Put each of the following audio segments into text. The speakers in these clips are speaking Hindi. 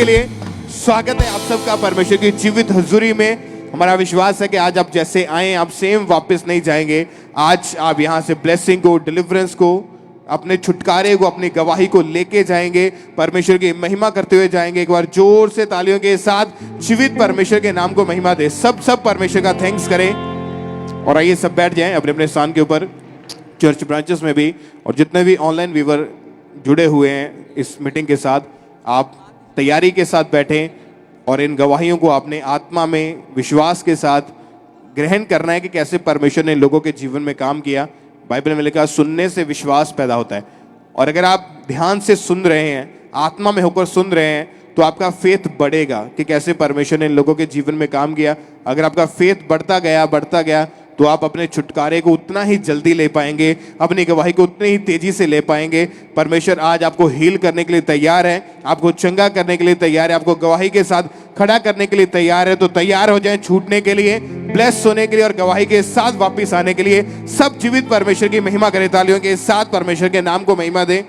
के लिए स्वागत है आप सबका परमेश्वर की जीवित हुजूरी में। हमारा विश्वास है कि आज आप जैसे आए आप सेम वापस नहीं जाएंगे। आज आप यहाँ से ब्लेसिंग को, डिलीवरेंस को, अपने छुटकारे को, अपनी गवाही को लेके जाएंगे। परमेश्वर की महिमा करते हुए जाएंगे। एक बार जोर से तालियों के साथ जीवित परमेश्वर के नाम को महिमा दे। सब परमेश्वर का थैंक्स करें। और आइए सब बैठ जाएं अपने अपने स्थान के ऊपर। चर्च ब्रांचेस में भी और जितने भी ऑनलाइन व्यूवर जुड़े हुए हैं इस मीटिंग के साथ, आप तैयारी के साथ बैठें और इन गवाहियों को अपने आत्मा में विश्वास के साथ ग्रहण करना है कि कैसे परमेश्वर ने लोगों के जीवन में काम किया। बाइबल में लिखा सुनने से विश्वास पैदा होता है। और अगर आप ध्यान से सुन रहे हैं, आत्मा में होकर सुन रहे हैं, तो आपका फेथ बढ़ेगा कि कैसे परमेश्वर ने लोगों के जीवन में काम किया। अगर आपका फेथ बढ़ता गया तो आप अपने छुटकारे को उतना ही जल्दी ले पाएंगे, अपनी गवाही को उतनी ही तेजी से ले पाएंगे। परमेश्वर आज आपको हील करने के लिए तैयार है, आपको चंगा करने के लिए तैयार है, आपको गवाही के साथ खड़ा करने के लिए तैयार है। तो तैयार हो जाएं छूटने के लिए, ब्लेस होने के लिए और गवाही के साथ वापिस आने के लिए। सब जीवित परमेश्वर की महिमा करें, तालियों के साथ परमेश्वर के नाम को महिमा दें।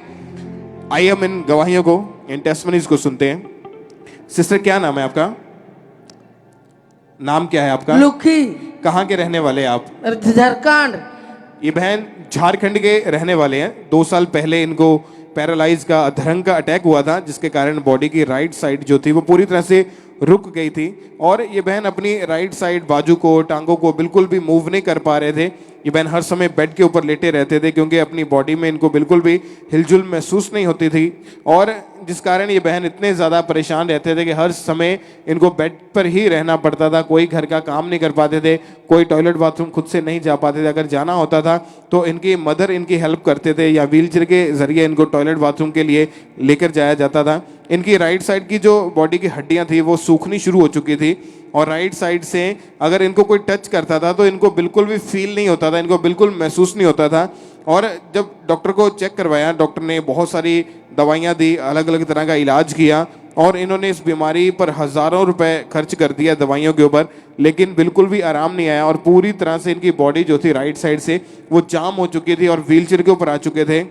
आइए हम इन गवाहियों को, इन टेस्टिमनीज को सुनते हैं। सिस्टर, क्या नाम है आपका? नाम क्या है आपका? लुखी। कहाँ के रहने वाले आप? झारखंड। ये बहन झारखंड के रहने वाले हैं। 2 साल पहले इनको पैरालाइज का, अधरंग का अटैक हुआ था, जिसके कारण बॉडी की राइट साइड जो थी वो पूरी तरह से रुक गई थी। और ये बहन अपनी राइट साइड बाजू को, टांगों को बिल्कुल भी मूव नहीं कर पा रहे थे। ये बहन हर समय बेड के ऊपर लेटे रहते थे क्योंकि अपनी बॉडी में इनको बिल्कुल भी हिलजुल महसूस नहीं होती थी। और जिस कारण ये बहन इतने ज़्यादा परेशान रहते थे कि हर समय इनको बेड पर ही रहना पड़ता था। कोई घर का काम नहीं कर पाते थे, कोई टॉयलेट बाथरूम खुद से नहीं जा पाते थे। अगर जाना होता था तो इनकी मदर इनकी हेल्प करते थे या व्हीलचेयर के जरिए इनको टॉयलेट बाथरूम के लिए लेकर जाया जाता था। इनकी राइट साइड की जो बॉडी की हड्डियां थी वो सूखनी शुरू हो चुकी थी और राइट साइड से अगर इनको कोई टच करता था तो इनको बिल्कुल भी फील नहीं होता था, इनको बिल्कुल महसूस नहीं होता था। और जब डॉक्टर को चेक करवाया, डॉक्टर ने बहुत सारी दवाइयाँ दी, अलग अलग तरह का इलाज किया और इन्होंने इस बीमारी पर हज़ारों रुपए खर्च कर दिया दवाइयों के ऊपर, लेकिन बिल्कुल भी आराम नहीं आया। और पूरी तरह से इनकी बॉडी जो थी राइट साइड से वो जाम हो चुकी थी और व्हीलचेयर के ऊपर आ चुके थे।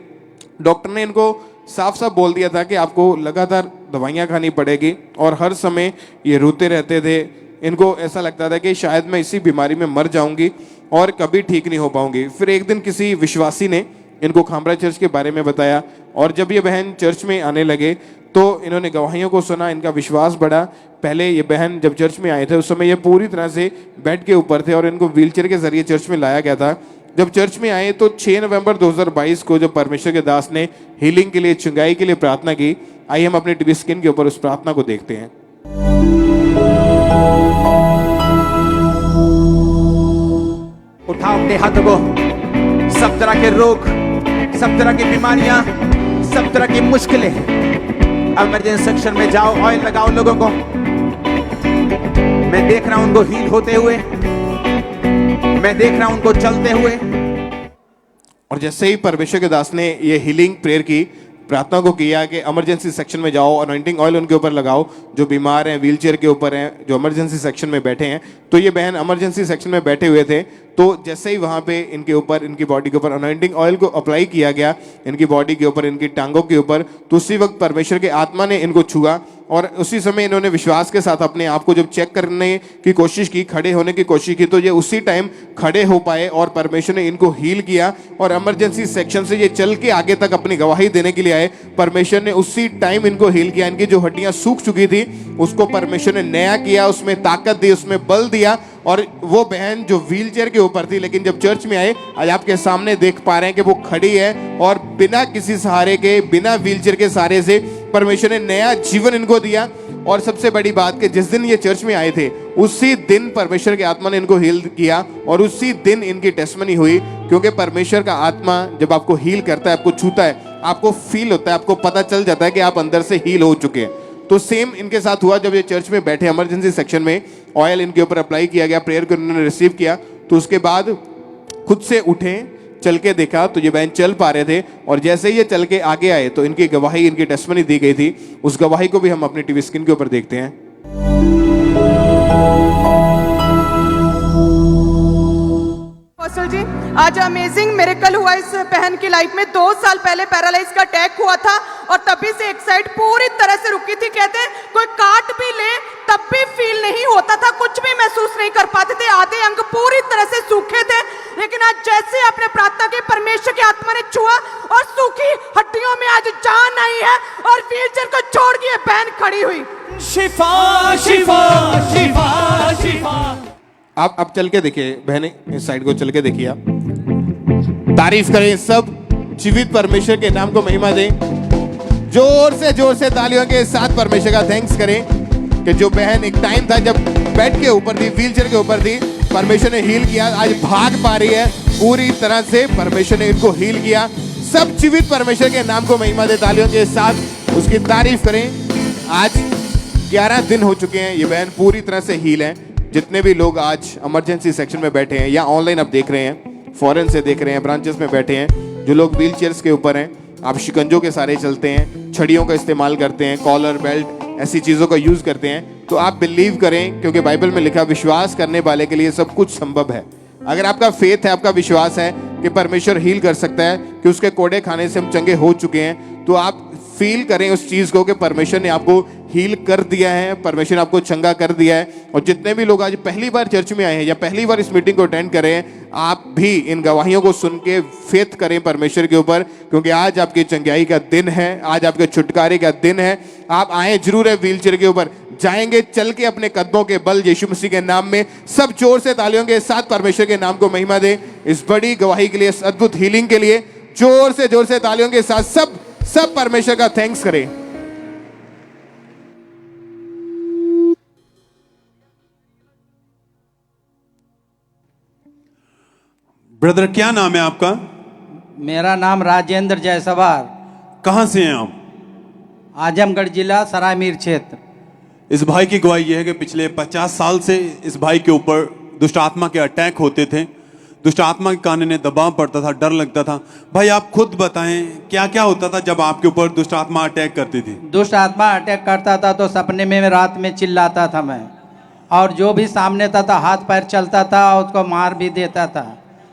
डॉक्टर ने इनको साफ साफ बोल दिया था कि आपको लगातार दवाइयाँ खानी पड़ेगी। और हर समय ये रोते रहते थे। इनको ऐसा लगता था कि शायद मैं इसी बीमारी में मर जाऊंगी और कभी ठीक नहीं हो पाऊंगी। फिर एक दिन किसी विश्वासी ने इनको खामरा चर्च के बारे में बताया और जब ये बहन चर्च में आने लगे तो इन्होंने गवाहियों को सुना, इनका विश्वास बढ़ा। पहले ये बहन जब चर्च में आए थे उस समय ये पूरी तरह से बेड के ऊपर थे और इनको व्हीलचेयर के जरिए चर्च में लाया गया था। जब चर्च में आए तो 6 नवंबर 2022 को जब परमेश्वर के दास ने हीलिंग के लिए, चंगाई के लिए प्रार्थना की, आइए हम अपने टीवी स्क्रीन के ऊपर उस प्रार्थना को देखते हैं। उठाओ अपने हाथों को। सब तरह के रोग, सब तरह की बीमारियां, सब तरह की मुश्किलें, इमरजेंसी सेक्शन में जाओ, ऑयल लगाओ लोगों को। मैं देख रहा हूं उनको हील होते हुए, मैं देख रहा हूं उनको चलते हुए। और जैसे ही परमेश्वर के दास ने ये हीलिंग प्रेयर की, प्रार्थना को किया कि इमरजेंसी सेक्शन में जाओ, अनॉइंटिंग ऑयल उनके ऊपर लगाओ जो बीमार हैं, व्हीलचेयर के ऊपर हैं, जो इमरजेंसी सेक्शन में बैठे हैं। तो ये बहन इमरजेंसी सेक्शन में बैठे हुए थे। तो जैसे ही वहाँ पे इनके ऊपर, इनकी बॉडी के ऊपर अनॉइंटिंग ऑयल को अप्लाई किया गया, इनकी बॉडी के ऊपर, इनकी टांगों के ऊपर, तो उसी वक्त परमेश्वर के आत्मा ने इनको छुआ और उसी समय इन्होंने विश्वास के साथ अपने आप को जब चेक करने की कोशिश की, खड़े होने की कोशिश की, तो ये उसी टाइम खड़े हो पाए और परमेश्वर ने इनको हील किया। और इमरजेंसी सेक्शन से ये चल के आगे तक अपनी गवाही देने के लिए आए। परमेश्वर ने उसी टाइम इनको हील किया। इनकी जो हड्डियां सूख चुकी थी उसको परमेश्वर ने नया किया, उसमें ताकत दी, उसमें बल दिया। और वो बहन जो व्हीलचेयर के ऊपर थी, लेकिन जब चर्च में आए, आज आपके सामने देख पा रहे हैं कि वो खड़ी है और बिना किसी सहारे के, बिना व्हीलचेयर के सहारे से परमेश्वर ने नया जीवन इनको दिया। और सबसे बड़ी बात कि जिस दिन ये चर्च में आए थे उसी दिन परमेश्वर के आत्मा ने इनको हील किया और उसी दिन इनकी टेस्टिमनी हुई। क्योंकि परमेश्वर का आत्मा जब आपको हील करता है, आपको छूता है, आपको फील होता है, आपको पता चल जाता है कि आप अंदर से हील हो चुके हैं। तो सेम इनके साथ हुआ। जब ये चर्च में बैठे, इमरजेंसी सेक्शन में ऑयल इनके ऊपर अप्लाई किया गया, प्रेयर को उन्होंने रिसीव किया, तो उसके बाद खुद से उठे, चल के देखा तो ये बहन चल पा रहे थे। और जैसे ही ये चल के आगे आए तो इनकी गवाही, इनकी टेस्टिमनी दी गई थी। उस गवाही को भी हम अपनी टीवी स्क्रीन के ऊपर देखते हैं। अपोस्टल जी, आज अमेजिंग मिरेकल हुआ इस बहन की लाइफ में। 2 साल पहले पैरालाइज का अटैक हुआ था और तभी से एक साइड पूरी तरह से रुकी थी कि कहते हैं कोई काट भी ले तब भी फील नहीं होता था, कुछ भी महसूस नहीं कर पाते थे, आधे अंग पूरी तरह से सूखे थे। लेकिन आज जैसे आपने प्रार्थना की, परमेश्वर की आत्मा ने छुआ और सूखी हड्डियों में आज जान आई है और व्हीलचेयर को छोड़ के ये बहन खड़ी हुई। शिफा शिफा शिफा शिफा। आप चल के देखिए बहने, इस साइड को चल के देखिए आप। तारीफ करें सब जीवित परमेश्वर के नाम को महिमा दें। जोर से तालियों के साथ परमेश्वर का थैंक्स करें कि जो बहन एक टाइम था जब बेड के ऊपर थी, व्हीलचेयर के ऊपर थी, परमेश्वर ने हील किया, आज भाग पा रही है पूरी तरह से। परमेश्वर ने इनको हील किया। सब जीवित परमेश्वर के नाम को महिमा दे, तालियों के साथ उसकी तारीफ करें। आज 11 दिन हो चुके हैं, ये बहन पूरी तरह से हील है। जितने भी लोग आज इमरजेंसी सेक्शन में बैठे हैं या ऑनलाइन अब देख रहे हैं, फॉरेन से देख रहे हैं, ब्रांचेस में बैठे हैं, जो लोग व्हील चेयर्स के ऊपर हैं, आप शिकंजों के सारे चलते हैं, छड़ियों का इस्तेमाल करते हैं, कॉलर बेल्ट ऐसी चीज़ों का यूज़ करते हैं, तो आप बिलीव करें, क्योंकि बाइबल में लिखा विश्वास करने वाले के लिए सब कुछ संभव है। अगर आपका फेथ है, आपका विश्वास है कि परमेश्वर हील कर सकता है, कि उसके कोड़े खाने से हम चंगे हो चुके हैं, तो आप फील करें उस चीज़ को कि परमेश्वर ने आपको हील कर दिया है, परमेश्वर ने आपको चंगा कर दिया है। और जितने भी लोग आज पहली बार चर्च में आए हैं या पहली बार इस मीटिंग को अटेंड कर रहे हैं, आप भी इन गवाहियों को सुन के फेथ करें परमेश्वर के ऊपर, क्योंकि आज आपकी चंगाई का दिन है, आज आपके छुटकारे का दिन है। आप आए जरूर है व्हीलचेयर के ऊपर, जाएंगे चल के अपने कदमों के बल यीशु मसीह के नाम में। सब जोर से तालियों के साथ परमेश्वर के नाम को महिमा दे इस बड़ी गवाही के लिए, इस अद्भुत हीलिंग के लिए। जोर से तालियों के साथ सब परमेश्वर का थैंक्स करें। ब्रदर क्या नाम है आपका? मेरा नाम राजेंद्र जायसवाल, कहां से हैं आप? आजमगढ़ जिला सरायमीर क्षेत्र। इस भाई की गवाही यह है कि पिछले 50 साल से इस भाई के ऊपर दुष्ट आत्मा के अटैक होते थे। दुष्ट आत्मा के कारण इन्हें दबाव पड़ता था, डर लगता था। भाई आप खुद बताएं क्या क्या होता था जब आपके ऊपर दुष्ट आत्मा अटैक करती थी? दुष्ट आत्मा अटैक करता था तो सपने में रात में चिल्लाता था मैं, और जो भी सामने था हाथ पैर चलता था और उसको मार भी देता था।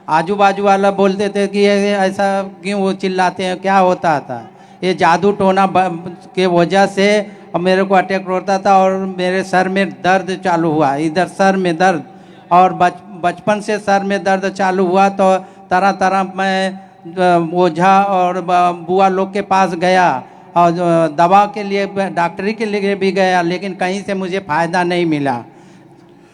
आजू बाजू वाला बोलते थे कि ये ऐसा क्यों वो चिल्लाते हैं, क्या होता था? ये जादू टोना के वजह से मेरे को अटैक होता था और मेरे सर में दर्द चालू हुआ, इधर सर में दर्द, और बचपन से सर में दर्द चालू हुआ तो तरह तरह मैं ओझा और बुआ लोग के पास गया और दवा के लिए, डॉक्टरी के लिए भी गया, लेकिन कहीं से मुझे फ़ायदा नहीं मिला।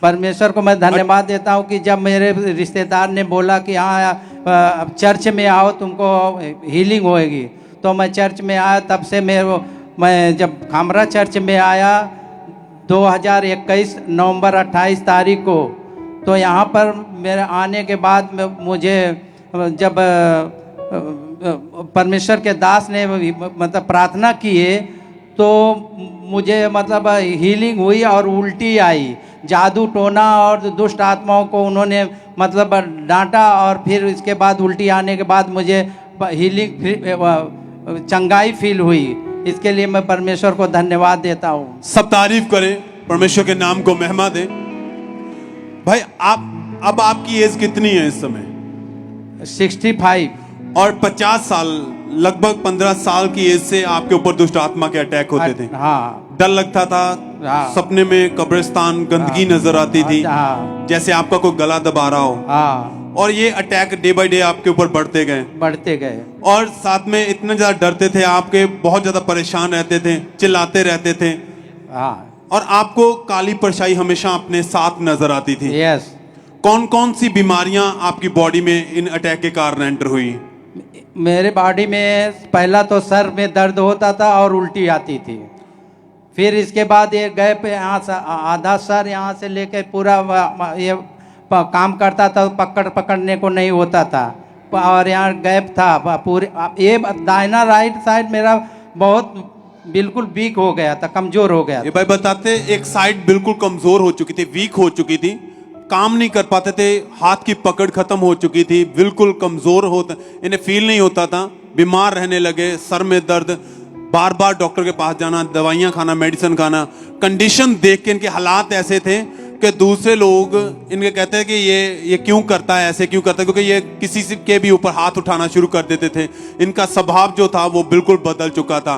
परमेश्वर को मैं धन्यवाद देता हूँ कि जब मेरे रिश्तेदार ने बोला कि हाँ चर्च में आओ तुमको हीलिंग होएगी, तो मैं चर्च में आया। तब से मैं जब खामरा चर्च में आया 2021 नवंबर 28 तारीख को, तो यहाँ पर मेरे आने के बाद मुझे जब परमेश्वर के दास ने मतलब प्रार्थना किए तो मुझे मतलब हीलिंग हुई और उल्टी आई। जादू टोना और दुष्ट आत्माओं को उन्होंने मतलब डांटा और फिर इसके बाद उल्टी आने के बाद मुझे हीलिंग चंगाई फील हुई। इसके लिए मैं परमेश्वर को धन्यवाद देता हूँ। सब तारीफ करें, परमेश्वर के नाम को महिमा दें। भाई अब आपकी एज कितनी है इस समय? 65। और 50 साल, लगभग 15 साल की एज से आपके ऊपर दुष्ट आत्मा के अटैक होते थे। हाँ। डर लगता था, हाँ। सपने में कब्रिस्तान, गंदगी नजर आती थी, हाँ। जैसे आपका कोई गला दबा रहा हो। हाँ। और ये अटैक डे बाय डे आपके ऊपर बढ़ते गए और साथ में इतना ज्यादा डरते थे, आपके बहुत ज्यादा परेशान रहते थे, चिल्लाते रहते थे। हाँ। और आपको काली परछाई हमेशा अपने साथ नजर आती थी। यस। कौन कौन सी बीमारियां आपकी बॉडी में इन अटैक के कारण एंटर हुई? मेरे बॉडी में पहला तो सर में दर्द होता था और उल्टी आती थी। फिर इसके बाद ये गैप यहाँ से आधा सर यहाँ से लेके पूरा ये काम करता था, पकड़ने को नहीं होता था, और यहाँ गैप था पूरे। ये दाहिना राइट साइड मेरा बहुत बिल्कुल वीक हो गया था, कमजोर हो गया। ये भाई बताते एक साइड बिल्कुल कमजोर हो चुकी थी, वीक हो चुकी थी, काम नहीं कर पाते थे, हाथ की पकड़ खत्म हो चुकी थी, बिल्कुल कमजोर होता, इन्हें फील नहीं होता था, बीमार रहने लगे, सर में दर्द, बार बार डॉक्टर के पास जाना, दवाइयां खाना, मेडिसिन खाना। कंडीशन देख के इनके हालात ऐसे थे कि दूसरे लोग इनके कहते हैं कि ये क्यों करता है, ऐसे क्यों करता है, क्योंकि ये किसी के भी ऊपर हाथ उठाना शुरू कर देते थे। इनका स्वभाव जो था वो बिल्कुल बदल चुका था।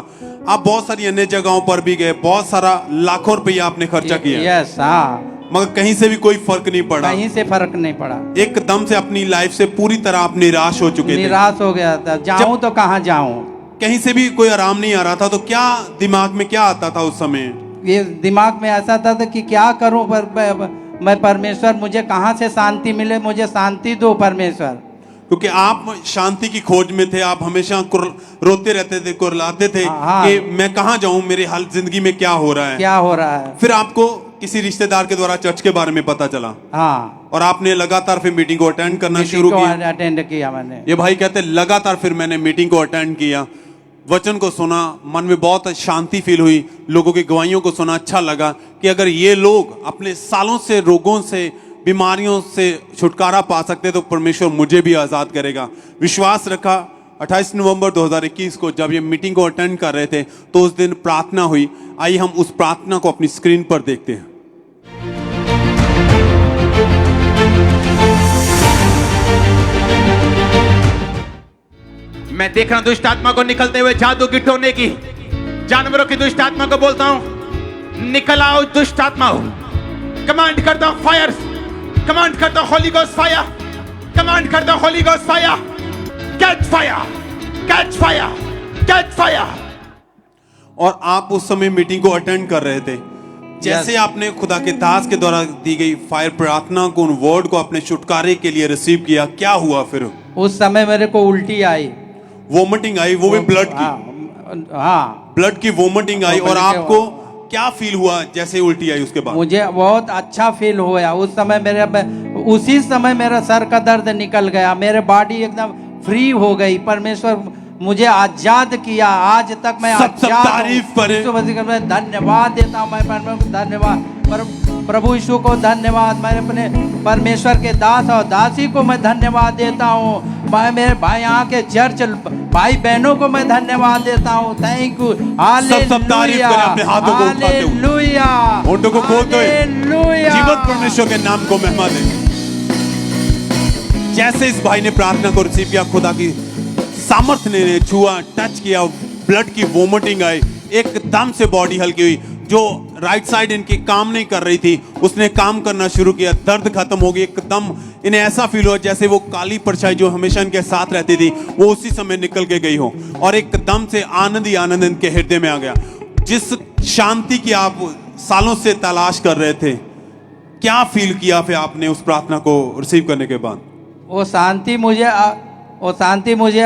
आप बहुत सारी अन्य जगहों पर भी गए, बहुत सारा लाखों रुपया आपने खर्चा किया, यस हाँ, मगर कहीं से भी कोई फर्क नहीं पड़ा। कहीं से फर्क नहीं पड़ा, एकदम से अपनी लाइफ से पूरी तरह आप निराश हो चुके थे। निराश हो गया था, जाऊं तो कहाँ जाऊं, कहीं से भी कोई आराम नहीं आ रहा था। तो क्या दिमाग में क्या आता था उस समय? ये दिमाग में ऐसा था कि क्या करूं, पर मैं परमेश्वर, मुझे कहाँ से शांति मिले, मुझे शांति दो परमेश्वर। क्योंकि आप शांति की खोज में थे, आप हमेशा रोते रहते थे, कुरलाते थे हाँ। कि मैं कहाँ जाऊं, मेरी हाल जिंदगी में क्या हो रहा है। क्या हो रहा है। फिर आपको किसी रिश्तेदार के द्वारा चर्च के बारे में पता चला, हाँ, और आपने लगातार फिर मीटिंग को अटेंड करना शुरू किया। अटेंड किया मैंने। ये भाई कहते लगातार फिर मैंने मीटिंग को अटेंड किया, वचन को सुना, मन में बहुत शांति फील हुई, लोगों की गवाहियों को सुना, अच्छा लगा कि अगर ये लोग अपने सालों से रोगों से, बीमारियों से छुटकारा पा सकते तो परमेश्वर मुझे भी आजाद करेगा। विश्वास रखा। 28 नवंबर 2021 को जब ये मीटिंग को अटेंड कर रहे थे तो उस दिन प्रार्थना हुई। आइए हम उस प्रार्थना को अपनी स्क्रीन पर देखते हैं। मैं देख रहा हूं दुष्ट आत्मा को निकलते हुए, जादू की टोने की, जानवरों की दुष्ट आत्मा को बोलता हूं निकल आओ दुष्ट आत्मा। कमांड करता हूं फायर, कमांड करता हूं होली गोस्ट फायर, कमांड करता हूं Holi ghost fire, catch fire, catch fire, catch fire. और आप उस समय मीटिंग को अटेंड कर रहे थे, जैसे आपने खुदा के दास के द्वारा दी गई फायर प्रार्थना को, उन वर्ड को अपने छुटकारे के लिए रिसीव किया, क्या हुआ फिर? उस समय मेरे को उल्टी आई, वोमिटिंग आई, वो भी ब्लड की। हाँ, ब्लड की वोमिटिंग आई। और आपको क्या फील हुआ जैसे उल्टी आई उसके बाद? मुझे बहुत अच्छा फील हुआ उस समय। उसी समय मेरा सर का दर्द निकल गया, मेरे बॉडी एकदम फ्री हो गई। परमेश्वर मुझे आजाद किया, आज तक मैं सब तारीफ करें। मैं धन्यवाद देता हूँ, मैं धन्यवाद प्रभु यीशु को धन्यवाद। मैं अपने परमेश्वर के दास और दासी को मैं धन्यवाद देता हूँ। मैं मेरे भाई यहाँ के चर्च भाई बहनों को मैं धन्यवाद देता हूँ। Thank you. सब तारीफ करें अपने हाथों को उठाते हुए, हालेलुया, होठों को खोलते हुए हालेलुया। जीवंत परमेश्वर के नाम को महिमा दें। जैसे इस भाई ने प्रार्थना को रिसीव किया, खुदा की सामर्थ्य ने छुआ, टच किया, ब्लड की वोमिटिंग आई, एकदम से बॉडी हल्की हुई। जो राइट साइड इनकी काम नहीं कर रही थी उसने काम करना शुरू किया, दर्द खत्म हो गई। एकदम इन्हें ऐसा फील हुआ जैसे वो काली परछाई जो हमेशा इनके साथ रहती थी वो उसी समय निकल के गई हो, और एकदम से आनंद ही आनंद इनके हृदय में आ गया। जिस शांति की आप सालों से तलाश कर रहे थे, क्या फील किया फिर आपने उस प्रार्थना को रिसीव करने के बाद? वो शांति मुझे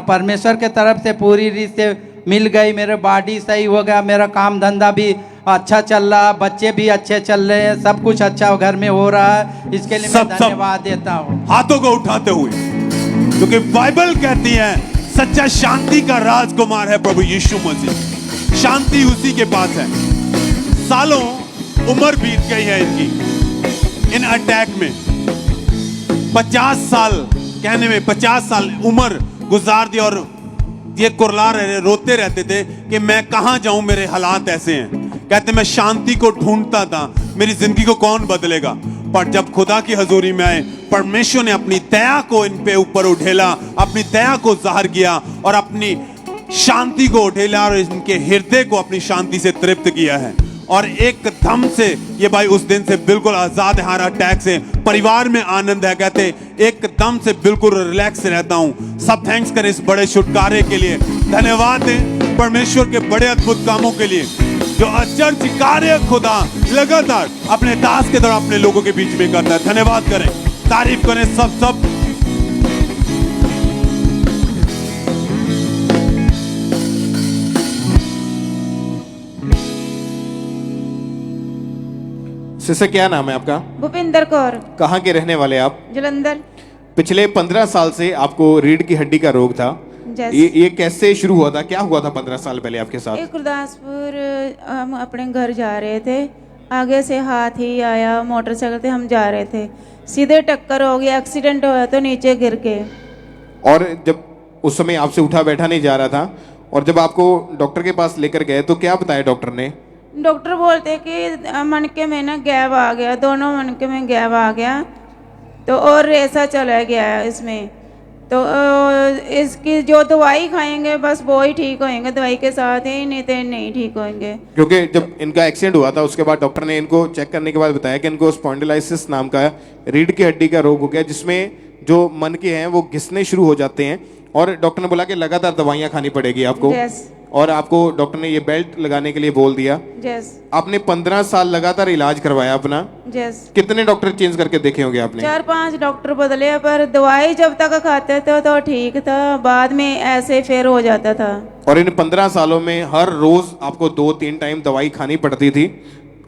परमेश्वर के तरफ से पूरी रीत से मिल गई। मेरे बॉडी सही हो गया, मेरा काम धंधा भी अच्छा चल रहा, बच्चे भी अच्छे चल रहे हैं, सब कुछ अच्छा घर में हो रहा है। इसके लिए मैं धन्यवाद देता हूँ। हाथों को उठाते हुए, क्योंकि बाइबल कहती है सच्चा शांति का राजकुमार है प्रभु यीशु मसीह। शांति उसी के पास है। सालों उम्र बीत गई है इनकी इन अटैक में। 50 साल, कहने में 50 साल उम्र गुजार दी, और ये कुरला रहे, रोते रहते थे कि मैं कहां जाऊं, मेरे हालात ऐसे हैं। कहते मैं शांति को ढूंढता था, मेरी जिंदगी को कौन बदलेगा। पर जब खुदा की हजूरी में आए, परमेश्वर ने अपनी दया को इन पे ऊपर उठेला, अपनी दया को जाहिर किया और अपनी शांति को उठेला और इनके हृदय को अपनी शांति से तृप्त किया है। और एकदम से ये भाई उस दिन से बिल्कुल आजाद है हर अटैक से। परिवार में आनंद है, कहते एकदम से बिल्कुल रिलैक्स रहता हूं। सब थैंक्स करें इस बड़े छुटकारे के लिए, धन्यवाद दें परमेश्वर के बड़े अद्भुत कामों के लिए जो आश्चर्य कार्य खुदा लगातार अपने दास के द्वारा अपने लोगों के बीच में करता है। धन्यवाद करें, तारीफ करें सब। सिस्टर क्या नाम है आपका? भूपिंदर कौर। कहाँ के रहने वाले आप? जलंधर। पिछले 15 साल से आपको रीढ़ की हड्डी का रोग था, ये कैसे शुरू हुआ था? क्या हुआ था 15 साल पहले आपके साथ? गुरदासपुर हम अपने घर जा रहे थे, आगे से हाथ ही आया, मोटरसाइकिल से हम जा रहे थे, सीधे टक्कर हो गया, एक्सीडेंट हुआ तो नीचे गिर के। और जब उस समय आपसे उठा बैठा नहीं जा रहा था, और जब आपको डॉक्टर के पास लेकर गए तो क्या बताया डॉक्टर ने? डॉक्टर बोलते कि मनके में ना गैप आ गया, दोनों मनके में गैप आ गया, तो और ऐसा चला गया इसमें। तो इसकी जो दवाई खाएंगे बस वो ही ठीक होएंगे, दवाई के साथ ही, नहीं तो नहीं ठीक होंगे। क्योंकि जब इनका एक्सीडेंट हुआ था उसके बाद डॉक्टर ने इनको चेक करने के बाद बताया कि इनको स्पॉन्डिलाइसिस नाम का रीढ़ की हड्डी का रोग हो गया, जिसमें जो मन के हैं वो घिसने शुरू हो जाते हैं, और डॉक्टर ने बोला कि लगातार दवाइयां खानी पड़ेगी आपको। यस और आपको डॉक्टर ने ये बेल्ट लगाने के लिए बोल दिया। यस आपने 15 साल लगातार इलाज करवाया अपना। यस कितने डॉक्टर चेंज करके देखे होंगे आपने? 4-5 डॉक्टर बदले, पर दवाई जब तक खाते थे तो ठीक था, बाद में ऐसे फिर हो जाता था। और इन 15 सालों में हर रोज आपको 2-3 टाइम दवाई खानी पड़ती थी,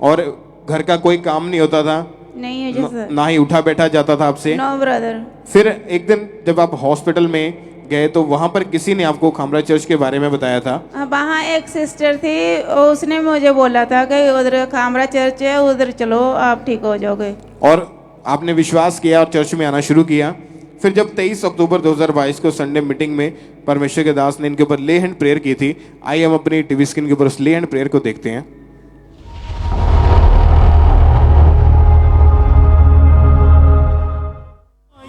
और घर का कोई काम नहीं होता था, नहीं है जैसा। ना ही उठा बैठा जाता था आपसे। No brother. फिर एक दिन जब आप हॉस्पिटल में गए तो वहां पर किसी ने आपको खामरा चर्च के बारे में बताया था? वहाँ एक सिस्टर थी, उसने मुझे बोला था कि उधर खामरा चर्च है, उधर चलो आप ठीक हो जाओगे। और आपने विश्वास किया और चर्च में आना शुरू किया। फिर जब 23 अक्टूबर 2022 को संडे मीटिंग में परमेश्वर के दास ने इनके ऊपर ले हैंड प्रेयर की थी, आइए हम अपनी टीवी स्क्रीन के ऊपर उस ले हैंड प्रेयर को देखते हैं।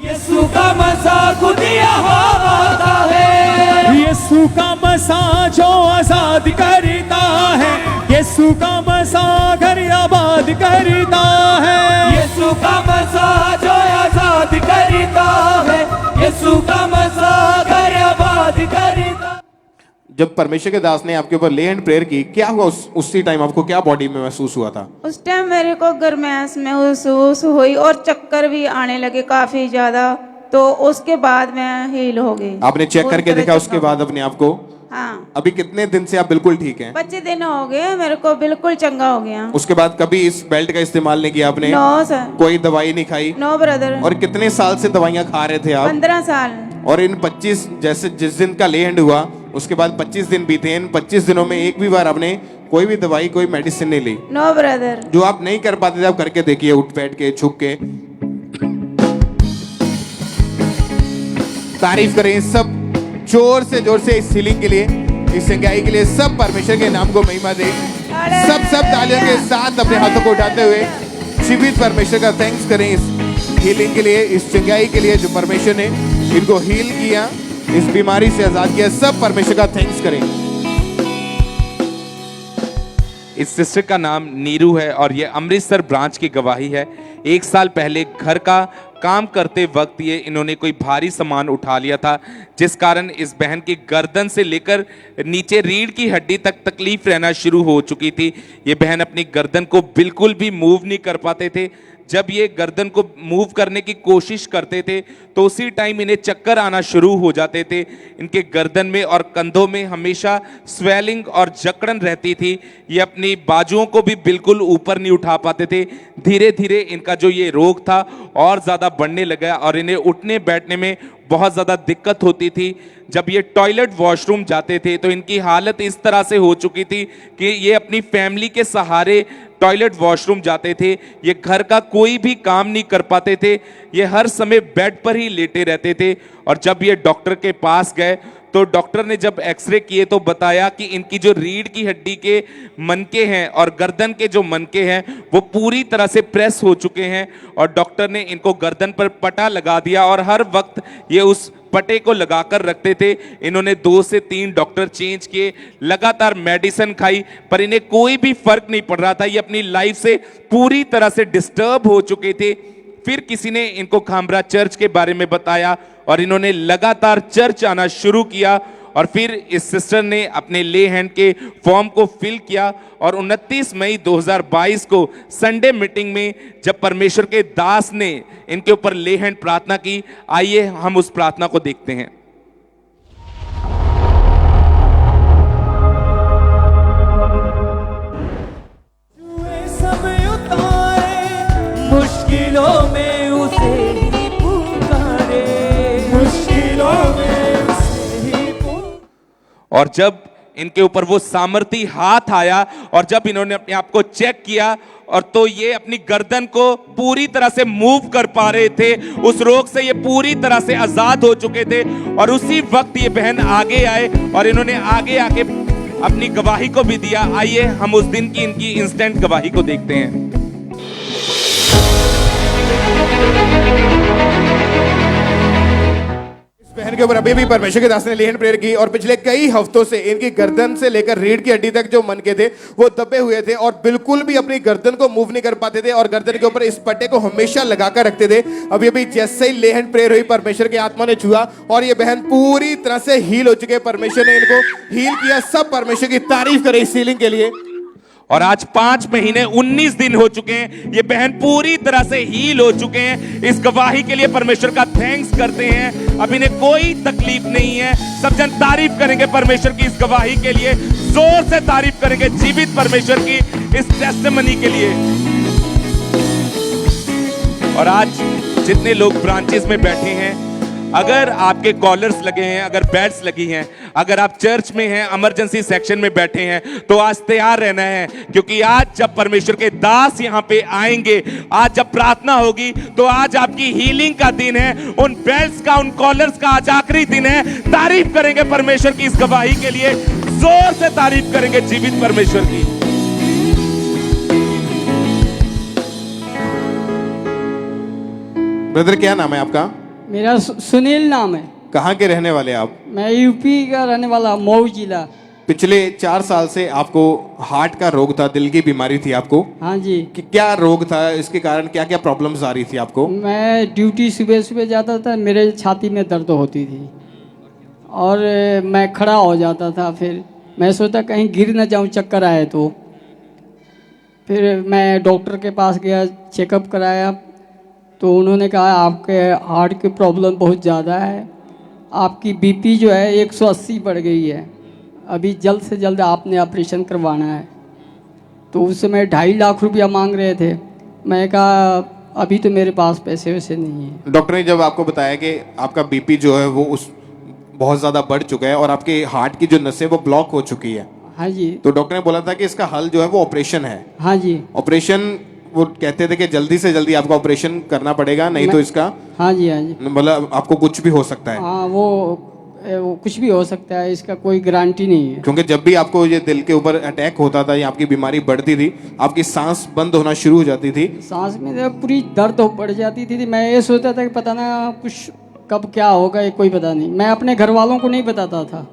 यीशु का मसा खुद यहाँ आता है, यीशु का मसा जो आजाद करता है, यीशु का मसा घर आबाद करता है, यीशु का मसा जो आजाद करता है, यीशु का मसा घर आबाद करता। जब परमेश्वर के दास ने आपके ऊपर ले हैंड प्रेयर की, क्या हुआ उसी टाइम आपको क्या बॉडी में महसूस हुआ था? उस टाइम मेरे को गर्मैश महसूस हुई और चक्कर भी आने लगे काफी ज्यादा, तो उसके बाद मैं हील हो गई। आपने चेक पूरी करके तरह देखा से उसके बाद अपने आप को? हाँ। अभी कितने दिन से आप बिल्कुल ठीक हैं? 25 दिन हो गए, मेरे को बिल्कुल चंगा हो गया। उसके बाद कभी इस बेल्ट का इस्तेमाल नहीं किया आपने? No sir. कोई दवाई नहीं खाई? No brother. और कितने साल से दवाइयां खा रहे थे आप? 15 साल। और इन 25 जैसे जिस दिन का ले हैंड हुआ उसके बाद 25 दिन बीते, इन 25 दिनों में एक भी बार आपने कोई भी दवाई कोई मेडिसिन नहीं ली? No brother. जो आप नहीं कर पाते थे आप करके देखिए, उठ बैठ के, झुक के। तारीफ करें सब जोर से इस हीलिंग के लिए, इस चंगाई के लिए। सब परमेश्वर के नाम को महिमा दे। सब तालियों के साथ अपने हाथों को उठाते हुए जीवित परमेश्वर का थैंक्स करें इस हीलिंग के लिए, इस चंगाई के लिए जो परमेश्वर ने इनको हील किया, इस बीमारी से आजाद किया। सब परमेश्वर का थैंक्स करें। इस सिस्टर का नाम नीरू है और ये अमृतसर ब्रांच की गवाही है। 1 साल पहले घर का काम करते वक्त ये इन्होंने कोई भारी सामान उठा लिया था, जिस कारण इस बहन की गर्दन से लेकर नीचे रीढ़ की हड्डी तक तकलीफ रहना शुरू हो चुकी थी। ये बहन अपनी गर्दन को बिल्कुल भी मूव नहीं कर पाते थे। जब ये गर्दन को मूव करने की कोशिश करते थे तो उसी टाइम इन्हें चक्कर आना शुरू हो जाते थे। इनके गर्दन में और कंधों में हमेशा स्वेलिंग और जकड़न रहती थी। ये अपनी बाजुओं को भी बिल्कुल ऊपर नहीं उठा पाते थे। धीरे धीरे इनका जो ये रोग था और ज़्यादा बढ़ने लगा और इन्हें उठने बैठने में बहुत ज़्यादा दिक्कत होती थी। जब ये टॉयलेट वॉशरूम जाते थे तो इनकी हालत इस तरह से हो चुकी थी कि ये अपनी फैमिली के सहारे टॉयलेट वॉशरूम जाते थे। ये घर का कोई भी काम नहीं कर पाते थे। ये हर समय बेड पर ही लेटे रहते थे। और जब ये डॉक्टर के पास गए तो डॉक्टर ने जब एक्सरे किए तो बताया कि इनकी जो रीढ़ की हड्डी के मनके हैं और गर्दन के जो मनके हैं वो पूरी तरह से प्रेस हो चुके हैं। और डॉक्टर ने इनको गर्दन पर पटा लगा दिया और हर वक्त ये उस पटे को लगाकर रखते थे। इन्होंने 2 से 3 डॉक्टर चेंज किए, लगातार मेडिसिन खाई, पर इन्हें कोई भी फर्क नहीं पड़ रहा था। ये अपनी लाइफ से पूरी तरह से डिस्टर्ब हो चुके थे। फिर किसी ने इनको खामरा चर्च के बारे में बताया और इन्होंने लगातार चर्च आना शुरू किया। और फिर इस सिस्टर ने अपने ले हैंड के फॉर्म को फिल किया और 29 मई 2022 को संडे मीटिंग में जब परमेश्वर के दास ने इनके ऊपर ले हैंड प्रार्थना की, आइए हम उस प्रार्थना को देखते हैं। समय उतारे मुश्किलों में उसे ही पुकारे, मुश्किलों में उसे ही पुकारे। और जब इनके ऊपर वो सामर्थी हाथ आया और जब इन्होंने अपने आप को चेक किया और तो ये अपनी गर्दन को पूरी तरह से मूव कर पा रहे थे। उस रोग से ये पूरी तरह से आजाद हो चुके थे। और उसी वक्त ये बहन आगे आए और इन्होंने आगे आके अपनी गवाही को भी दिया। आइए हम उस दिन की इनकी इंस्टेंट गवाही को देखते हैं। बहन के ऊपर अभी भी परमेश्वर के दास ने लेहन प्रेयर की और पिछले कई हफ्तों से इनकी गर्दन से लेकर रीढ़ की हड्डी तक जो मनके थे वो दबे हुए थे और बिल्कुल भी अपनी गर्दन को मूव नहीं कर पाते थे और गर्दन के ऊपर इस पट्टे को हमेशा लगाकर रखते थे। अभी जैसे ही लेहन प्रेयर हुई परमेश्वर की आत्मा ने छुआ और ये बहन पूरी तरह से हील हो चुके हैं। परमेश्वर ने इनको हील किया। सब परमेश्वर की तारीफ करें इस हीलिंग के लिए। और आज 5 महीने 19 दिन हो चुके हैं, ये बहन पूरी तरह से हील हो चुके हैं। इस गवाही के लिए परमेश्वर का थैंक्स करते हैं। अब इन्हें कोई तकलीफ नहीं है। सब जन तारीफ करेंगे परमेश्वर की इस गवाही के लिए, जोर से तारीफ करेंगे जीवित परमेश्वर की इस टेस्टिमनी के लिए। और आज जितने लोग ब्रांचेस में बैठे हैं, अगर आपके कॉलर्स लगे हैं, अगर बेड्स लगी हैं, अगर आप चर्च में हैं, इमरजेंसी सेक्शन में बैठे हैं, तो आज तैयार रहना है, क्योंकि आज जब परमेश्वर के दास यहां पे आएंगे, आज जब प्रार्थना होगी, तो आज आपकी हीलिंग का दिन है। उन बेड्स का, उन कॉलर्स का आज आखिरी दिन है। तारीफ करेंगे परमेश्वर की इस गवाही के लिए, जोर से तारीफ करेंगे जीवित परमेश्वर की। ब्रदर क्या नाम है आपका? मेरा सुनील नाम है। कहाँ के रहने वाले आप? मैं यूपी का रहने वाला, मऊ जिला। पिछले 4 साल से आपको हार्ट का रोग था, दिल की बीमारी थी आपको। हाँ जी। कि क्या रोग था, इसके कारण क्या क्या प्रॉब्लम्स आ रही थी आपको? मैं ड्यूटी सुबह सुबह जाता था, मेरे छाती में दर्द होती थी और मैं खड़ा हो जाता था। फिर मैं सोचा कहीं गिर न जाऊं, चक्कर आए तो। फिर मैं डॉक्टर के पास गया, चेकअप कराया, तो उन्होंने कहा आपके हार्ट की प्रॉब्लम बहुत ज़्यादा है, आपकी बीपी जो है 180 बढ़ गई है, अभी जल्द से जल्द आपने ऑपरेशन करवाना है। तो उस समय 2.5 लाख रुपया मांग रहे थे। मैं कहा अभी तो मेरे पास पैसे वैसे नहीं है। डॉक्टर ने जब आपको बताया कि आपका बीपी जो है वो बहुत ज़्यादा बढ़ चुका है और आपके हार्ट की जो नसें वो ब्लॉक हो चुकी है, हाँ जी, तो डॉक्टर ने बोला था कि इसका हल जो है वो ऑपरेशन है। हाँ जी। ऑपरेशन, वो कहते थे कि जल्दी से जल्दी आपको ऑपरेशन करना पड़ेगा, नहीं तो इसका, हाँ जी, हाँ जी, मतलब आपको कुछ भी हो सकता है। हाँ वो कुछ भी हो सकता है, इसका कोई गारंटी नहीं है। क्योंकि जब भी आपको ये दिल के ऊपर अटैक होता था या आपकी बीमारी बढ़ती थी, आपकी सांस बंद होना शुरू हो जाती थी, सांस में जब पूरी दर्द बढ़ जाती थी। मैं ये सोचता था कि पता ना कुछ कब क्या होगा, ये कोई पता नहीं। मैं अपने घर वालों को नहीं बताता था।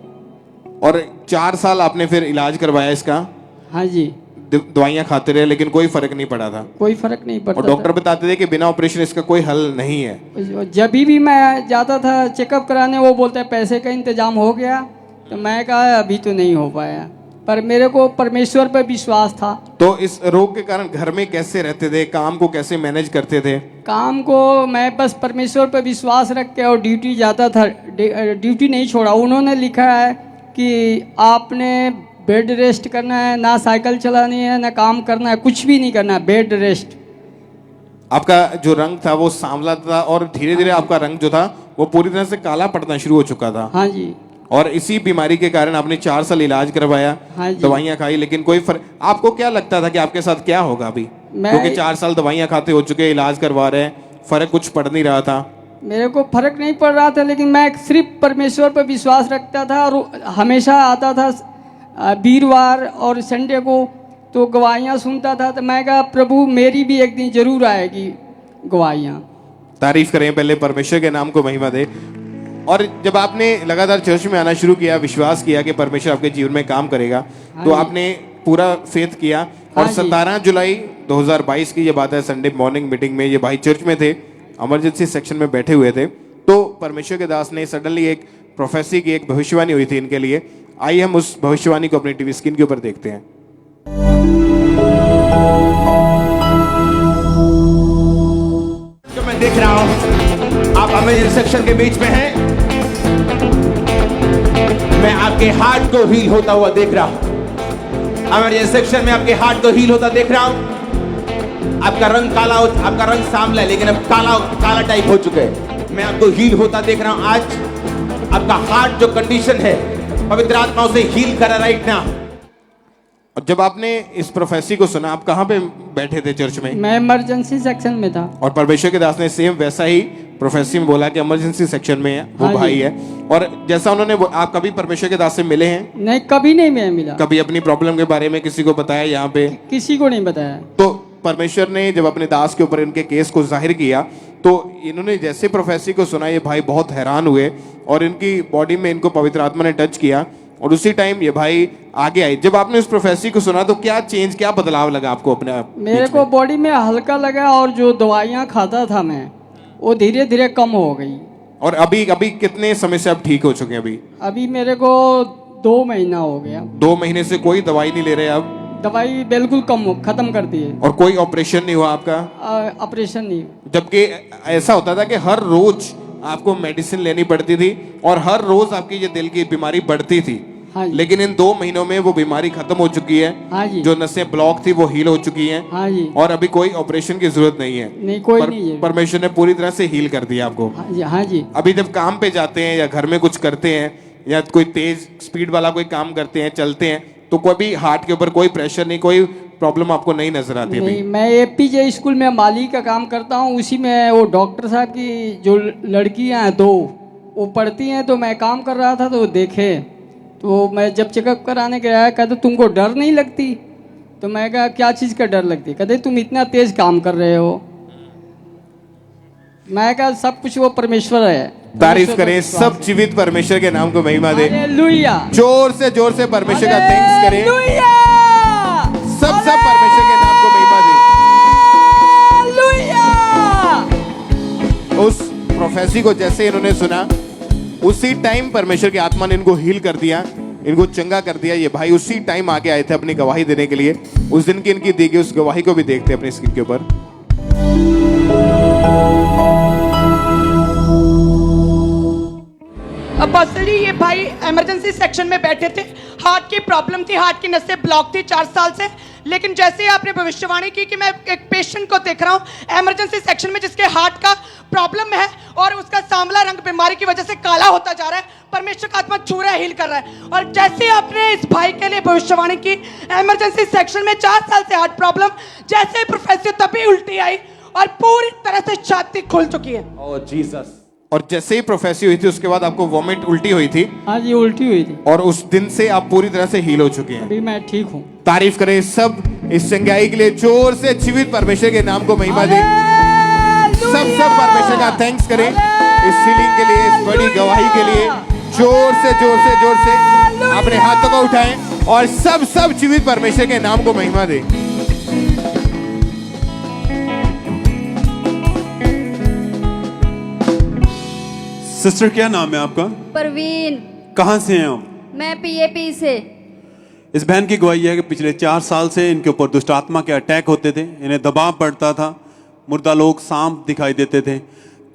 और 4 साल आपने फिर इलाज करवाया इसका? हाँ जी। दवाइयाँ खाते रहे लेकिन कोई फर्क नहीं पड़ा था? कोई फर्क नहीं पड़ता। और डॉक्टर बताते थे कि बिना ऑपरेशन इसका कोई हल नहीं है। जब भी मैं जाता था चेकअप कराने, वो बोलते हैं पैसे का इंतजाम हो गया, तो मैं कहा अभी तो नहीं हो पाया। पर मेरे को परमेश्वर पर विश्वास था। तो इस रोग के कारण घर में कैसे रहते थे, काम को कैसे मैनेज करते थे? काम को मैं बस परमेश्वर पर विश्वास रख के और ड्यूटी जाता था। ड्यूटी नहीं छोड़ा। उन्होंने लिखा है कि आपने बेड रेस्ट करना है, ना साइकिल चलानी है, ना काम करना है, कुछ भी नहीं करना है, बेड रेस्ट। आपका जो रंग था वो सांवला था और धीरे धीरे आपका रंग जो था वो पूरी तरह से काला पड़ना शुरू हो चुका था। हाँ जी। और इसी बीमारी के कारण आपने 4 साल इलाज करवाया, हाँ जी। दवाइयाँ खाई, लेकिन कोई फर्क। आपको क्या लगता था कि आपके साथ क्या होगा अभी? क्योंकि 4 साल दवाइयाँ खाते हो चुके, इलाज करवा रहे हैं, फर्क कुछ पड़ नहीं रहा था। मेरे को फर्क नहीं पड़ रहा था, लेकिन मैं सिर्फ परमेश्वर पर विश्वास रखता था और हमेशा आता था वीरवार और संडे को, तो गवाहियाँ सुनता था। तो मैं कहा प्रभु मेरी भी एक दिन जरूर आएगी गवाहियाँ। तारीफ करें पहले परमेश्वर के नाम को महिमा दे। और जब आपने लगातार चर्च में आना शुरू किया, विश्वास किया कि परमेश्वर आपके जीवन में काम करेगा, तो आपने पूरा फेथ किया। और 17 जुलाई 2022 की ये बात है, संडे मॉर्निंग मीटिंग में ये भाई चर्च में थे, इमरजेंसी सेक्शन में बैठे हुए थे, तो परमेश्वर के दास ने सडनली एक प्रोफेसी की, एक भविष्यवाणी हुई थी इनके लिए। आइए हम उस भविष्यवाणी को अपनी टीवी स्क्रीन के ऊपर देखते हैं। जो मैं देख रहा हूं, आप इमरजेंसी सेक्शन के बीच में हैं। मैं आपके हार्ट को हील होता हुआ देख रहा हूं। इमरजेंसी सेक्शन में आपके हार्ट को हील होता देख रहा हूं। आपका रंग काला, आपका रंग सांवला है, लेकिन अब काला टाइप हो चुका है। मैं आपको हील होता देख रहा हूं। आज आपका हार्ट जो कंडीशन है, पवित्र आत्मा उसे हील कर राइट ना। और जब आपने इस प्रोफेसी को सुना, आप कहाँ पे बैठे थे चर्च में? मैं इमरजेंसी सेक्शन में था। और परमेश्वर के दास ने सेम वैसा ही प्रोफेसी में बोला कि इमरजेंसी सेक्शन में वो हाँ भाई है। और जैसा उन्होंने, आप कभी परमेश्वर के दास से मिले हैं? नहीं, कभी नहीं मैं मिला। कभी अपनी प्रॉब्लम के बारे में किसी को बताया यहाँ पे? किसी को नहीं बताया। तो परमेश्वर ने जब अपने दास के ऊपर इनके केस को जाहिर किया, तो इन्होंने जैसे प्रोफेसी को सुना ये भाई बहुत हैरान हुए और इनकी बॉडी में इनको पवित्र आत्मा ने टच किया और उसी टाइम ये भाई आगे आए। जब आपने उस प्रोफेसी को सुना तो क्या चेंज, क्या बदलाव लगा आपको अपने आप? मेरे को बॉडी में हल्का लगा और जो दवाइयाँ खाता था मैं वो धीरे धीरे कम हो गई। और अभी अभी कितने समय से आप ठीक हो चुके हैं? अभी मेरे को 2 महीना हो गया। 2 महीने से कोई दवाई नहीं ले रहे आप? दवाई बिल्कुल खत्म कर दी है। और कोई ऑपरेशन नहीं हुआ आपका? ऑपरेशन नहीं। जबकि ऐसा होता था कि हर रोज आपको मेडिसिन लेनी पड़ती थी और हर रोज आपकी ये दिल की बीमारी बढ़ती थी। हाँ जी। लेकिन इन 2 महीनों में वो बीमारी खत्म हो चुकी है। हाँ जी। जो नसें ब्लॉक थी वो हील हो चुकी हैं। हाँ जी। और अभी कोई ऑपरेशन की जरूरत नहीं है। नहीं, कोई नहीं है। परमेश्वर ने पूरी तरह से हील कर दिया आपको। हाँ जी, हाँ जी। अभी जब काम पे जाते हैं या घर में कुछ करते हैं या कोई तेज स्पीड वाला कोई काम करते हैं, चलते हैं, तो कभी हार्ट के ऊपर कोई प्रेशर नहीं, कोई प्रॉब्लम आपको नहीं नजर आती? नहीं, मैं एपीजे स्कूल में माली का काम करता हूँ। उसी में वो डॉक्टर साहब की जो लड़कियाँ हैं 2 वो पढ़ती हैं, तो मैं काम कर रहा था तो देखे, तो मैं जब चेकअप कराने गया कहते तुमको डर नहीं लगती? तो मैं कहा क्या चीज़ का डर लगती? कहते तुम इतना तेज काम कर रहे हो। मैं कहा सब कुछ वो परमेश्वर है। तारीफ करें, सब जीवित परमेश्वर के नाम को महिमा दे। हालेलुया। जोर से परमेश्वर का थैंक्स करें। हालेलुया। सब परमेश्वर के नाम को महिमा दे। उस प्रोफेसी को जैसे इन्होंने सुना उसी टाइम परमेश्वर की आत्मा ने इनको हील कर दिया, इनको चंगा कर दिया। ये भाई उसी टाइम आगे आए थे अपनी गवाही देने के लिए। उस दिन की इनकी दी गई उस गवाही को भी देखते अपनी स्क्रीन के ऊपर। अब पर्सनली ये भाई इमरजेंसी सेक्शन में बैठे थे, हार्ट की प्रॉब्लम थी, हार्ट की नसें ब्लॉक थी 4 साल से। लेकिन जैसे ही आपने भविष्यवाणी की कि मैं एक पेशेंट को देख रहा हूँ इमरजेंसी सेक्शन में जिसके हार्ट का प्रॉब्लम है और उसका सांवला रंग बीमारी की वजह से काला होता जा रहा है, परमेश्वर का आत्मा छू रहा है, हील कर रहा है। और जैसे ही आपने इस भाई के लिए भविष्यवाणी की इमरजेंसी सेक्शन में 4 साल से हार्ट प्रॉब्लम, जैसे प्रोफेसर तभी उल्टी आई और पूरी तरह से छाती खुल चुकी है। ओह जीसस। और जैसे ही प्रोफेसी हुई थी उसके बाद आपको वॉमिट उल्टी हुई थी? हाँ जी, उल्टी हुई थी। और उस दिन से आप पूरी तरह से हील हो चुके हैं? अभी मैं ठीक हूँ। तारीफ करें सब इस चंगाई के लिए। जोर से जीवित परमेश्वर के नाम को महिमा दे। सब परमेश्वर का थैंक्स करें इस हीलिंग के लिए, इस बड़ी गवाही के लिए। जोर से अपने हाथों को उठाएं और सब जीवित परमेश्वर के नाम को महिमा दे। सिस्टर क्या नाम है आपका? परवीन। कहाँ से हैं आप? मैं पीएपी से। इस बहन की गवाही है कि पिछले 4 साल से इनके ऊपर दुष्ट आत्मा के अटैक होते थे, इन्हें दबाव पड़ता था, मुर्दा लोग, सांप दिखाई देते थे।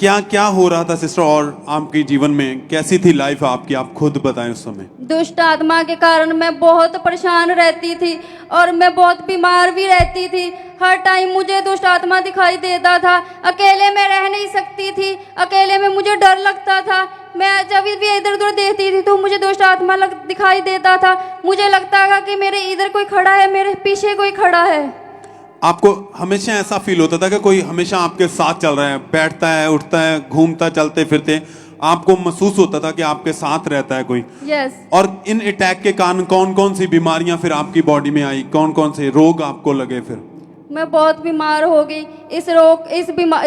क्या क्या हो रहा था सिस्टर, और आपके जीवन में कैसी थी लाइफ आपकी, आप खुद बताएं उस समय। दुष्ट आत्मा के कारण मैं बहुत परेशान रहती थी और मैं बहुत बीमार भी रहती थी। हर टाइम मुझे दुष्ट आत्मा दिखाई देता था। अकेले में रह नहीं सकती थी, अकेले में मुझे डर लगता था। मैं जब भी इधर उधर देखती थी तो मुझे दुष्ट आत्मा दिखाई देता था। मुझे लगता था कि मेरे इधर कोई खड़ा है, मेरे पीछे कोई खड़ा है। आपको हमेशा ऐसा फील होता था कि कोई हमेशा आपके साथ चल रहा है, बैठता है, उठता है, घूमता, चलते फिरते, आपको महसूस होता था कि आपके साथ रहता है कोई? यस। और इन अटैक के कारण कौन कौन सी बीमारियां फिर आपकी बॉडी में आई, कौन कौन से रोग आपको लगे? फिर मैं बहुत बीमार हो गई। इस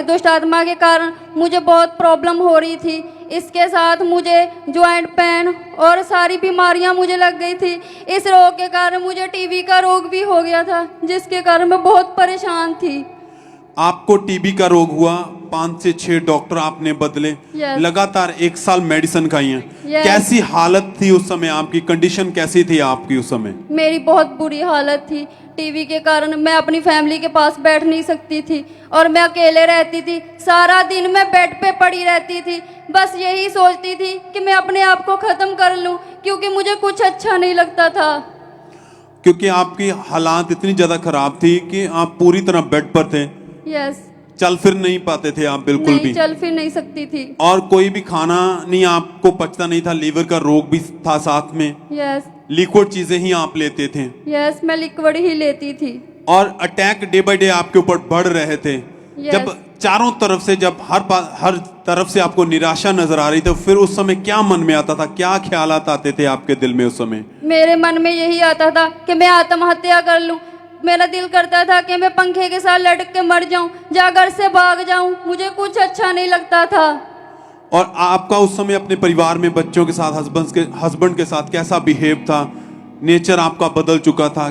दुष्ट आत्मा के कारण मुझे बहुत प्रॉब्लम हो रही थी। इसके साथ मुझे जॉइंट पेन और सारी बीमारियां मुझे लग गई थी। इस रोग के कारण मुझे टीबी का रोग भी हो गया था, जिसके कारण मैं बहुत परेशान थी। आपको टीबी का रोग हुआ, 5 से 6 डॉक्टर आपने बदले, Yes. लगातार 1 साल मेडिसिन खाई है। Yes. कैसी हालत थी उस समय, आपकी कंडीशन कैसी थी आपकी उस समय? मेरी बहुत बुरी हालत थी। टीवी के कारण मैं अपनी फैमिली के पास बैठ नहीं सकती थी और मैं अकेले रहती थी। सारा दिन मैं बेड पे पड़ी रहती थी, बस यही सोचती थी कि मैं अपने आप को खत्म कर लूं, क्योंकि मुझे कुछ अच्छा नहीं लगता था। क्योंकि आपकी हालात इतनी ज्यादा खराब थी कि आप पूरी तरह बेड पर थे। यस। चल फिर नहीं पाते थे आप बिल्कुल नहीं भी। चल फिर नहीं सकती थी। और कोई भी खाना नहीं आपको पचता नहीं था, लीवर का रोग भी था साथ में। यस। लिक्विड चीजें ही आप लेते थे। यस, मैं लिक्विड ही लेती थी। और अटैक डे बाय डे आपके ऊपर बढ़ रहे थे। जब चारों तरफ से, जब हर तरफ से आपको निराशा नजर आ रही थी, फिर उस समय क्या मन में आता था, क्या ख्यालात आते थे आपके दिल में उस समय? मेरे मन में यही आता था कि मैं आत्महत्या कर लूं। मेरा दिल करता था कि मैं पंखे के साथ लटक के मर जाऊं, या घर से भाग जाऊं। मुझे कुछ अच्छा नहीं लगता था। और आपका उस समय अपने परिवार में बच्चों के साथ हस्बैंड के साथ कैसा बिहेव था? नेचर आपका बदल चुका था?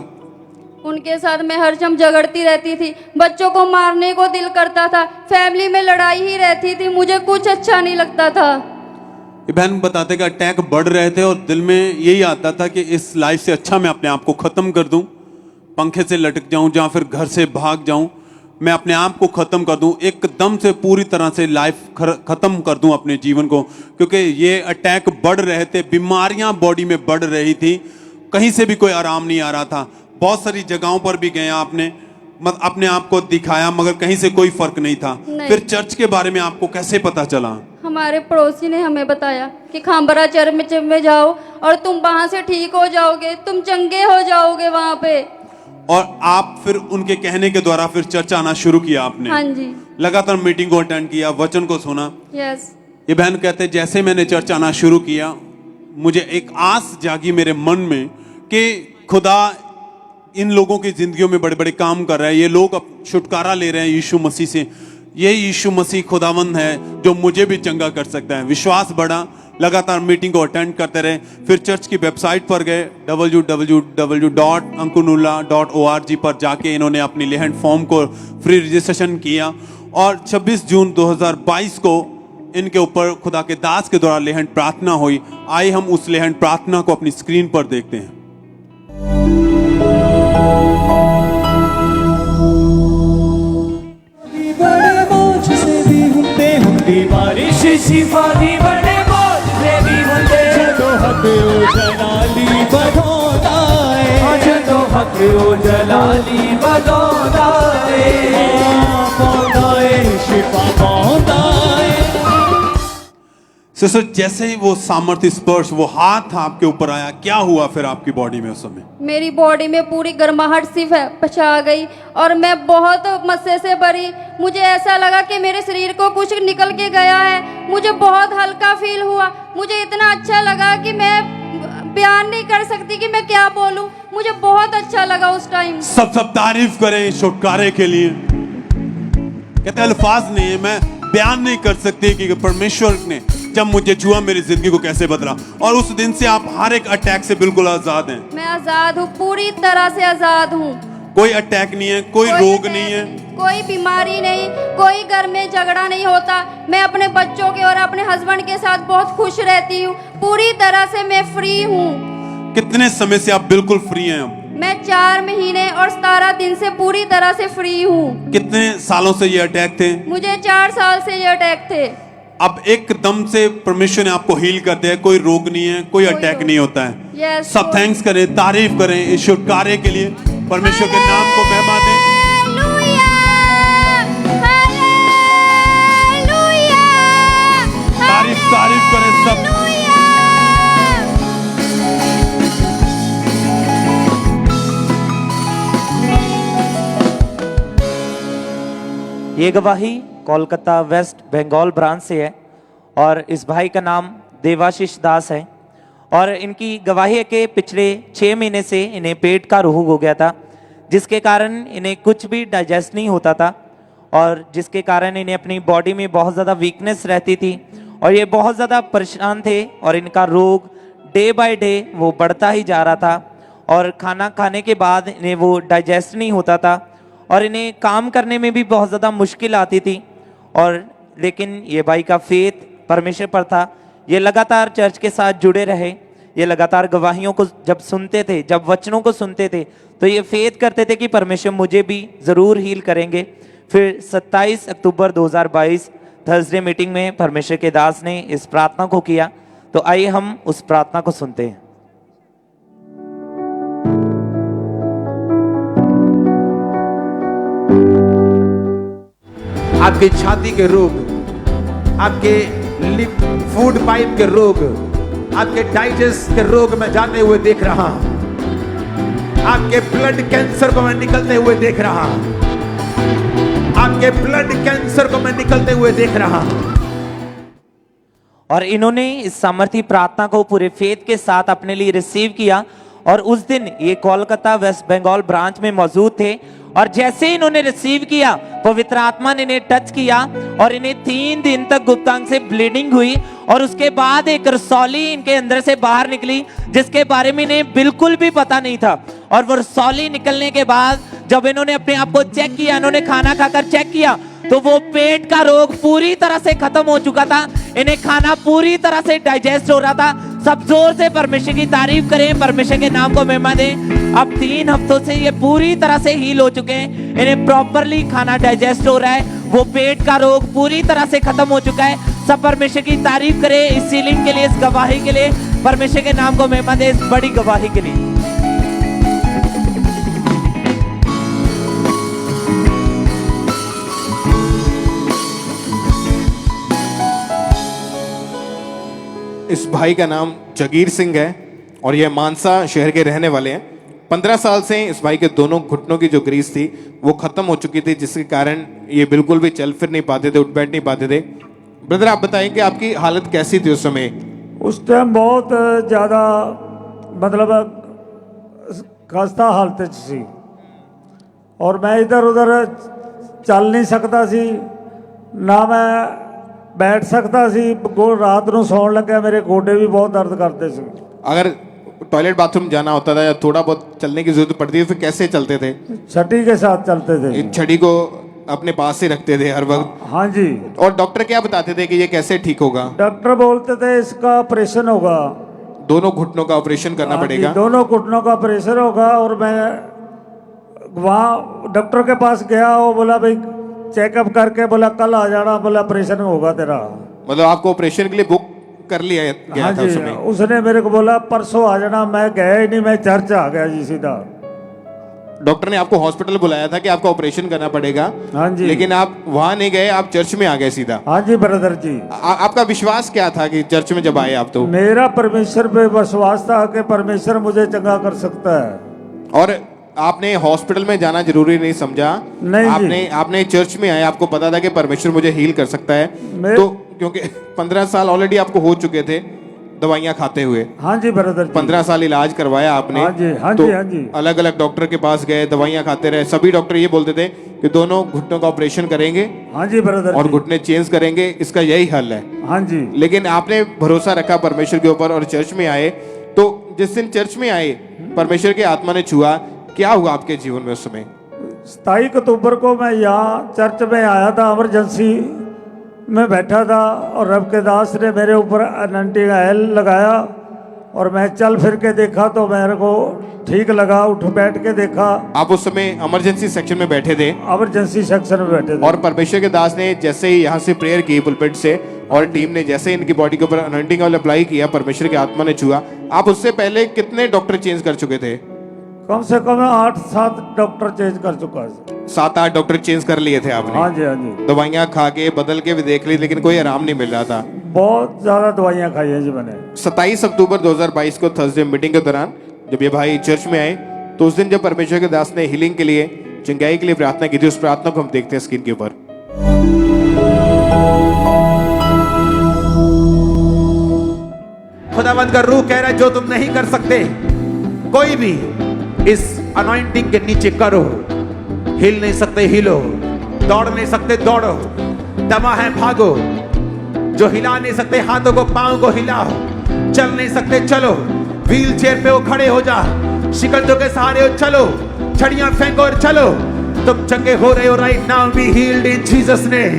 उनके साथ मैं हर समय झगड़ती रहती थी, बच्चों को मारने को दिल करता था, फैमिली में लड़ाई ही रहती थी, मुझे कुछ अच्छा नहीं लगता था। ये बहन बताते कि अटैक बढ़ रहे थे और दिल में यही आता था कि इस लाइफ से अच्छा मैं अपने आप को खत्म कर दूं, पंखे से लटक जाऊं या फिर घर से भाग जाऊं, मैं अपने आप को खत्म कर दूं, एकदम से पूरी तरह से लाइफ खत्म कर दूं अपने जीवन को, क्योंकि ये अटैक बढ़ रहे थे, बीमारियां बॉडी में बढ़ रही थी, कहीं से भी कोई आराम नहीं आ रहा था। बहुत सारी जगहों पर भी गए आपने, अपने आप को दिखाया, मगर कहीं से कोई फर्क नहीं था। फिर चर्च के बारे में आपको कैसे पता चला? हमारे पड़ोसी ने हमें बताया कि खांबरा चर्च में जाओ और तुम वहां से ठीक हो जाओगे, तुम चंगे हो जाओगे वहां पे। और आप फिर उनके कहने के द्वारा फिर चर्च आना शुरू किया आपने? हाँ जी। लगातार मीटिंग को अटेंड किया, वचन को सुना? यस। ये बहन कहते जैसे मैंने चर्च आना शुरू किया, मुझे एक आस जागी मेरे मन में कि खुदा इन लोगों की जिंदगियों में बड़े बड़े काम कर रहा है, ये लोग अब छुटकारा ले रहे हैं यीशु मसीह से, ये यीशु मसीह खुदावंद है जो मुझे भी चंगा कर सकता है। विश्वास बढ़ा, लगातार मीटिंग को अटेंड करते रहे। फिर चर्च की वेबसाइट पर गए, www.ankunulla.org पर जाके इन्होंने अपनी लेहंड फॉर्म को फ्री रजिस्ट्रेशन किया और 26 जून 2022 को इनके ऊपर खुदा के दास के द्वारा लेहंड प्रार्थना हुई। आइए हम उस लेहंड प्रार्थना को अपनी स्क्रीन पर देखते हैं। बड़े बोझ से भी हुंदे बारिश शिफा दी, बड़े बोझ से भी हुंदे जदों हक ओ जलाली बदौदा है, जदों हक ओ जलाली बदौदा है, पौधा है शिफा पौधा है। सिस्टर, जैसे ही वो सामर्थ्य स्पर्श, वो हाथ आपके ऊपर आया, क्या हुआ फिर आपकी बॉडी में उस समय? मेरी बॉडी में पूरी गर्माहट सी पछा गई और मैं बहुत मस्से से भरी। मुझे ऐसा लगा कि मेरे शरीर को कुछ निकल के गया है, मुझे बहुत हल्का फील हुआ। मुझे इतना अच्छा लगा कि मैं बयान नहीं कर सकती कि मैं क्या बोलूं। मुझे बहुत अच्छा लगा उस टाइम। सब तारीफ करें छुटकारे के लिए। कहते अल्फाज नहीं है, मैं बयान नहीं कर सकती कि परमेश्वर ने जब मुझे छुआ मेरी जिंदगी को कैसे बदला। और उस दिन से आप हर एक अटैक से बिल्कुल आजाद हैं। मैं आजाद हूँ, पूरी तरह से आजाद हूँ। कोई अटैक नहीं है, कोई रोग नहीं है, कोई बीमारी नहीं, कोई घर में झगड़ा नहीं होता। मैं अपने बच्चों के और अपने हस्बैंड के साथ बहुत खुश रहती हूँ। पूरी तरह से मैं फ्री हूँ। कितने समय से आप बिल्कुल फ्री हैं? अब मैं 4 महीने और 17 दिन से पूरी तरह से फ्री हूँ। कितने सालों से ये अटैक थे? मुझे 4 साल से ये अटैक थे। अब एकदम से परमेश्वर ने आपको हील कर दिया, कोई रोग नहीं है, कोई अटैक नहीं होता है। Yes, सब थैंक्स करें, तारीफ करें इस छुटकारे के लिए, परमेश्वर के नाम को महिमा दें। तारीफ करें सब। ये गवाही कोलकाता वेस्ट बंगाल ब्रांच से है और इस भाई का नाम देवाशीष दास है। और इनकी गवाही है कि पिछले 6 महीने से इन्हें पेट का रोग हो गया था, जिसके कारण इन्हें कुछ भी डाइजेस्ट नहीं होता था और जिसके कारण इन्हें अपनी बॉडी में बहुत ज़्यादा वीकनेस रहती थी और ये बहुत ज़्यादा परेशान थे और इनका रोग डे बाय डे वो बढ़ता ही जा रहा था और खाना खाने के बाद इन्हें वो डाइजेस्ट नहीं होता था और इन्हें काम करने में भी बहुत ज़्यादा मुश्किल आती थी। और लेकिन ये भाई का फेथ परमेश्वर पर था। ये लगातार चर्च के साथ जुड़े रहे, ये लगातार गवाहियों को जब सुनते थे, जब वचनों को सुनते थे, तो ये फेथ करते थे कि परमेश्वर मुझे भी ज़रूर हील करेंगे। फिर 27 अक्टूबर 2022 थर्सडे मीटिंग में परमेश्वर के दास ने इस प्रार्थना को किया। तो आइए हम उस प्रार्थना को सुनते हैं। आपकी छाती के रोग, आपके लिप फूड पाइप के रोग, आपके डाइजेस्ट के रोग मैं जाते हुए देख रहा हूं। आपके ब्लड कैंसर को मैं निकलते हुए देख रहा हूं। आपके ब्लड कैंसर को मैं निकलते हुए देख रहा हूं। और इन्होंने इस सामर्थी प्रार्थना को पूरे फेथ के साथ अपने लिए रिसीव किया और उस दिन ये कोलकाता वेस्ट बंगाल ब्रांच में मौजूद थे। और जैसे इन्होंने रिसीव किया, पवित्र आत्मा ने इन्हें टच किया और इन्हें 3 दिन तक गुप्तांग से ब्लीडिंग हुई और उसके बाद एक रसौली इनके अंदर से बाहर निकली, जिसके बारे में इन्हें बिल्कुल भी पता नहीं था। और वो रसौली निकलने के बाद जब इन्होंने अपने आप को चेक किया, इन्होंने खाना खाकर चेक किया, तो वो पेट का रोग पूरी तरह से खत्म हो चुका था। इन्हें खाना पूरी तरह से डाइजेस्ट हो रहा था। सब जोर से परमेश्वर की तारीफ करें, परमेश्वर के नाम को महिमा दें। अब 3 हफ्तों से ये पूरी तरह से हील हो चुके हैं। इन्हें प्रॉपरली खाना डाइजेस्ट हो रहा है। वो पेट का रोग पूरी तरह से खत्म हो चुका है। सब परमेश्वर की तारीफ करें इस हीलिंग के लिए, इस गवाही के लिए। परमेश्वर के नाम को महिमा दें इस बड़ी गवाही के लिए। इस भाई का नाम जगीर सिंह है और ये मानसा शहर के रहने वाले हैं। 15 साल से इस भाई के दोनों घुटनों की जो ग्रीस थी वो खत्म हो चुकी थी, जिसके कारण ये बिल्कुल भी चल फिर नहीं पाते थे, उठ बैठ नहीं पाते थे। ब्रदर, आप बताएं कि आपकी हालत कैसी थी उस समय? उस टाइम बहुत ज़्यादा मतलब खस्ता हालत सी और मैं इधर उधर चल नहीं सकता सी, ना मैं बैठ सकता सी। रात ਨੂੰ ਸੌਣ ਲੱਗਿਆ ਮੇਰੇ ਗੋਡੇ ਵੀ बहुत दर्द करते थे। अगर टॉयलेट बाथरूम जाना होता था या थोड़ा बहुत चलने की जरूरत पड़ती थी तो कैसे चलते थे? छड़ी के साथ चलते थे। एक छड़ी को अपने पास ही रखते थे हर वक्त? हाँ जी। और डॉक्टर क्या बताते थे कि ये कैसे ठीक होगा? डॉक्टर बोलते थे इसका ऑपरेशन होगा, दोनों घुटनों का ऑपरेशन करना पड़ेगा। दोनों घुटनों का ऑपरेशन होगा। और मैं वहाँ डॉक्टर के पास गया, वो बोला भाई चेकअप करके, बोला कल आ जाना, बोला ऑपरेशन होगा तेरा। मतलब आपको ऑपरेशन के लिए बुक कर लिया गया हाँ था जी, उस समय? उसने मेरे को बोला परसों आ जाना। मैं गया ही नहीं, मैं चर्च आ गया जी सीधा। डॉक्टर ने आपको हॉस्पिटल बुलाया था कि आपको ऑपरेशन करना पड़ेगा? हाँ जी। लेकिन आप वहां नहीं गए, आप चर्च में आ गए सीधा? हाँ जी ब्रदर जी। आपका विश्वास क्या था कि चर्च में जब आए आप? तो मेरा परमेश्वर पे विश्वास था कि परमेश्वर मुझे चंगा कर सकता है। और आपने हॉस्पिटल में जाना जरूरी नहीं समझा? नहीं आपने चर्च में आए, आपको पता था कि परमेश्वर मुझे हील कर सकता है। तो क्योंकि 15 साल ऑलरेडी आपको हो चुके थे दवाइयां खाते हुए। हाँ जी ब्रदर। 15 साल इलाज करवाया आपने। हाँ जी, हाँ तो जी, हाँ जी। अलग अलग डॉक्टर के पास गए, दवाइयां खाते रहे। सभी डॉक्टर ये बोलते थे कि दोनों घुटनों का ऑपरेशन करेंगे। हाँ जी ब्रदर। और घुटने चेंज करेंगे, इसका यही हल है। हाँ जी। लेकिन आपने भरोसा रखा परमेश्वर के ऊपर और चर्च में आए। तो जिस दिन चर्च में आए, परमेश्वर की आत्मा ने छुआ, क्या हुआ आपके जीवन में उस समय? 27 अक्टूबर को मैं यहाँ चर्च में आया था, इमरजेंसी में बैठा था और रब के दास ने मेरे ऊपर अनंटी का ऑयल लगाया और मैं चल फिर के देखा तो मेरे को ठीक लगा। उठ बैठ के देखा। आप उस समय इमरजेंसी सेक्शन में बैठे थे? इमरजेंसी सेक्शन में बैठे थे। और परमेश्वर के दास ने जैसे ही यहाँ से प्रेयर की पुलपिट से और टीम ने जैसे इनकी बॉडी के ऊपर अनॉइंटिंग ऑयल अप्लाई किया, परमेश्वर की आत्मा ने छुआ। आप उससे पहले कितने डॉक्टर चेंज कर चुके थे? कम से कम 8-7 डॉक्टर चेंज कर चुका है। 7-8 डॉक्टर चेंज कर लिए थे आपने? हाँ जी, हाँ जी। दवाइयाँ खा के बदल के भी देख ली, लेकिन कोई आराम नहीं मिल रहा था? बहुत ज्यादा दवाइयाँ खाई है जी मैंने। 27 अक्टूबर 2022 को थर्सडे मीटिंग के दौरान जब ये भाई चर्च में आए, तो उस दिन जब परमेश्वर के दास ने हीलिंग के लिए, चंगाई के लिए प्रार्थना की थी, उस प्रार्थना को हम देखते हैं स्क्रीन के ऊपर। खुदावंद का रूह कह रहा है जो तुम नहीं कर सकते, कोई भी इस अनॉइंटिंग के नीचे करो। हिल नहीं सकते हिलो, दौड़ नहीं सकते दौड़ो, दमा है भागो। जो हिला नहीं सकते हाथों को पांव को हिलाओ, चल नहीं सकते चलो, व्हील चेयर पे वो खड़े हो जा, शिकंजों के सहारे हो चलो, छड़ियां फेंको और चलो। तुम चंगे हो रहे हो। Right now be healed in Jesus name.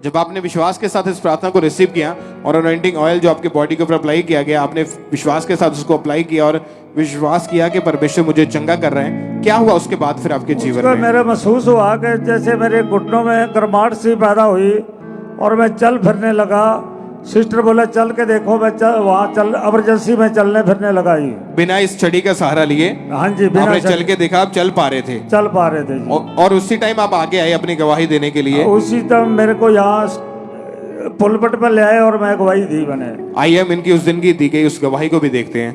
जब आपने विश्वास के साथ इस प्रार्थना को रिसीव किया और अनॉइंटिंग ऑयल जो आपके बॉडी के ऊपर अप्लाई किया गया, आपने विश्वास के साथ उसको अप्लाई किया और विश्वास किया कि परमेश्वर मुझे चंगा कर रहे हैं, क्या हुआ उसके बाद फिर आपके जीवन में? मेरा महसूस हुआ कि जैसे मेरे घुटनों में गर्माहट सी पैदा हुई और मैं चल फिरने लगा। सिस्टर बोला चल के देखो, मैं वहाँ चल इमरजेंसी में चलने फिरने लगा ही बिना इस छड़ी का सहारा लिए? हाँ जी, बिना आपने चल के देखा, आप चल पा रहे थे? चल पा रहे थे जी। और उसी टाइम आप आगे आए अपनी गवाही देने के लिए? उसी टाइम मेरे को यहाँ पुलपट पर ले आए और मैं गवाही दी मैंने। आइए हम इनकी उस दिन की दी गई उस गवाही को भी देखते हैं।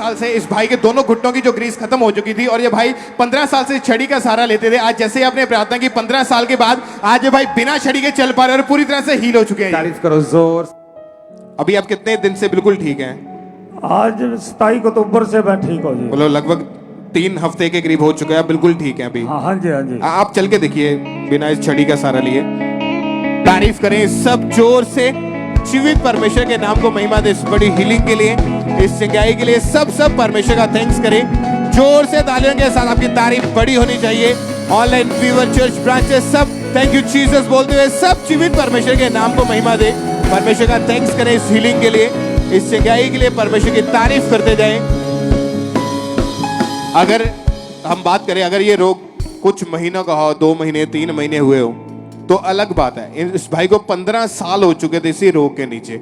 साल से इस भाई के दोनों घुटनों की जो ग्रीस खत्म हो चुकी थी और ये भाई 15 साल से छड़ी का सहारा लेते थे। आज जैसे ही आपने प्रार्थना की 15 साल के बाद आज ये भाई बिना छड़ी के चल पा रहे और पूरी तरह से हील हो चुके हैं। तारीफ करो जोर। अभी आप कितने दिन से बिल्कुल ठीक हैं? आज 27 अक्टूबर से मैं ठीक हो जी। बोलो लगभग 3 हफ्ते के करीब हो चुके हैं, बिल्कुल ठीक है अभी। हाँ जी हाँ जी। आप चल के देखिए बिना इस छड़ी का सहारा लिए। तारीफ करें सब जोर से, जीवित परमेश्वर के नाम को महिमा दे इस बड़ी हीलिंग के लिए, इस चंगाई के लिए। सब परमेश्वर का थैंक्स करें जोर से, तालियों के साथ। आपकी तारीफ बड़ी होनी चाहिए। ऑनलाइन व्यूअर, चर्च ब्रांचेस, सब थैंक यू जीसस बोलते हुए सब जीवित परमेश्वर के नाम को महिमा दे। परमेश्वर का थैंक्स करें इस हीलिंग के लिए, इस चंगाई के लिए। परमेश्वर की तारीफ करते जाएं। अगर हम बात करें, अगर ये रोग कुछ महीनों का हो, 2 महीने 3 महीने हुए हो तो अलग बात है। इस भाई को 15 साल हो चुके थे इसी रोग के नीचे।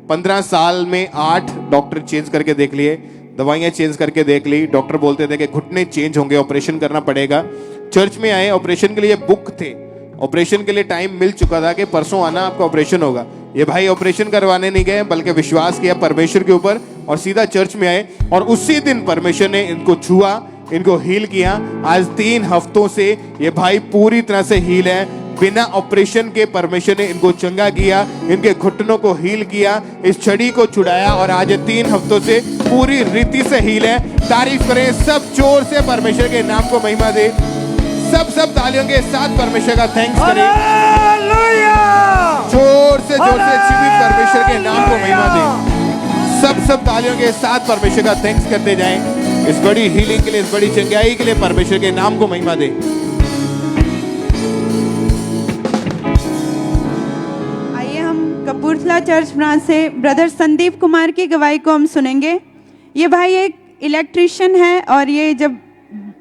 15 साल में 8 डॉक्टर चेंज करके देख लिए, दवाइयां चेंज करके देख ली। डॉक्टर बोलते थे कि घुटने चेंज होंगे, ऑपरेशन करना पड़ेगा। चर्च में आए, ऑपरेशन के लिए बुक थे, ऑपरेशन के लिए टाइम मिल चुका था कि परसों आना आपका ऑपरेशन होगा। ये भाई ऑपरेशन करवाने नहीं गए बल्कि विश्वास किया परमेश्वर के ऊपर और सीधा चर्च में आए और उसी दिन परमेश्वर ने इनको छुआ, इनको हील किया। आज 3 हफ्तों से ये भाई पूरी तरह से हील है। बिना ऑपरेशन के परमेश्वर ने इनको चंगा किया, इनके घुटनों को हील किया, इस छड़ी को छुड़ाया और आज 3 हफ्तों से पूरी रीति से हील है। तारीफ करें सब जोर से, परमेश्वर के नाम को महिमा दे। सब तालियों के साथ परमेश्वर का थैंक्स करें। जोर से जीवित परमेश्वर के नाम को महिमा दे। सब तालियों के साथ परमेश्वर का थैंक्स करते जाएं इस बड़ी हीलिंग के लिए, इस बड़ी चंगाई के लिए। परमेश्वर के नाम को महिमा दे। आइए हम कपूरथला चर्च ब्रांच से ब्रदर संदीप कुमार की गवाही को हम सुनेंगे। ये भाई एक इलेक्ट्रिशियन है और ये जब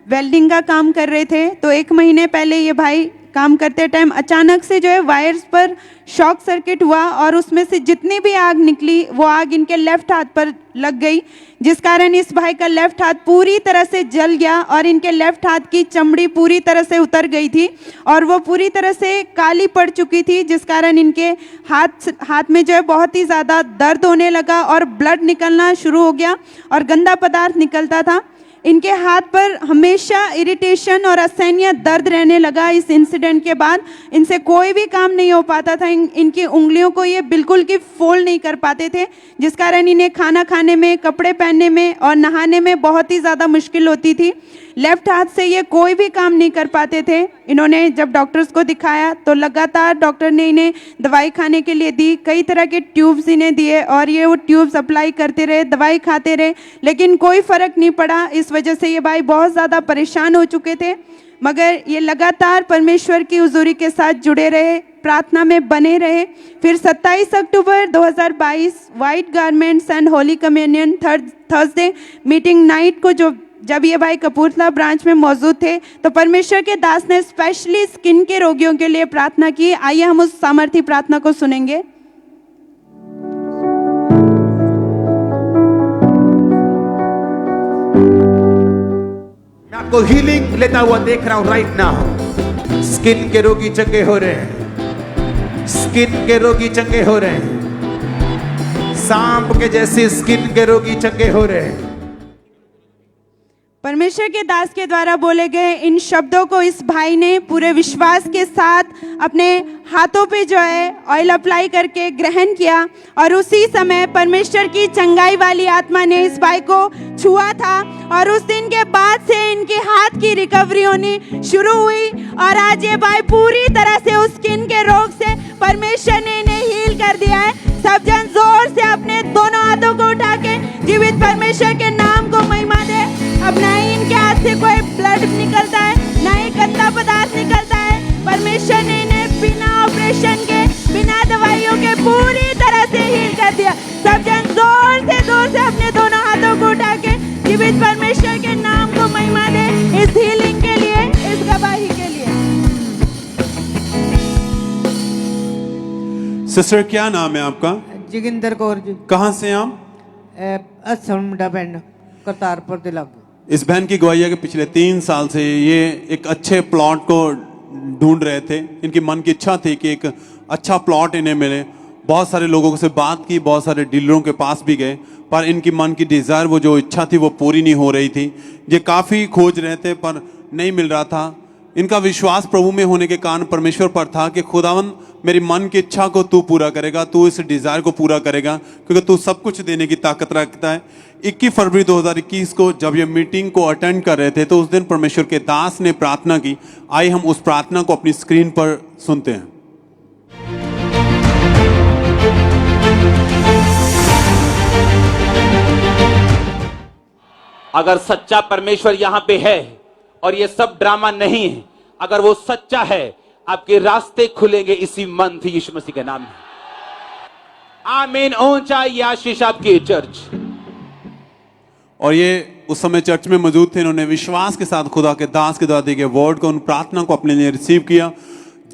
वेल्डिंग का काम कर रहे थे तो 1 महीने पहले ये भाई काम करते टाइम अचानक से जो है वायर्स पर शॉक सर्किट हुआ और उसमें से जितनी भी आग निकली वो आग इनके लेफ्ट हाथ पर लग गई, जिस कारण इस भाई का लेफ्ट हाथ पूरी तरह से जल गया और इनके लेफ्ट हाथ की चमड़ी पूरी तरह से उतर गई थी और वो पूरी तरह से काली पड़ चुकी थी, जिस कारण इनके हाथ में जो है बहुत ही ज़्यादा दर्द होने लगा और ब्लड निकलना शुरू हो गया और गंदा पदार्थ निकलता था। इनके हाथ पर हमेशा इरिटेशन और असहनीय दर्द रहने लगा। इस इंसिडेंट के बाद इनसे कोई भी काम नहीं हो पाता था। इनकी उंगलियों को ये बिल्कुल की फोल्ड नहीं कर पाते थे, जिस कारण इन्हें खाना खाने में, कपड़े पहनने में और नहाने में बहुत ही ज़्यादा मुश्किल होती थी। लेफ्ट हाथ से ये कोई भी काम नहीं कर पाते थे। इन्होंने जब डॉक्टर्स को दिखाया तो लगातार डॉक्टर ने इन्हें दवाई खाने के लिए दी, कई तरह के ट्यूब्स इन्हें दिए और ये वो ट्यूब्स अप्लाई करते रहे, दवाई खाते रहे, लेकिन कोई फ़र्क नहीं पड़ा। इस वजह से ये भाई बहुत ज़्यादा परेशान हो चुके थे, मगर ये लगातार परमेश्वर की हुजूरी के साथ जुड़े रहे, प्रार्थना में बने रहे। फिर 27 अक्टूबर 2022 white garments and holy communion Thursday meeting night को जब ये भाई कपूरथला ब्रांच में मौजूद थे तो परमेश्वर के दास ने स्पेशली स्किन के रोगियों के लिए प्रार्थना की। आइए हम उस सामर्थी प्रार्थना को सुनेंगे। मैं आपको हीलिंग लेता हुआ देख रहा हूं राइट नाउ। स्किन के रोगी चंगे हो रहे हैं, स्किन के रोगी चंगे हो रहे हैं, सांप के जैसे स्किन के रोगी चंगे हो रहे हैं। परमेश्वर के दास के द्वारा बोले गए इन शब्दों को इस भाई ने पूरे विश्वास के साथ अपने हाथों पे जो है ऑयल अप्लाई करके ग्रहण किया और उसी समय परमेश्वर की चंगाई वाली आत्मा ने इस भाई को छुआ था और उस दिन के बाद से इनके हाथ की रिकवरी होनी शुरू हुई और आज ये भाई पूरी तरह से उस स्किन के रोग से परमेश्वर ने इन्हें हील कर दिया है। सब जन जोर से अपने दोनों हाथों को उठा के जीवित परमेश्वर के नाम को महिमा दे। अब ना ही इनके हाथ से कोई ब्लड निकलता है, ना ही गंदा पदार्थ निकलता है। परमेश्वर ने इन्हें बिना ऑपरेशन के, बिना दवाइयों के पूरी तरह से हील कर दिया। सब जन जोर से अपने दोनों हाथों को उठा के जीवित परमेश्वर के नाम को महिमा दे इस हीलिंग के लिए, इस गवाही के लिए। सिस्टर क्या नाम है आपका? जोगिंदर कौर जी। कहाँ से आप? असमुंडा पिंड करतारपुर दे लागू। इस बहन की गवाही है कि पिछले 3 साल से ये एक अच्छे प्लॉट को ढूंढ रहे थे। इनकी मन की इच्छा थी कि एक अच्छा प्लॉट इन्हें मिले बहुत सारे लोगों से बात की, बहुत सारे डीलरों के पास भी गए, पर इनकी मन की डिज़ायर, वो जो इच्छा थी वो पूरी नहीं हो रही थी। ये काफ़ी खोज रहे थे पर नहीं मिल रहा था। इनका विश्वास प्रभु में होने के कारण परमेश्वर पर था कि खुदावन मेरी मन की इच्छा को तू पूरा करेगा, तू इस डिज़ायर को पूरा करेगा, क्योंकि तू सब कुछ देने की ताकत रखता है। 21 फरवरी 2021 को जब ये मीटिंग को अटेंड कर रहे थे तो उस दिन परमेश्वर के दास ने प्रार्थना की। आइए हम उस प्रार्थना को अपनी स्क्रीन पर सुनते हैं। अगर सच्चा परमेश्वर यहां पे है और ये सब ड्रामा नहीं है, अगर वो सच्चा है, आपके रास्ते खुलेंगे इसी मंथ यीशु मसीह के नाम में। आमीन। ऊंचा ये आशीष आपकी चर्च। और ये उस समय चर्च में मौजूद थे। इन्होंने विश्वास के साथ खुदा के दास के द्वारा दिए गए वर्ड को, उन प्रार्थना को अपने लिए रिसीव किया।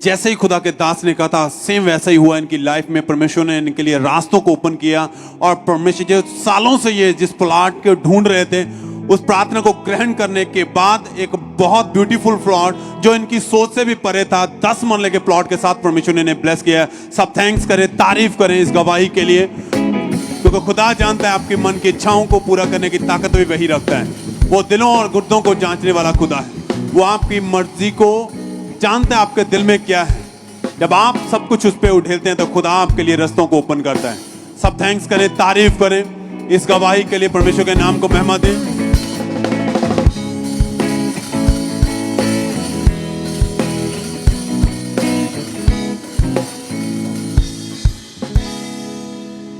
जैसे ही खुदा के दास ने कहा था, सेम वैसा ही हुआ इनकी लाइफ में। परमेश्वर ने इनके लिए रास्तों को ओपन किया और परमेश्वर जो सालों से ये जिस प्लॉट को ढूंढ रहे थे, उस प्रार्थना को ग्रहण करने के बाद एक बहुत ब्यूटीफुल प्लॉट जो इनकी सोच से भी परे था, 10 मरले के प्लॉट के साथ परमेश्वर ने इन्हें ब्लेस किया। सब थैंक्स करें, तारीफ करें इस गवाही के लिए, क्योंकि खुदा जानता है आपके मन की इच्छाओं को पूरा करने की ताकत भी वही रखता है। वो दिलों और गुर्दों को जांचने वाला खुदा है। वो आपकी मर्जी को जानता है, आपके दिल में क्या है। जब आप सब कुछ उस पर उठेलते हैं तो खुदा आपके लिए रास्तों को ओपन करता है। सब थैंक्स करें, तारीफ करें इस गवाही के लिए। परमेश्वर के नाम को महिमा दें।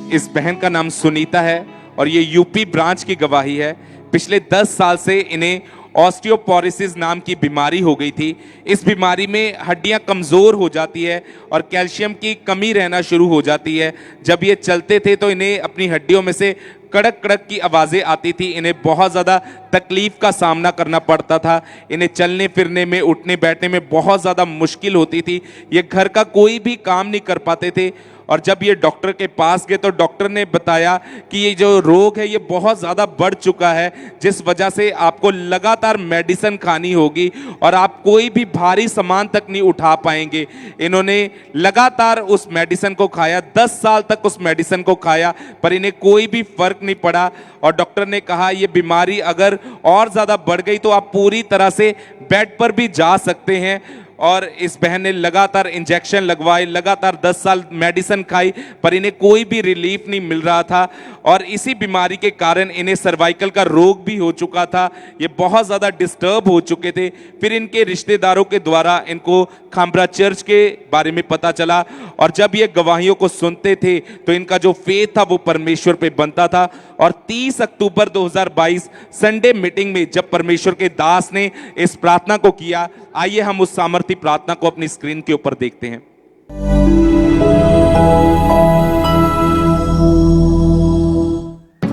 इस बहन का नाम सुनीता है और ये यूपी ब्रांच की गवाही है। पिछले 10 साल से इन्हें ऑस्टियोपोरोसिस नाम की बीमारी हो गई थी। इस बीमारी में हड्डियां कमज़ोर हो जाती है और कैल्शियम की कमी रहना शुरू हो जाती है। जब ये चलते थे तो इन्हें अपनी हड्डियों में से कड़क कड़क की आवाज़ें आती थी। इन्हें बहुत ज़्यादा तकलीफ़ का सामना करना पड़ता था। इन्हें चलने फिरने में, उठने बैठने में बहुत ज़्यादा मुश्किल होती थी। ये घर का कोई भी काम नहीं कर पाते थे। और जब ये डॉक्टर के पास गए तो डॉक्टर ने बताया कि ये जो रोग है ये बहुत ज़्यादा बढ़ चुका है, जिस वजह से आपको लगातार मेडिसिन खानी होगी और आप कोई भी भारी सामान तक नहीं उठा पाएंगे। इन्होंने लगातार उस मेडिसिन को खाया, 10 साल तक उस मेडिसिन को खाया, पर इन्हें कोई भी फर्क नहीं पड़ा। और डॉक्टर ने कहा ये बीमारी अगर और ज़्यादा बढ़ गई तो आप पूरी तरह से बेड पर भी जा सकते हैं। और इस बहन ने लगातार इंजेक्शन लगवाए, लगातार 10 साल मेडिसिन खाई, पर इन्हें कोई भी रिलीफ नहीं मिल रहा था। और इसी बीमारी के कारण इन्हें सर्वाइकल का रोग भी हो चुका था। ये बहुत ज़्यादा डिस्टर्ब हो चुके थे। फिर इनके रिश्तेदारों के द्वारा इनको खामरा चर्च के बारे में पता चला और जब ये गवाहियों को सुनते थे तो इनका जो फेथ था वो परमेश्वर पे बनता था। और 30 अक्टूबर 2022 संडे मीटिंग में जब परमेश्वर के दास ने इस प्रार्थना को किया, आइए हम उस सामर्थी प्रार्थना को अपनी स्क्रीन के ऊपर देखते हैं।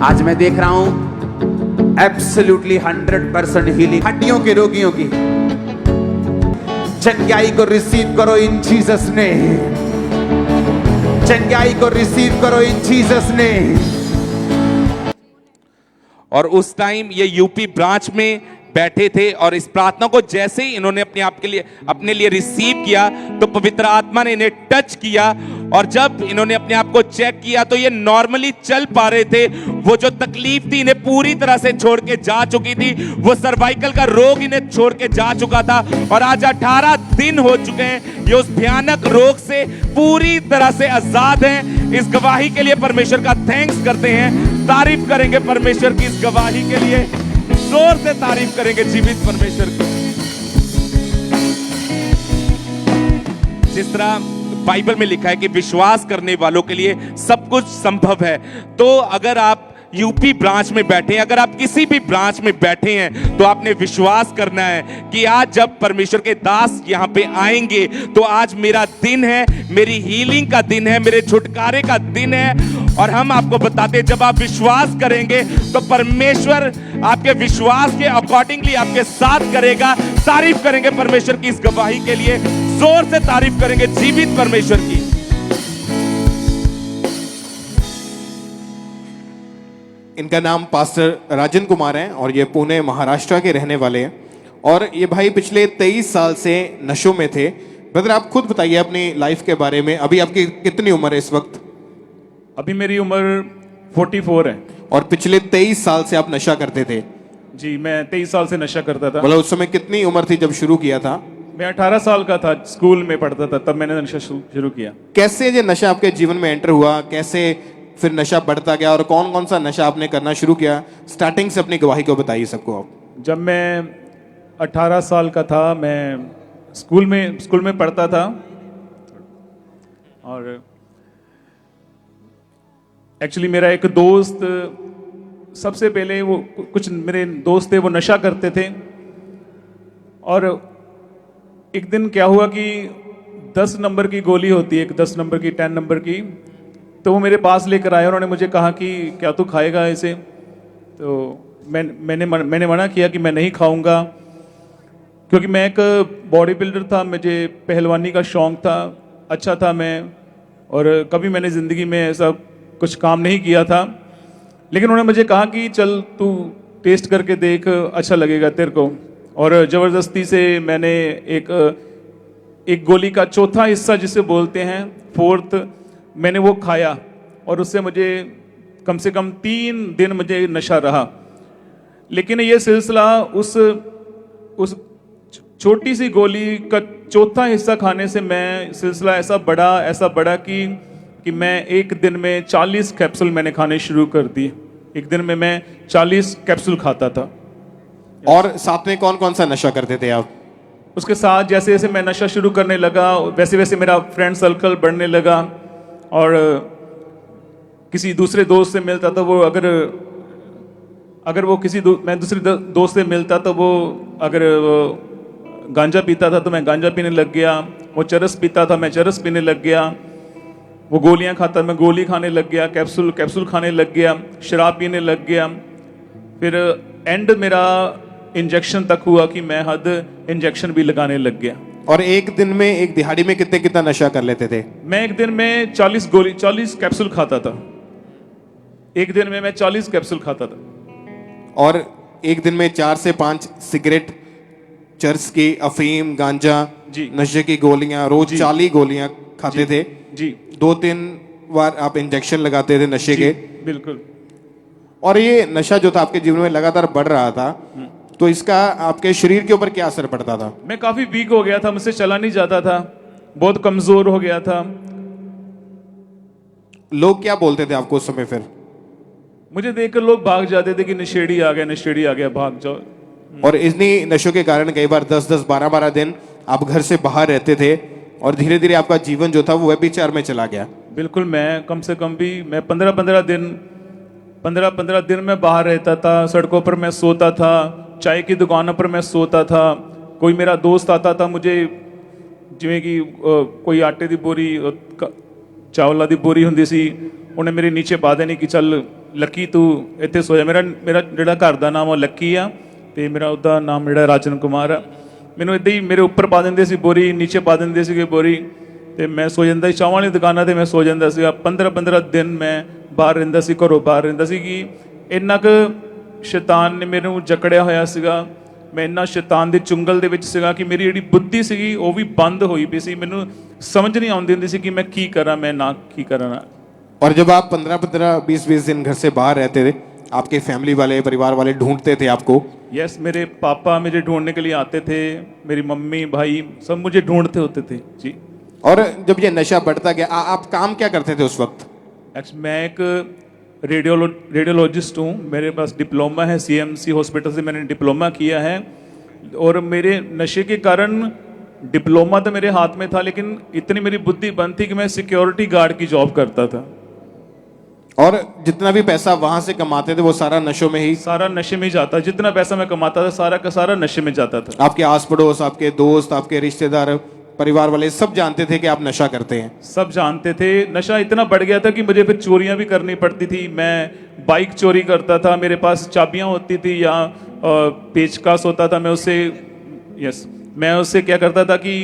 आज मैं देख रहा हूं एब्सोल्युटली 100% हीलिंग हड्डियों के रोगियों की। चंगाई को रिसीव करो इन जीसस ने, चंगाई को रिसीव करो इन जीसस ने। और उस टाइम ये यूपी ब्रांच में बैठे थे और इस प्रार्थना को जैसे ही इन्होंने अपने लिए रिसीव किया तो पवित्र आत्मा ने इन्हें टच किया। और जब इन्होंने अपने आप को चेक किया तो ये नॉर्मली चल पा रहे थे। वो जो तकलीफ थी इन्हें पूरी तरह से छोड़ के जा चुकी थी। वो सर्वाइकल का रोग इन्हें छोड़ के जा चुका था और आज 18 दिन हो चुके हैं ये उस भयानक रोग से पूरी तरह से आजाद हैं। इस गवाही के लिए परमेश्वर का थैंक्स करते हैं, तारीफ करेंगे परमेश्वर की इस गवाही के लिए, जोर से तारीफ करेंगे जीवित परमेश्वर की। जिस तरह बाइबल में लिखा है कि विश्वास करने वालों के लिए सब कुछ संभव है, तो अगर आप यूपी ब्रांच में बैठे हैं, अगर आप किसी भी ब्रांच में बैठे हैं तो आपने विश्वास करना है कि आज जब परमेश्वर के दास यहाँ पे आएंगे तो आज मेरा दिन है, मेरी हीलिंग का दिन है, मेरे छुटकारे का दिन है। और हम आपको बताते हैं जब आप विश्वास करेंगे तो परमेश्वर आपके विश्वास के अकॉर्डिंगली आपके साथ करेगा। तारीफ करेंगे परमेश्वर की इस गवाही के लिए, जोर से तारीफ करेंगे जीवित परमेश्वर की। इनका नाम पास्टर राजन कुमार है और ये पुणे महाराष्ट्र के रहने वाले हैं। और ये भाई पिछले 23 साल से नशों में थे। ब्रदर आप खुद बताइए अपनी लाइफ के बारे में, अभी आपकी कितनी उम्र है इस वक्त? अभी मेरी उम्र 44 है। और पिछले 23 साल से आप नशा करते थे। जी, मैं 23 साल से नशा करता था। मतलब उस समय कितनी उम्र थी जब शुरू किया था? मैं 18 साल का था, स्कूल में पढ़ता था, तब मैंने नशा शुरू किया। कैसे ये नशा आपके जीवन में एंटर हुआ, कैसे फिर नशा बढ़ता गया और कौन कौन सा नशा आपने करना शुरू किया? स्टार्टिंग से अपनी गवाही को बताइए सबको आप। जब मैं 18 साल का था, मैं स्कूल में पढ़ता था और एक्चुअली मेरा एक दोस्त, सबसे पहले वो कुछ मेरे दोस्त थे, वो नशा करते थे। और एक दिन क्या हुआ कि 10 नंबर की गोली होती है, 10 नंबर की, 10 नंबर की, तो वो मेरे पास लेकर आए। उन्होंने मुझे कहा कि क्या तू खाएगा इसे? तो मैंने मना किया कि मैं नहीं खाऊंगा, क्योंकि मैं एक बॉडी बिल्डर था, मुझे पहलवानी का शौक था, अच्छा था मैं, और कभी मैंने ज़िंदगी में ऐसा कुछ काम नहीं किया था। लेकिन उन्होंने मुझे कहा कि चल तू टेस्ट करके देख, अच्छा लगेगा तेरे को। और ज़बरदस्ती से मैंने एक गोली का चौथा हिस्सा जिसे बोलते हैं, 4th, मैंने वो खाया और उससे मुझे कम से कम 3 दिन मुझे नशा रहा। लेकिन ये सिलसिला उस छोटी सी गोली का चौथा हिस्सा खाने से मैं सिलसिला ऐसा बढ़ा कि मैं एक दिन में 40 कैप्सूल मैंने खाने शुरू कर दिए। एक दिन में मैं 40 कैप्सूल खाता था। और साथ में कौन कौन सा नशा करते थे आप? उसके साथ जैसे जैसे मैं नशा शुरू करने लगा, वैसे वैसे मेरा फ्रेंड सर्कल बढ़ने लगा। और किसी दूसरे दोस्त से मिलता था, वो अगर वो मैं दूसरे दोस्त से मिलता तो वो अगर गांजा पीता था तो मैं गांजा पीने लग गया। वो चरस पीता था, मैं चरस पीने लग गया। वो गोलियां खाता, मैं गोली खाने लग गया। कैप्सूल खाने लग गया। शराब पीने लग गया। फिर एंड मेरा इंजेक्शन तक हुआ कि मैं हद इंजेक्शन भी लगाने लग गया। और एक दिन में, एक दिहाड़ी में कितना नशा कर लेते थे? मैं एक दिन में 40 कैप्सूल खाता था। एक दिन में मैं 40 कैप्सूल खाता था। और एक दिन में 4 से 5 सिगरेट, चरस की, अफीम, गांजा, नशे की गोलियां, रोज 40 गोलियां खाते थे। जी। 2-3 बार आप इंजेक्शन लगाते थे नशे के। बिल्कुल। और ये नशा जो था आपके जीवन में लगातार बढ़ रहा था, तो इसका आपके शरीर के ऊपर क्या असर पड़ता था? मैं काफी वीक हो गया था, मुझसे चला नहीं जाता था, बहुत कमजोर हो गया था। लोग क्या बोलते थे आपको उस समय? फिर मुझे देखकर लोग भाग जाते थे कि नशेड़ी आ गया, भाग जाओ। और इन्हीं नशों के कारण कई बार 10-10, 12-12 दिन आप घर से बाहर रहते थे और धीरे धीरे आपका जीवन जो था वो व्यभिचार में चला गया। बिल्कुल। मैं कम से कम भी मैं 15-15 दिन में बाहर रहता था। सड़कों पर मैं सोता था, चाय की दुकानों पर मैं सोता था। कोई मेरा दोस्त आता था, मुझे जिवें कि कोई आटे की बोरी, चावलों की बोरी होंदी सी, उन्हें मेरे नीचे पा देनी कि चल लक्की तू इत्थे सो जा। मेरा जिहड़ा घर का नाम वो लक्की आ ते मेरा उदा नाम जिहड़ा राजन कुमार आ। मैनूं इदां ही मेरे उपर पा देंदे सी बोरी, नीचे पा देंदे सी बोरी, ते मैं सो जांदा सी। चावां वाली दुकानां ते मैं सो जांदा सी। 15-15 दिन मैं बाहर रहिंदा सी, घरों बाहर रहिंदा सी कि इन्ना क शैतान ने मैनूं जकड़िया होया सीगा। मैं इन्ना शैतान दे चुंगल दे विच सीगा कि मेरी जिहड़ी बुद्धि सीगी वो भी बंद होई पई सी। मैनूं समझ नहीं आउंदी हुंदी सी कि मैं की करां, मैं ना की करां। और जब आप 15-15, 20-20 दिन घर से बाहर रहते थे, आपके फैमिली वाले, परिवार वाले ढूंढते थे आपको? यस, मेरे पापा मुझे ढूंढने के लिए आते थे, मेरी मम्मी, भाई सब मुझे ढूंढते होते थे। जी। और जब ये नशा बढ़ता गया, आप काम क्या करते थे उस वक्त? मैं एक रेडियोलॉजिस्ट हूँ। मेरे पास डिप्लोमा है, CMC हॉस्पिटल से मैंने डिप्लोमा किया है। और मेरे नशे के कारण डिप्लोमा तो मेरे हाथ में था, लेकिन इतनी मेरी बुद्धि बंद थी कि मैं सिक्योरिटी गार्ड की जॉब करता था। और जितना भी पैसा वहां से कमाते थे वो सारा नशों में ही? सारा नशे में जाता। जितना पैसा मैं कमाता था सारा का सारा नशे में जाता था। आपके आस पड़ोस, आपके दोस्त, आपके रिश्तेदार, परिवार वाले सब जानते थे कि आप नशा करते हैं? सब जानते थे। नशा इतना बढ़ गया था कि मुझे फिर चोरियां भी करनी पड़ती थी। मैं बाइक चोरी करता था, मेरे पास चाबियां होती थी या पेचकस होता था, मैं उससे क्या करता था कि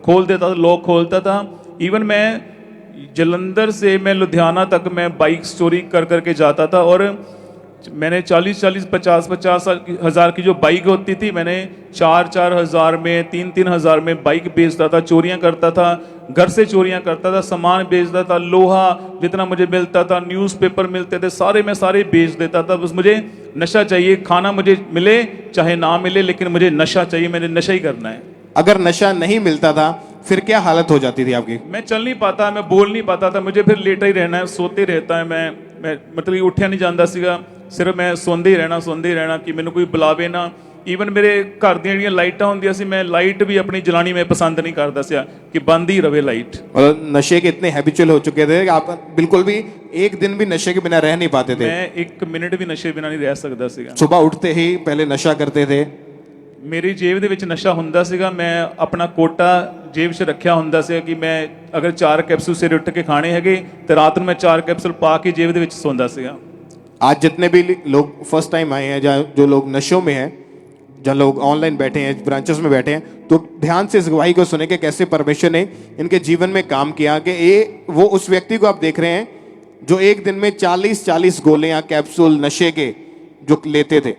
खोल देता था, लॉक खोलता था। इवन मैं जलंधर से मैं लुधियाना तक मैं बाइक चोरी कर करके जाता था। और मैंने 40-40, 50-50 हज़ार की जो बाइक होती थी, मैंने 4-4 हज़ार में, 3-3 हज़ार में बाइक बेचता था, चोरियां करता था। घर से चोरियां करता था, सामान बेचता था, लोहा जितना मुझे मिलता था, न्यूज़पेपर मिलते थे, मैं सारे बेच देता था। बस मुझे नशा चाहिए, खाना मुझे मिले चाहे ना मिले, लेकिन मुझे नशा चाहिए, मैंने नशा ही करना है। अगर नशा नहीं मिलता था फिर क्या हालत हो जाती थी आपकी? मैं चल नहीं पाता, मैं बोल नहीं पाता था, मुझे फिर लेटा ही रहना है, सोते रहता है। मैं मतलब उठिया नहीं जाता सीगा, सिर्फ मैं सोंदे ही रहना कि मैनू कोई बुलावे ना। ईवन मेरे घर ਦੀਆਂ ਜਿਹੜੀਆਂ ਲਾਈਟਾਂ ਹੁੰਦੀਆਂ ਸੀ, मैं लाइट भी अपनी जलानी में पसंद नहीं करता सी कि बंद ही रहे लाइट। और नशे के इतने हैबिचुअल हो चुके थे कि आप बिल्कुल भी एक दिन भी नशे के बिना रह नहीं पाते थे। मैं एक मिनट भी नशे बिना नहीं रह सकता ਸੀਗਾ। सुबह उठते ही पहले नशा करते थे। ਮੇਰੀ ਜੇਬ ਦੇ ਵਿੱਚ ਨਸ਼ਾ ਹੁੰਦਾ ਸੀਗਾ, ਮੈਂ ਆਪਣਾ ਕੋਟਾ ਜੇਬ 'ਚ ਰੱਖਿਆ ਹੁੰਦਾ ਸੀ ਕਿ ਮੈਂ ਅਗਰ 4 ਕੈਪਸੂਲ ਸਵੇਰੇ ਉੱਠ ਕੇ ਖਾਣੇ ਹੈਗੇ ਤੇ ਰਾਤ ਨੂੰ ਮੈਂ 4 ਕੈਪਸੂਲ ਪਾ ਕੇ ਜੇਬ ਦੇ ਵਿੱਚ ਸੌਂਦਾ ਸੀਗਾ। आज जितने भी लोग फर्स्ट टाइम आए हैं, जहाँ जो लोग नशों में हैं, जहाँ लोग ऑनलाइन बैठे हैं, ब्रांचेस में बैठे हैं, तो ध्यान से इस गवाही को सुने कि कैसे परमेश्वर ने इनके जीवन में काम किया। कि ये वो उस व्यक्ति को आप देख रहे हैं जो एक दिन में 40-40 गोलियां कैप्सूल नशे के जो लेते थे,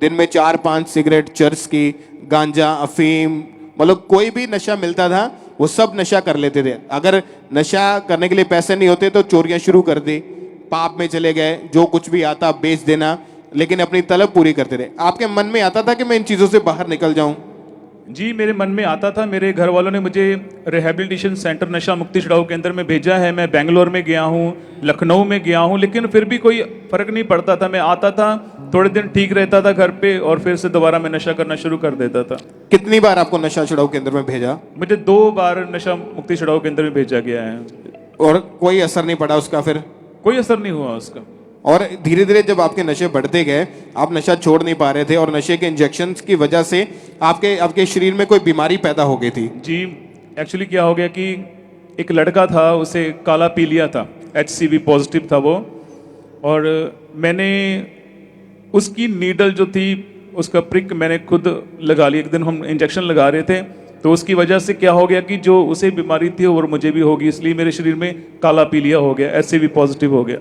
दिन में 4-5 सिगरेट, चर्च की, गांजा, अफीम, मतलब कोई भी नशा मिलता था वो सब नशा कर लेते थे। अगर नशा करने के लिए पैसे नहीं होते तो चोरियां शुरू कर दी, पाप में चले गए, जो कुछ भी आता बेच देना, लेकिन अपनी तलब पूरी करते रहे। आपके मन में आता था कि मैं इन चीज़ों से बाहर निकल जाऊं? जी, मेरे मन में आता था। मेरे घर वालों ने मुझे रिहेबिलिटेशन सेंटर नशा मुक्ति छुड़ाऊ केंद्र में भेजा है। मैं बेंगलोर में गया हूँ, लखनऊ में गया हूँ, लेकिन फिर भी कोई फ़र्क नहीं पड़ता था। मैं आता था, थोड़े दिन ठीक रहता था घर पे, और फिर से दोबारा मैं नशा करना शुरू कर देता था। कितनी बार आपको नशा छुड़ाऊ केंद्र में भेजा? मुझे 2 बार नशा मुक्ति छुड़ाऊ केंद्र में भेजा गया है, और कोई असर नहीं पड़ा उसका? फिर कोई असर नहीं हुआ उसका। और धीरे धीरे जब आपके नशे बढ़ते गए, आप नशा छोड़ नहीं पा रहे थे, और नशे के इंजेक्शंस की वजह से आपके शरीर में कोई बीमारी पैदा हो गई थी। जी, एक्चुअली क्या हो गया कि एक लड़का था, उसे काला पीलिया था, HCV पॉजिटिव था वो, और मैंने उसकी नीडल जो थी, उसका प्रिक मैंने खुद लगा ली। एक दिन हम इंजेक्शन लगा रहे थे, तो उसकी वजह से क्या हो गया कि जो उसे बीमारी थी और मुझे भी होगी, इसलिए मेरे शरीर में काला पीलिया हो गया, HCV पॉजिटिव हो गया।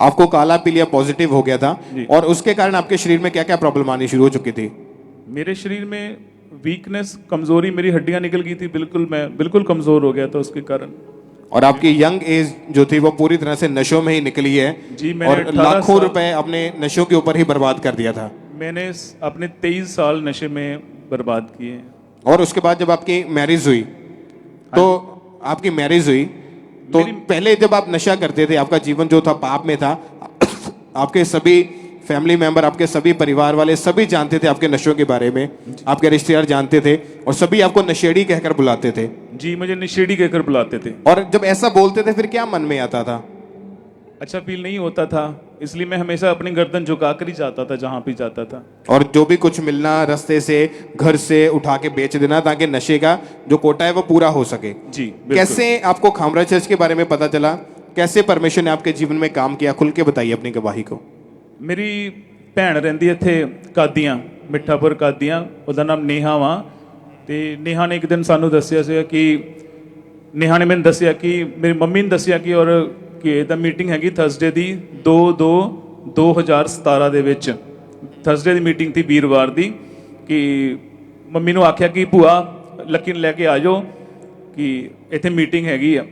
आपको काला पीलिया पॉजिटिव हो गया था, और उसके कारण आपके शरीर में क्या क्या प्रॉब्लम आनी शुरू हो चुकी थी? मेरे शरीर में वीकनेस, कमजोरी, मेरी हड्डियां निकल गई थी, मैं बिल्कुल कमजोर हो गया था उसके कारण। और आपकी यंग एज जो थी वो पूरी तरह से नशों में ही निकली है। जी, मैंने और लाखों रुपए अपने नशों के ऊपर ही बर्बाद कर दिया था। मैंने अपने 23 साल नशे में बर्बाद किए। और उसके बाद जब आपकी मैरिज हुई, तो आपकी मैरिज हुई तो पहले जब आप नशा करते थे, आपका जीवन जो था पाप में था, आपके सभी फैमिली मेंबर, आपके सभी परिवार वाले सभी जानते थे आपके नशों के बारे में, आपके रिश्तेदार जानते थे, और सभी आपको नशेड़ी कहकर बुलाते थे। जी, मुझे नशेड़ी कहकर बुलाते थे। और जब ऐसा बोलते थे फिर क्या मन में आता था? अच्छा फील नहीं होता था, इसलिए मैं हमेशा अपनी गर्दन झुका कर ही जाता था जहां भी जाता था। और जो भी कुछ मिलना रास्ते से, घर से उठा के बेच देना, ताकि नशे का जो कोटा है वो पूरा हो सके। जी, कैसे आपको खामरा चर्च के बारे में पता चला? कैसे परमेश्वर ने आपके जीवन में काम किया? खुल के बताइए अपनी गवाही को। मेरी भैन रहिंदी इत्थे कादियां, मिठापुर कादियां, ਉਹਦਾ ਨਾਮ नेहा ਵਾ, ਤੇ नेहा ने एक दिन सानू दस्सिया ਸੀ कि नेहा ने मैंने दस्सिया कि मेरी मम्मी ने दस्सिया कि और कि ਇਹਦਾ ਮੀਟਿੰਗ ਹੈਗੀ ਥਰਸਡੇ ਦੀ 2/2/2017 ਦੇ ਵਿੱਚ। ਥਰਸਡੇ ਦੀ ਮੀਟਿੰਗ ਸੀ ਵੀਰਵਾਰ ਦੀ, ਕਿ ਮੰਮੀ ਨੂੰ ਆਖਿਆ ਕਿ ਭੂਆ ਲੱਕੀ ਨੂੰ ਲੈ ਕੇ ਆ ਜਾਓ ਕਿ ਇੱਥੇ ਮੀਟਿੰਗ ਹੈਗੀ ਆ।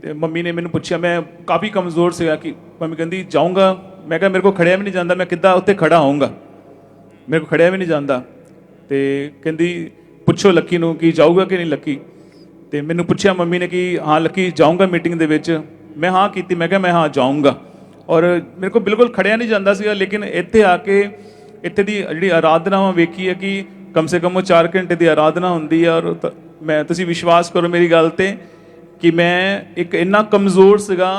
ਤੇ ਮੰਮੀ ਨੇ ਮੈਨੂੰ ਪੁੱਛਿਆ, ਮੈਂ ਕਾਫੀ ਕਮਜ਼ੋਰ ਸੀਗਾ, ਕਿ ਮੰਮੀ ਕਹਿੰਦੀ ਜਾਊਂਗਾ। ਮੈਂ ਕਿਹਾ ਮੇਰੇ ਕੋਲ ਖੜਿਆ ਵੀ ਨਹੀਂ ਜਾਂਦਾ, ਮੈਂ ਕਿੱਦਾਂ ਉੱਥੇ ਖੜਾ ਹੋਊਂਗਾ, ਮੇਰੇ ਕੋਲ ਖੜਿਆ ਵੀ ਨਹੀਂ ਜਾਂਦਾ। ਤੇ ਕਹਿੰਦੀ ਪੁੱਛੋ ਲੱਕੀ ਨੂੰ ਕਿ ਜਾਊਗਾ ਕਿ ਨਹੀਂ ਲੱਕੀ। ਤੇ ਮੈਨੂੰ ਪੁੱਛਿਆ ਮੰਮੀ ਨੇ ਕਿ ਹਾਂ ਲੱਕੀ ਜਾਊਂਗਾ ਮੀਟਿੰਗ ਦੇ ਵਿੱਚ। मैं हाँ की, मैं क्या मैं हाँ जाऊँगा। और मेरे को बिल्कुल खड़िया नहीं जाता सीगा, लेकिन इत्थे आके इत्थे दी जिहड़ी आराधना वेखी है कि कम से कम वो 4 घंटे की आराधना होंदी है। और मैं तुसीं विश्वास करो मेरी गल ते कि मैं एक इन्ना कमज़ोर सीगा,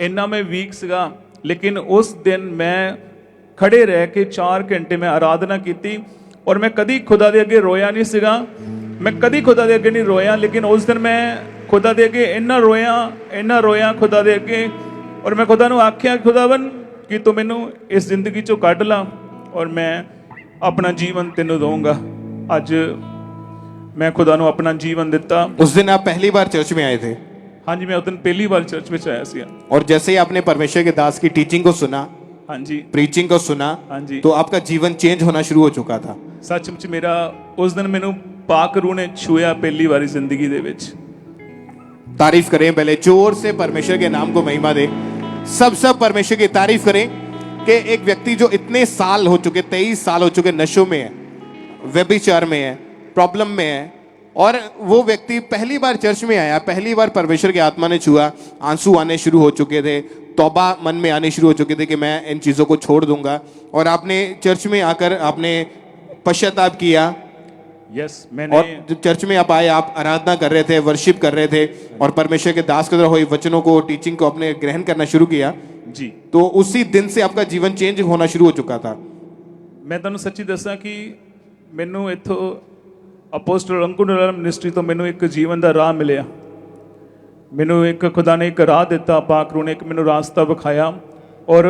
इन्ना मैं वीक सीगा, लेकिन उस दिन मैं खड़े रह के 4 घंटे मैं आराधना की। और मैं कदी खुदा दे अगे रोया नहीं सीगा, मैं कदी खुदा दे अगे नहीं रोया, लेकिन उस दिन मैं खुदा दे अगे इन्ना रोया खुदा दे अगे। और मैं खुदा नूं आख्या, खुदावन कि तू मैनू इस जिंदगी चों कढ ला, और मैं अपना जीवन तेनू दूंगा। अज मैं खुदा नूं अपना जीवन दिता। उस दिन आप पहली बार चर्च में आए थे? हाँ जी, मैं उस दिन पहली बार चर्च में आया सी। और जैसे ही आपने परमेश्वर के दास की टीचिंग को सुना, हाँ जी, प्रीचिंग को सुना, हाँ जी, तो आपका जीवन चेंज होना शुरू हो चुका था। सचमुच मेरा उस दिन मैनू पाक रूह ने छुया पहली बारी जिंदगी दे विच। तारीफ करें पहले जोर से, परमेश्वर के नाम को महिमा दे। सब परमेश्वर की तारीफ करें कि एक व्यक्ति जो इतने साल हो चुके, 23 साल हो चुके नशों में है, व्यभिचार में है, प्रॉब्लम में है, और वो व्यक्ति पहली बार चर्च में आया, पहली बार परमेश्वर की आत्मा ने छुआ, आंसू आने शुरू हो चुके थे, तौबा मन में आने शुरू हो चुके थे कि मैं इन चीज़ों को छोड़ दूंगा, और आपने चर्च में आकर आपने पश्चाताप किया। यस, मैंने और जब चर्च में आप आए, आप आराधना कर रहे थे, वर्शिप कर रहे थे, और परमेश्वर के दास के द्वारा हुई वचनों को, टीचिंग को आपने ग्रहण करना शुरू किया जी। तो उसी दिन से आपका जीवन चेंज होना शुरू हो चुका था। मैं ਤੁਹਾਨੂੰ ਸੱਚੀ ਦੱਸਾਂ ਕਿ ਮੈਨੂੰ ਇੱਥੋਂ ਅਪੋਸਟਲ ਅੰਕੁਰ ਮਿਨਿਸਟਰੀ ਤੋਂ ਮੈਨੂੰ ਇੱਕ ਜੀਵਨ ਦਾ ਰਾਹ ਮਿਲਿਆ। ਮੈਨੂੰ ਇੱਕ ਖੁਦਾ ਨੇ ਇੱਕ ਰਾਹ ਦਿੱਤਾ, ਪਾਕ ਰੂ ਨੇ ਇੱਕ ਮੈਨੂੰ ਰਾਸਤਾ ਵਿਖਾਇਆ, ਔਰ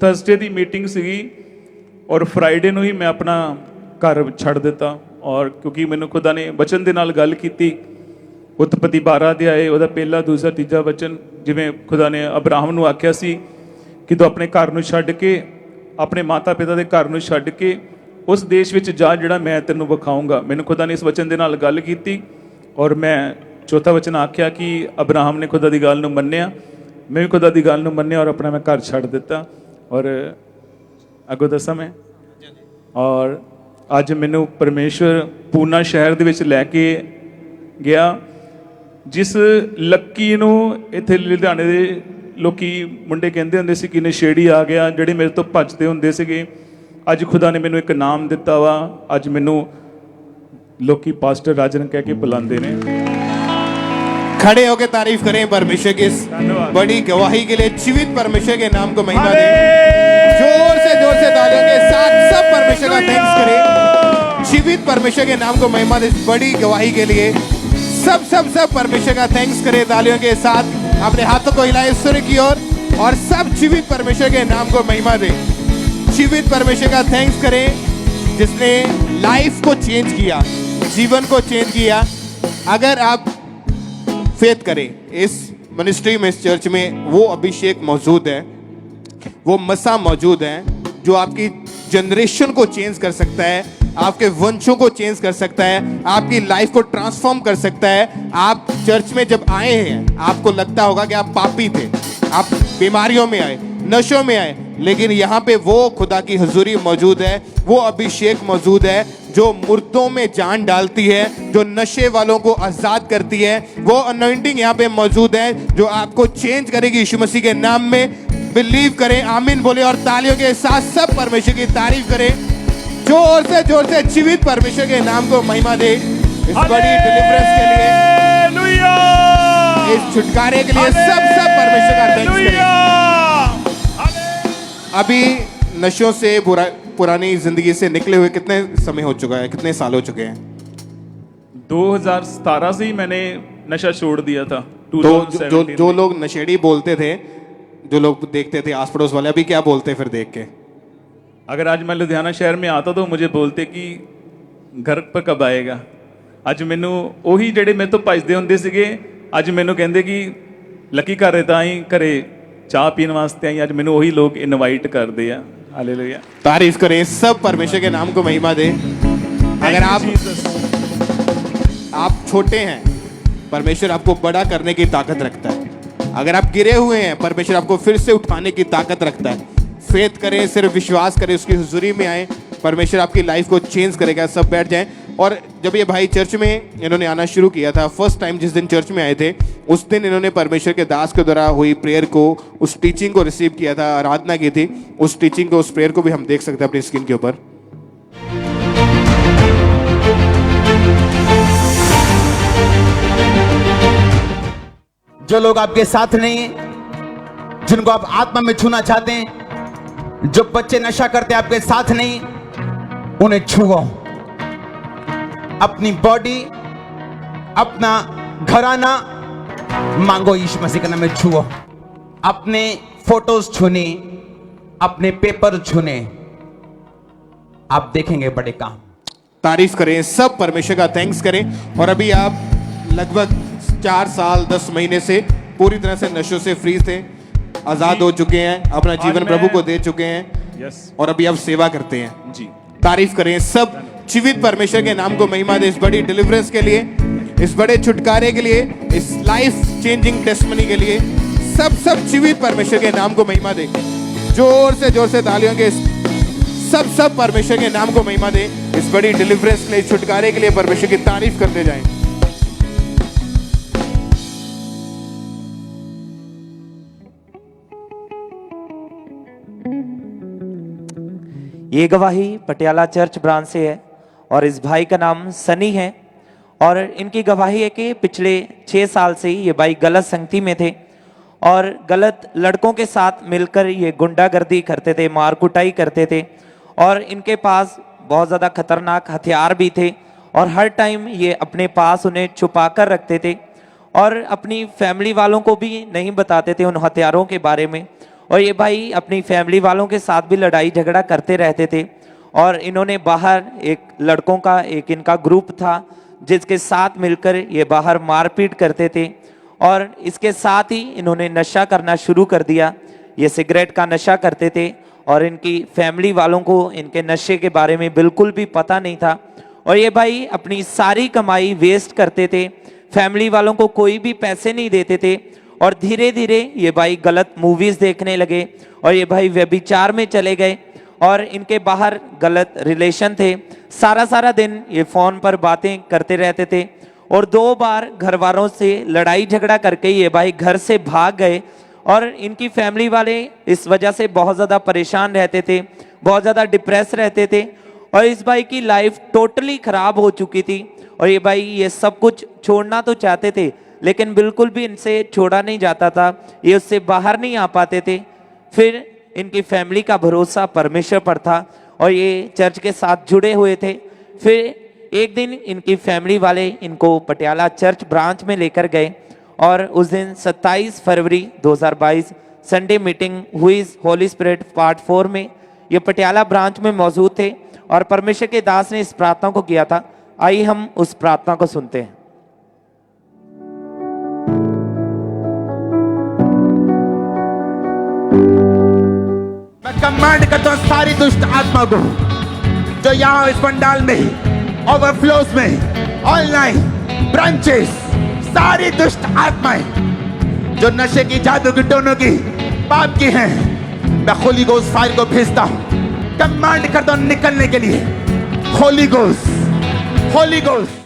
ਥਰਸਡੇ ਦੀ ਮੀਟਿੰਗ ਸੀਗੀ, ਔਰ ਫਰਾਈਡੇ ਨੂੰ ਹੀ ਮੈਂ ਆਪਣਾ ਘਰ ਛੱਡ ਦਿੱਤਾ। ਔਰ ਕਿਉਂਕਿ ਮੈਨੂੰ ਖੁਦਾ ਨੇ ਵਚਨ ਦੇ ਨਾਲ ਗੱਲ ਕੀਤੀ, ਉਤਪਤੀ 12 ਅਧਿਆਏ ਉਹਦਾ ਪਹਿਲਾ, ਦੂਸਰਾ, ਤੀਜਾ ਵਚਨ, ਜਿਵੇਂ ਖੁਦਾ ਨੇ ਅਬਰਾਹਮ ਨੂੰ ਆਖਿਆ ਸੀ ਕਿ ਤੂੰ ਆਪਣੇ ਘਰ ਨੂੰ ਛੱਡ ਕੇ, ਆਪਣੇ ਮਾਤਾ ਪਿਤਾ ਦੇ ਘਰ ਨੂੰ ਛੱਡ ਕੇ ਉਸ ਦੇਸ਼ ਵਿੱਚ ਜਾ ਜਿਹੜਾ ਮੈਂ ਤੈਨੂੰ ਵਿਖਾਊਂਗਾ। ਮੈਨੂੰ ਖੁਦਾ ਨੇ ਇਸ ਵਚਨ ਦੇ ਨਾਲ ਗੱਲ ਕੀਤੀ, ਔਰ ਮੈਂ ਚੌਥਾ ਵਚਨ ਆਖਿਆ ਕਿ ਅਬਰਾਹਮ ਨੇ ਖੁਦਾ ਦੀ ਗੱਲ ਨੂੰ ਮੰਨਿਆ, ਮੈਂ ਵੀ ਖੁਦਾ ਦੀ ਗੱਲ ਨੂੰ ਮੰਨਿਆ, ਔਰ ਆਪਣਾ ਮੈਂ ਘਰ ਛੱਡ ਦਿੱਤਾ। ਔਰ ਅੱਗੋਂ ਦੱਸਾਂ ਮੈਂ, ਔਰ ਅੱਜ ਮੈਨੂੰ ਪਰਮੇਸ਼ਵਰ ਪੂਨਾ ਸ਼ਹਿਰ ਦੇ ਵਿੱਚ ਲੈ ਕੇ ਗਿਆ, ਜਿਸ ਲੱਕੀ ਨੂੰ ਇੱਥੇ ਲੁਧਿਆਣੇ ਦੇ ਲੋਕੀ ਮੁੰਡੇ ਕਹਿੰਦੇ ਹੁੰਦੇ ਸੀ ਕਿ ਨਸ਼ੇੜੀ ਆ ਗਿਆ, ਜਿਹੜੇ ਮੇਰੇ ਤੋਂ ਭੱਜਦੇ ਹੁੰਦੇ ਸੀਗੇ, ਅੱਜ ਖੁਦਾ ਨੇ ਮੈਨੂੰ ਇੱਕ ਨਾਮ ਦਿੱਤਾ ਵਾ। ਅੱਜ ਮੈਨੂੰ ਲੋਕੀ ਪਾਸਟਰ ਰਾਜਨ ਕਹਿ ਕੇ ਬੁਲਾਉਂਦੇ ਨੇ। खड़े होकर तारीफ करें परमेश्वर की इस बड़ी गवाही के लिए। जीवित परमेश्वर के नाम को महिमा दें। जोर से तालियों के साथ सब परमेश्वर का थैंक्स करें। जीवित परमेश्वर के नाम को महिमा दें इस बड़ी गवाही के लिए। सब परमेश्वर का थैंक्स करें तालियों के साथ। अपने हाथों को हिलाएं सूर्य की ओर, और सब जीवित परमेश्वर के नाम को महिमा दें। जीवित परमेश्वर का थैंक्स करें जिसने लाइफ को चेंज किया, जीवन को चेंज किया। अगर आप फेथ करें, इस मिनिस्ट्री में, इस चर्च में वो अभिषेक मौजूद है, वो मसा मौजूद है जो आपकी जनरेशन को चेंज कर सकता है, आपके वंशों को चेंज कर सकता है, आपकी लाइफ को ट्रांसफॉर्म कर सकता है। आप चर्च में जब आए हैं, आपको लगता होगा कि आप पापी थे, आप बीमारियों में आए, नशों में आए, लेकिन यहाँ पे वो खुदा की हुजूरी मौजूद है, वो अभिषेक मौजूद है जो मुर्दों में जान डालती है, जो नशे वालों को आजाद करती है। वो अनॉइंटिंग यहाँ पे मौजूद है जो आपको चेंज करेगी यीशु मसीह के नाम में। बिलीव करें, आमीन बोले, और तालियों के साथ सब परमेश्वर की तारीफ करें। जोर से जीवित परमेश्वर के नाम को महिमा दे इस बड़ी डिलीवरेंस के लिए, इस छुटकारे के लिए। सब परमेश्वर का थैंक्स करें। अभी नशों से, पुरानी जिंदगी से निकले हुए कितने समय हो चुका है, कितने साल हो चुके हैं? 2017 से ही मैंने नशा छोड़ दिया था। तो जो लोग नशेड़ी बोलते थे, जो लोग देखते थे आस पड़ोस वाले, अभी क्या बोलते फिर देख के? अगर आज मैं लुधियाना शहर में आता तो मुझे बोलते कि घर पर कब आएगा। ਅੱਜ ਮੈਨੂੰ ਉਹੀ ਜਿਹੜੇ ਮੇਰੇ ਤੋਂ ਭੱਜਦੇ ਹੁੰਦੇ ਸੀਗੇ, ਅੱਜ ਮੈਨੂੰ ਕਹਿੰਦੇ ਕਿ ਲੱਕੀ ਘਰ ਤਾਂ ਹੀ ਘਰੇ ਚਾਹ ਪੀਣ ਵਾਸਤੇ ਆਈ। ਅੱਜ ਮੈਨੂੰ ਉਹੀ ਲੋਕ ਇਨਵਾਈਟ ਕਰਦੇ ਆ। हालेलुया। तारीफ करें, सब परमेश्वर के नाम को महिमा दे। अगर आप छोटे हैं, परमेश्वर आपको बड़ा करने की ताकत रखता है। अगर आप गिरे हुए हैं, परमेश्वर आपको फिर से उठाने की ताकत रखता है। फेथ करें, सिर्फ विश्वास करें, उसकी हुजूरी में आए, परमेश्वर आपकी लाइफ को चेंज करेगा। सब बैठ जाएं। और जब ये भाई चर्च में इन्होंने आना शुरू किया था, फर्स्ट टाइम जिस दिन चर्च में आए थे, उस दिन इन्होंने परमेश्वर के दास के द्वारा हुई प्रेयर को, उस टीचिंग को रिसीव किया था, आराधना की थी। उस टीचिंग को, उस प्रेयर को भी हम देख सकते हैं अपनी स्क्रीन के ऊपर। जो लोग आपके साथ नहीं, जिनको आप आत्मा में छूना चाहते हैं, जो बच्चे नशा करते आपके साथ नहीं, उन्हें छुओ। अपनी बॉडी, अपना घराना मांगो, यीशु मसीह के नाम में छुओ। अपने फोटोज छूने, अपने पेपर छूने, आप देखेंगे बड़े काम। तारीफ करें, सब परमेश्वर का थैंक्स करें। और अभी आप लगभग 4 साल 10 महीने से पूरी तरह से नशों से फ्री थे, आजाद हो चुके हैं, अपना जीवन प्रभु को दे चुके हैं, और अभी आप सेवा करते हैं। जी, तारीफ करें, सब जीवित परमेश्वर के नाम को महिमा दे इस बड़ी डिलीवरेंस के लिए। इस बड़े छुटकारे के लिए, इस लाइफ चेंजिंग टेस्टमनी के लिए सब जीवित परमेश्वर के नाम को महिमा दे। जोर से तालियों के सब परमेश्वर के नाम को महिमा दे। इस बड़ी डिलीवरेंस के लिए, छुटकारे के लिए परमेश्वर की तारीफ करते जाएं। ये गवाही पटियाला चर्च ब्रांच से है और इस भाई का नाम सनी है और इनकी गवाही है कि पिछले 6 साल से ये भाई गलत संगति में थे और गलत लड़कों के साथ मिलकर ये गुंडागर्दी करते थे, मार कुटाई करते थे और इनके पास बहुत ज़्यादा खतरनाक हथियार भी थे और हर टाइम ये अपने पास उन्हें छुपा कर रखते थे और अपनी फैमिली वालों को भी नहीं बताते थे उन हथियारों के बारे में। और ये भाई अपनी फैमिली वालों के साथ भी लड़ाई झगड़ा करते रहते थे और इन्होंने बाहर एक लड़कों का एक इनका ग्रुप था जिसके साथ मिलकर ये बाहर मारपीट करते थे और इसके साथ ही इन्होंने नशा करना शुरू कर दिया। ये सिगरेट का नशा करते थे और इनकी फैमिली वालों को इनके नशे के बारे में बिल्कुल भी पता नहीं था और ये भाई अपनी सारी कमाई वेस्ट करते थे, फैमिली वालों को कोई भी पैसे नहीं देते थे और धीरे धीरे ये भाई गलत मूवीज देखने लगे और ये भाई व्यभिचार में चले गए और इनके बाहर गलत रिलेशन थे। सारा दिन ये फोन पर बातें करते रहते थे और 2 बार घर वालों से लड़ाई झगड़ा करके ये भाई घर से भाग गए और इनकी फैमिली वाले इस वजह से बहुत ज़्यादा परेशान रहते थे, बहुत ज़्यादा डिप्रेस रहते थे और इस भाई की लाइफ टोटली ख़राब हो चुकी थी और ये भाई ये सब कुछ छोड़ना तो चाहते थे लेकिन बिल्कुल भी इनसे छोड़ा नहीं जाता था, ये उससे बाहर नहीं आ पाते थे। फिर इनकी फैमिली का भरोसा परमेश्वर पर था और ये चर्च के साथ जुड़े हुए थे। फिर एक दिन इनकी फैमिली वाले इनको पटियाला चर्च ब्रांच में लेकर गए और उस दिन 27 फरवरी 2022 संडे मीटिंग हुई होली स्पिरिट पार्ट 4 में। ये पटियाला ब्रांच में मौजूद थे और परमेश्वर के दास ने इस प्रार्थना को किया था। आइए हम उस प्रार्थना को सुनते हैं। मैं कमांड करता हूं सारी दुष्ट आत्मा को जो यहाँ इस पंडाल में, ओवरफ्लोज में, ऑनलाइन ब्रांचेस, सारी दुष्ट आत्माएं जो नशे की, जादू की, टोनों की, पाप की हैं, मैं होली गोस्ट फायर को भेजता हूं। कमांड करता हूं निकलने के लिए। Holi ghost, Holi ghost.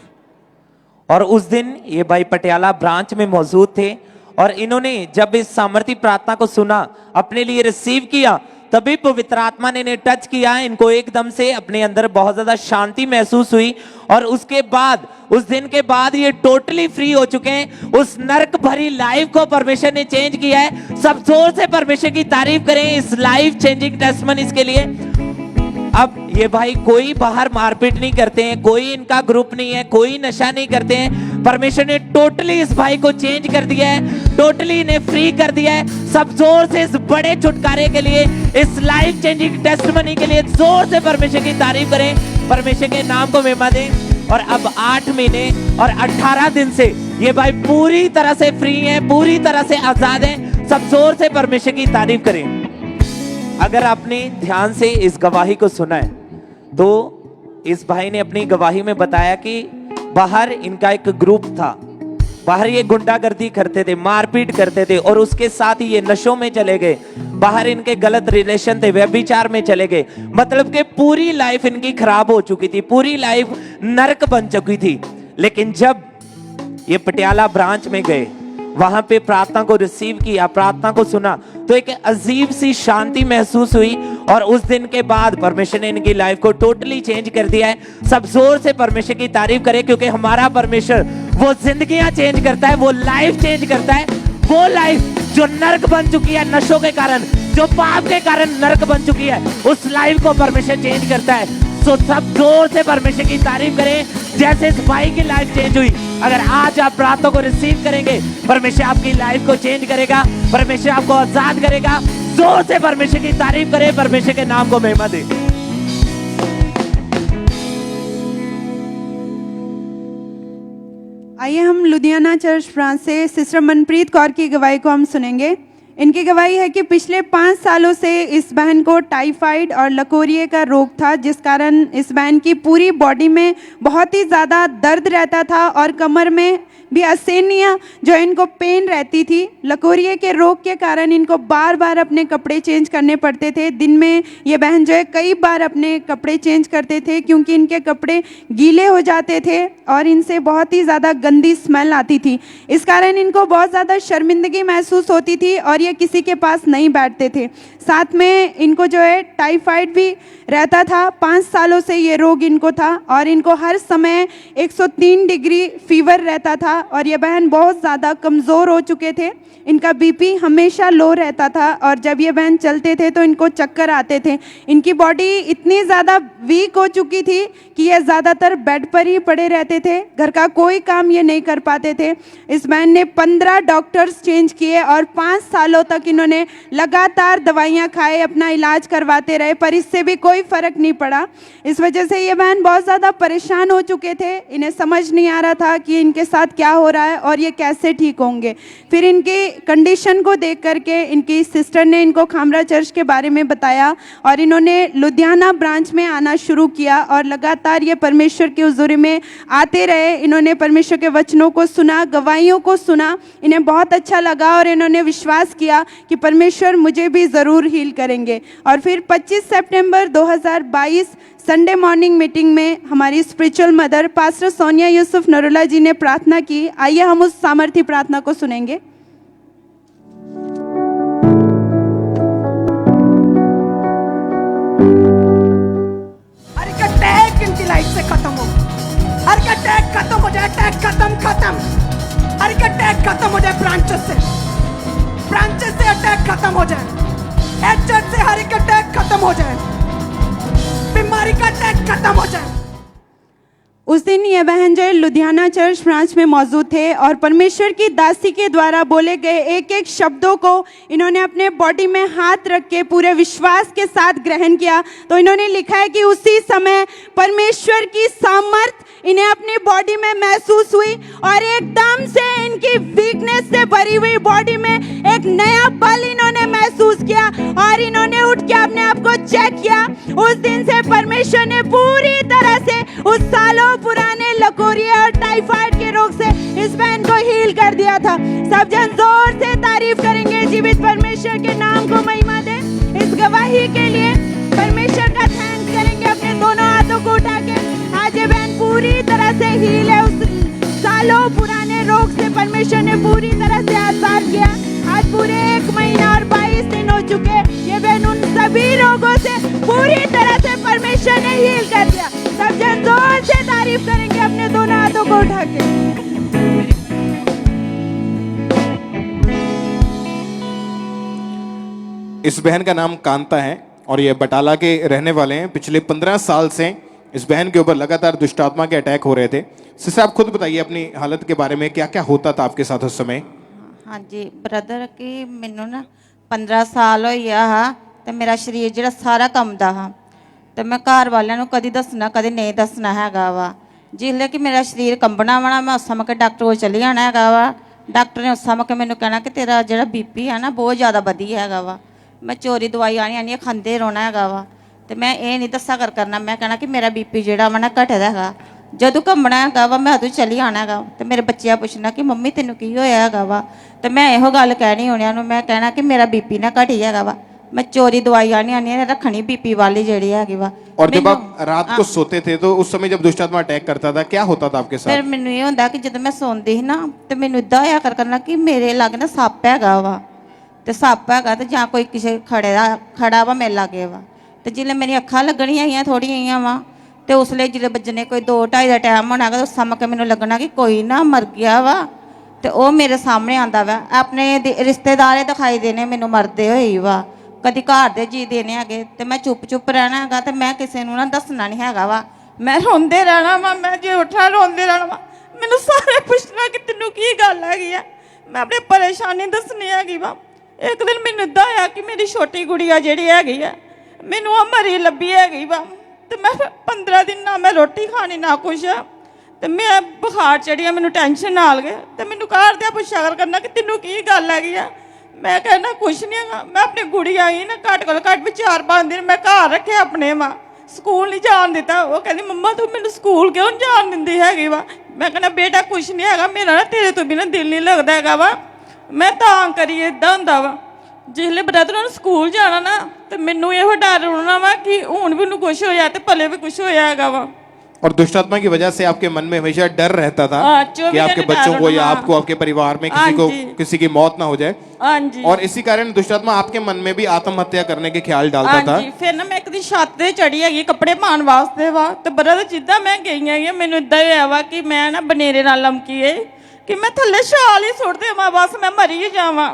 और उस दिन ये भाई पटियाला ब्रांच में मौजूद थे और इन्होंने जब इस सामर्थी प्रार्थना को सुना, अपने लिए रिसीव किया, तभी पवित्र आत्मा ने इन्हें टच किया। इनको एकदम से अपने अंदर बहुत ज्यादा शांति महसूस हुई और उसके बाद, उस दिन के बाद ये टोटली फ्री हो चुके हैं। उस नरक भरी लाइफ को परमेश्वर ने चेंज किया है। सब जोर से परमेश्वर की तारीफ करें इस लाइफ चेंजिंग टेस्टमनीज के लिए। अब ये भाई कोई बाहर मारपीट नहीं करते हैं, कोई इनका ग्रुप नहीं है, कोई नशा नहीं करते हैं। परमेश्वर ने टोटली इस भाई को चेंज कर दिया है, टोटली इन्हें फ्री कर दिया है। सब जोर से इस बड़े छुटकारे के लिए, इस लाइफ चेंजिंग टेस्टमनी के लिए जोर से परमेश्वर की तारीफ करें, परमेश्वर के नाम को महिमा दें। और अब 8 महीने और 18 दिन से ये भाई पूरी तरह से फ्री हैं, पूरी तरह से आजाद हैं। सब जोर से परमेश्वर की तारीफ करें। अगर आपने ध्यान से इस गवाही को सुना है तो इस भाई ने अपनी गवाही में बताया कि बाहर इनका एक ग्रुप था, बाहर ये गुंडागर्दी करते थे, मारपीट करते थे और उसके साथ ही ये नशों में चले गए। बाहर इनके गलत रिलेशन थे, व्यभिचार में चले गए। मतलब कि पूरी लाइफ इनकी खराब हो चुकी थी, पूरी लाइफ नरक बन चुकी थी। लेकिन जब ये पटियाला ब्रांच में गए, वहां पे प्रार्थना को रिसीव किया, प्रार्थना को सुना, तो एक अजीब सी शांति महसूस हुई और उस दिन के बाद परमेश्वर ने इनकी लाइफ को टोटली चेंज कर दिया है। सब जोर से परमेश्वर की तारीफ करें, क्योंकि हमारा परमेश्वर वो जिंदगियां चेंज करता है, वो लाइफ चेंज करता है। वो लाइफ जो नरक बन चुकी है नशों के कारण, जो पाप के कारण नरक बन चुकी है, उस लाइफ को परमेश्वर चेंज करता है। तो सब जोर से परमेश्वर की तारीफ करें जैसे इस भाई की लाइफ चेंज हुई। अगर आज आप प्रार्थना को रिसीव करेंगे, परमेश्वर आपकी लाइफ को चेंज करेगा, परमेश्वर आपको आजाद करेगा। जोर से परमेश्वर की तारीफ करें, परमेश्वर के नाम को महिमा दें। आइए हम लुधियाना चर्च ब्रांच से सिस्टर मनप्रीत कौर की गवाही को हम सुनेंगे। इनकी गवाही है कि पिछले 5 सालों से इस बहन को टाइफाइड और लकोरिए का रोग था, जिस कारण इस बहन की पूरी बॉडी में बहुत ही ज़्यादा दर्द रहता था और कमर में भी असहनीय जो इनको पेन रहती थी। लकोरिए के रोग के कारण इनको बार बार अपने कपड़े चेंज करने पड़ते थे। दिन में ये बहन जो है कई बार अपने कपड़े चेंज करते थे क्योंकि इनके कपड़े गीले हो जाते थे और इनसे बहुत ही ज़्यादा गंदी स्मेल आती थी। इस कारण इनको बहुत ज़्यादा शर्मिंदगी महसूस होती थी और ये किसी के पास नहीं बैठते थे। साथ में इनको जो है टाइफाइड भी रहता था। 5 सालों से ये रोग इनको था और इनको हर समय 103 डिग्री फीवर रहता था और ये बहन बहुत ज़्यादा कमज़ोर हो चुके थे। इनका बीपी हमेशा लो रहता था और जब ये बहन चलते थे तो इनको चक्कर आते थे। इनकी बॉडी इतनी ज़्यादा वीक हो चुकी थी कि ये ज़्यादातर बेड पर ही पड़े रहते थे, घर का कोई काम ये नहीं कर पाते थे। इस बहन ने 15 डॉक्टर्स चेंज किए और 5 सालों तक इन्होंने लगातार दवाइयाँ खाए, अपना इलाज करवाते रहे, पर इससे भी कोई फ़र्क नहीं पड़ा। इस वजह से ये बहन बहुत ज़्यादा परेशान हो चुके थे। इन्हें समझ नहीं आ रहा था कि इनके साथ क्या हो रहा है और ये कैसे ठीक होंगे। फिर इनकी कंडीशन को देख करके इनकी सिस्टर ने इनको खामरा चर्च के बारे में बताया और इन्होंने लुधियाना ब्रांच में आना शुरू किया और लगातार ये परमेश्वर की हुजूरी में आते रहे। इन्होंने परमेश्वर के वचनों को सुना, गवाहियों को सुना, इन्हें बहुत अच्छा लगा और इन्होंने विश्वास किया कि परमेश्वर मुझे भी ज़रूर हील करेंगे। और फिर 25 सितंबर 2022 संडे मॉर्निंग मीटिंग में हमारी spiritual mother pastor Sonia Yusuf Narula ji ने प्रार्थना की। आइए हम उस सामर्थी प्रार्थना को सुनेंगे। हर एक अटैक इनकी लाइफ से खत्म हो, हर एक अटैक खत्म हो जाए, अटैक खत्म, हर एक अटैक खत्म हो जाए, ब्रांचेस से अटैक खत्म हो जाए, चर्च से हर एक अटैक खत्म हो जाए, बीमारी का अटैक खत्म हो जाए। उस दिन ये बहन जो है लुधियाना चर्च ब्रांच में मौजूद थे और परमेश्वर की दासी के द्वारा बोले गए एक एक शब्दों को इन्होंने अपने बॉडी में हाथ रख के पूरे विश्वास के साथ ग्रहण किया। तो इन्होंने लिखा है कि उसी समय परमेश्वर की सामर्थ इन्हें अपनी बॉडी में महसूस हुई और एकदम से इनकी वीकनेस से भरी हुई बॉडी में एक नया बल इन्होंने महसूस किया और इन्होंने उठ के अपने आप को चेक किया। उस दिन से परमेश्वर ने पूरी तरह से उस सालों पुराने लकोरिया और टाइफाइड के रोग से इस बहन को हील कर दिया था। सब जन जोर से तारीफ करेंगे, जीवित परमेश्वर के नाम को महिमा दे। इस गवाही के लिए परमेश्वर का थैंक्स करेंगे अपने दोनों हाथों को उठा के। आज ये बहन पूरी तरह से हील है। उस सालों पुराने रोग से परमेश्वर ने पूरी तरह से आजाद किया। आज पूरे 1 महीना और 22 दिन हो चुके। ये बहन उन सभी रोगों से पूरी तरह से परमेश्वर ने हील कर दिया। सब जन जोर से तारीफ करेंगे अपने दोनों हाथों को उठा के। इस बहन का नाम कांता है और ये बटाला के रहने वाले हैं। पिछले 15 साल से इस बहन के ऊपर लगातार दुष्टात्मा के अटैक हो रहे थे। सिस्टर आप खुद बताइए अपनी हालत के बारे में, क्या क्या होता था आपके साथ उस समय? हाँ जी ब्रदर की मैनू ना 15 साल हो गया हाँ, तो मेरा शरीर जो सारा कंबदा हाँ, तो मैं घर वालों कभी दसना कभी नहीं दसना हैगा वा। जिसले कि मेरा शरीर कंबना वाला मैं उस समय के डॉक्टर को चली जाना हैगा वा। डॉक्टर ने उस समय के मैनू कहना कि तेरा जो बीपी है ना बहुत ज़्यादा वधी हैगा वा। मैं चोरी दवाई आनी खाते रोना हैगा वा। तो मैं ये नहीं दसा करना, मैं कहना कि मेरा बीपी जोड़ा वा ना घटे दा हैगा। जदों घूमना हैगा वा मैं उदों चली आना हैगा। तो मेरे बच्चे पूछना कि मम्मी तेनों की होया हैगा वा। तो मैं यो गल कहनी उन्होंने, मैं कहना कि मेरा बीपी ना घटी हैगा वा। मैं चोरी दवाई आनी रखनी बीपी वाली जी हैगी वा। और जब आप रात को सोते थे तो उस समय जब दुष्टात्मा अटैक करता था क्या होता था आपके साथ? फिर मैनू ये होंदा कि जब मैं सोंदी ही ना तो मैनू इदा होया करना कि मेरे लग ना सप हैगा वा। तो सप हैगा तो जां कोई किसी खड़ा वा मेरे लागे वा। तो जिसले मेरी अखां लगनियां थोड़ियां वा तो उसले जिसले बजने कोई 2-2:30 का टाइम होना तो उस समय के मैनू लगना कि कोई ना मर गया वा। तो वह मेरे सामने आता वा। अपने रिश्तेदार दिखाई देने मैनू मरदे होई वा, कभी घर दे जी देने है। तो मैं चुप रहना है तो मैं किसी को ना दसना नहीं हैगा वा। मैं रोंदे रहना वा, मैं जे उठा रोंदे रहना वा। मैनू सारे पूछना कि तेनू की गल हैगी है, मैं अपनी परेशानी दसनी हैगी वा। एक दिन मैनू इदा होया कि मेरी छोटी गुड़िया जिहड़ी हैगी है मैनू वो मरी लभी हैगी वा। तो मैं 15 दिन ना मैं रोटी खानी ना कुछ। तो मैं बुखार चढ़ी, मैनू टेंशन नाल गए। तो मैनू घर दे पुछा करना कि तेनू की गल हैगी है। मैं कहना कुछ नहीं है, मैं अपनी गुड़िया ही ना घट को घट भी 4-5 दिन मैं घर रखे अपने वा, स्कूल नहीं जान दिता। वो कहती मम्मा तू मैंने स्कूल क्यों नहीं जान दिंदी हैगी वा। मैं कहना बेटा कुछ नहीं हैगा, मेरा ना तेरे तो बिना दिल नहीं लगता हैगा वा, मैं तां करिए इदां हुंदा वा। जिसले ब्रदर ने स्कूल जाना ना तो मैनू यो डर होना वा कि हुण भी उन्हें कुछ होया ते भले भी कुछ होया हैगा वा। और दुष्ट आत्मा की वजह से आपके मन में हमेशा डर रहता था कि आपके बच्चों को या आपको आपके परिवार में किसी की मौत ना हो जाए। हाँ जी। और इसी कारण दुष्ट आत्मा आपके मन में भी आत्महत्या करने के ख्याल डालता था। फिर ना मैं एक दिन छत ते चढ़ी हैगी कपड़े पाने वास्ते वा, ते ब्रदर जिद्दां मैं गई हैगी मैनू इदां होया वा कि मैं ना बनेरे नाल लमकी है कि मैं थल्ले छाल ही सुट देवां, बस मैं मरी ही जावां।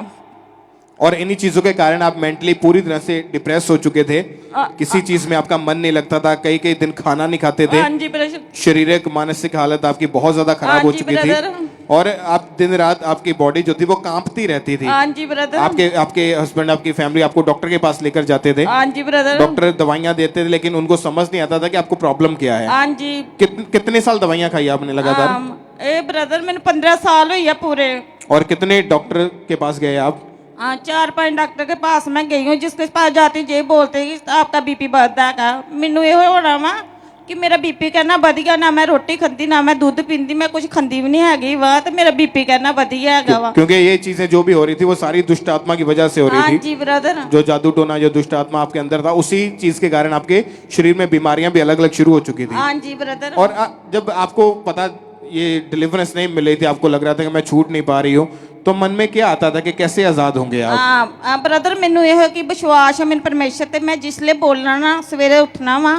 और इन्हीं चीजों के कारण आप मेंटली पूरी तरह से डिप्रेस हो चुके थे, किसी चीज में आपका मन नहीं लगता था, कई कई दिन खाना नहीं खाते थे, शारीरिक मानसिक हालत आपकी बहुत ज्यादा खराब हो चुकी थी और आप दिन रात आपकी बॉडी जो थी वो कांपती रहती थी। आपके हस्बैंड आपकी फैमिली आपको डॉक्टर के पास लेकर जाते थे, डॉक्टर दवाइयां देते थे लेकिन उनको समझ नहीं आता था कि आपको प्रॉब्लम क्या है। कितने साल दवाइयां खाई आपने लगातार? ए ब्रदर मैंने 15 साल हुई है पूरे। और कितने डॉक्टर के पास गए आप? 4-5 डॉक्टर के पास मैं गई हूँ, जिसके पास जाती हूँ यही बोलते हैं कि आपका बीपी बढ़ता है। मैनू ये होना वा कि मेरा बीपी कहना बढ़िया, ना मैं रोटी खाती ना मैं दूध पींदी, मैं कुछ खाती भी नहीं हैगी वा, तो मेरा बीपी कहना बढ़िया हैगा वा। क्योंकि ये चीजें जो भी हो रही थी वो सारी दुष्ट आत्मा की वजह से हो रही थी। जी ब्रदर। जो जादू टोना जो दुष्ट आत्मा आपके अंदर था उसी चीज के कारण आपके शरीर में बीमारियां भी अलग अलग शुरू हो चुकी थी। हाँ जी ब्रदर। और जब आपको पता ये डिलीवरेंस नहीं मिल रही थी, आपको लग रहा था कि मैं छूट नहीं पा रही हूँ, तो मन में क्या आता था कि कैसे आजाद होंगे आप? ब्रदर मैनू यह कि विश्वास है मैंने परमेश्वर ते, मैं जिसले बोलना ना सवेरे उठना वा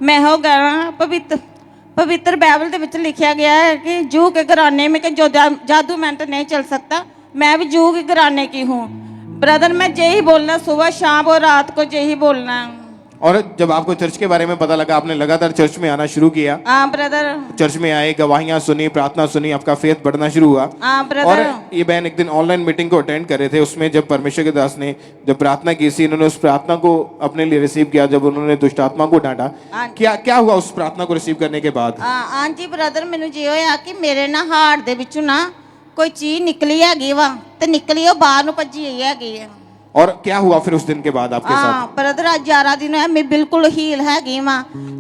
मैं हो गाना पवित्र बाइबल दे विच लिखा गया है कि जू के घराने में जो जादू मैं तो नहीं चल सकता, मैं भी जू के घराने की हूँ। ब्रदर मैं यही बोलना सुबह शाम और रात को यही बोलना। और जब आपको चर्च के बारे में पता लगा आपने लगातार चर्च में आना शुरू किया। ब्रदर। चर्च में आए, गवाहियां सुनी, प्रार्थना सुनी, आपका फेथ बढ़ना शुरू हुआ। ब्रदर। और ये बहन एक दिन ऑनलाइन मीटिंग को अटेंड कर रहे थे, उसमें जब परमेश्वर के दास ने जब प्रार्थना की थी, इन्होंने उस प्रार्थना को अपने लिए रिसीव किया जब उन्होंने दुष्ट आत्मा को डांटा। क्या हुआ उस प्रार्थना को रिसीव करने के बाद? हाँ जी ब्रदर मैनू जी होया कि मेरे ना हार्ट दे विचों ना कोई चीज निकली हैगी वा, ते निकली वो बाहर नूं भज्जी आई हैगी है। और क्या हुआ फिर उस दिन के बाद आपके साथ? ब्रदर आज 11 दिन है मैं बिल्कुल हील हैगी वा।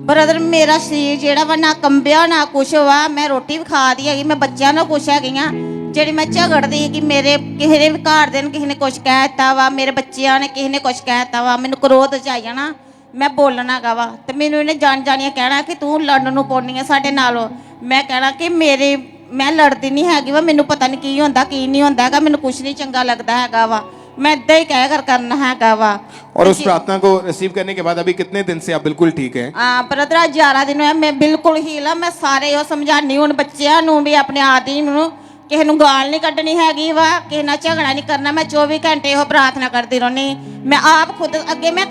ब्रदर मेरा शरीर जेड़ा वा ना कंबिया ना कुछ वा, मैं रोटी भी खा दी हैगी, मैं बच्चों नाल खुश हैगी हाँ। जेड़ी मैं झगड़दी कि मेरे किसी ने भी घर दे किसी ने कुछ कहता वा, मेरे बच्चों ने किसी ने कुछ कहता वा, मैनू क्रोध च आई जाना, मैं बोलना गा वा, तो मैनू इन्हें जानिया कहना कि तू लड़न नूं पौनी है साडे नालों। मैं कहना कि मैं लड़दी नहीं हैगी वा, मैनू पता नहीं की होंदा की नहीं होंदा हैगा, मैनू कुछ नहीं चंगा लगता हैगा वा, मैं इदा ही कह कर करना है वा। और उस प्रार्थना को रिसीव करने के बाद अभी कितने दिन से आप बिल्कुल ठीक हैं? ब्रदर आज 11 दिन है मैं बिल्कुल हील हाँ। मैं सारे वो समझानी हूँ बच्चों नूं भी अपने आदमी नूं किसी नूं गाल नहीं कड्डनी हैगी वा, किसी नाल झगड़ा नहीं करना। मैं 24 घंटे वो प्रार्थना करती रहनी। मैं आप खुद अगे मैं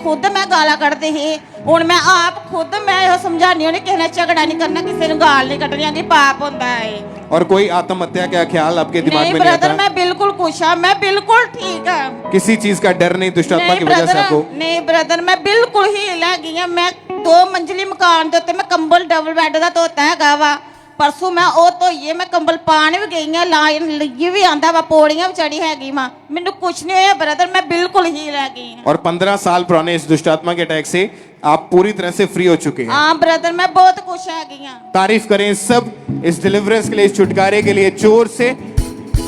गाला कढ़दी ही, हुण मैं आप खुद मैं यो समझानी हूँ किसी नाल झगड़ा नहीं करना, किसी नूं गाल नहीं कड्डनी हैगी, पाप होंदा है। और कोई आत्महत्या का ख्याल आपके दिमाग में नहीं आता? ब्रदर मैं बिल्कुल खुश हाँ, मैं बिल्कुल ठीक है, किसी चीज का डर नहीं दुष्ट आत्मा की वजह से आपको? नहीं ब्रदर मैं बिल्कुल हील हैगी हाँ। मैं 2 मंजिली मकान दे उत्ते मैं कंबल डबल बैड दा धोता हैगा वा, परसों मैं वो धोइए मैं कंबल पाने भी गई हाँ, लाइन लगी भी आंदा वा, पौड़ियां भी चढ़ी हैगी मां, मैनू कुछ नहीं होया ब्रदर, मैं बिल्कुल हील हैगी। और 15 साल पुराने इस दुष्ट आत्मा के अटैक से आप पूरी तरह से फ्री हो चुके हैं। हाँ ब्रदर मैं बहुत खुश हैगी हाँ। तारीफ करें सब इस डिलीवरेंस के लिए, इस छुटकारे के लिए जोर से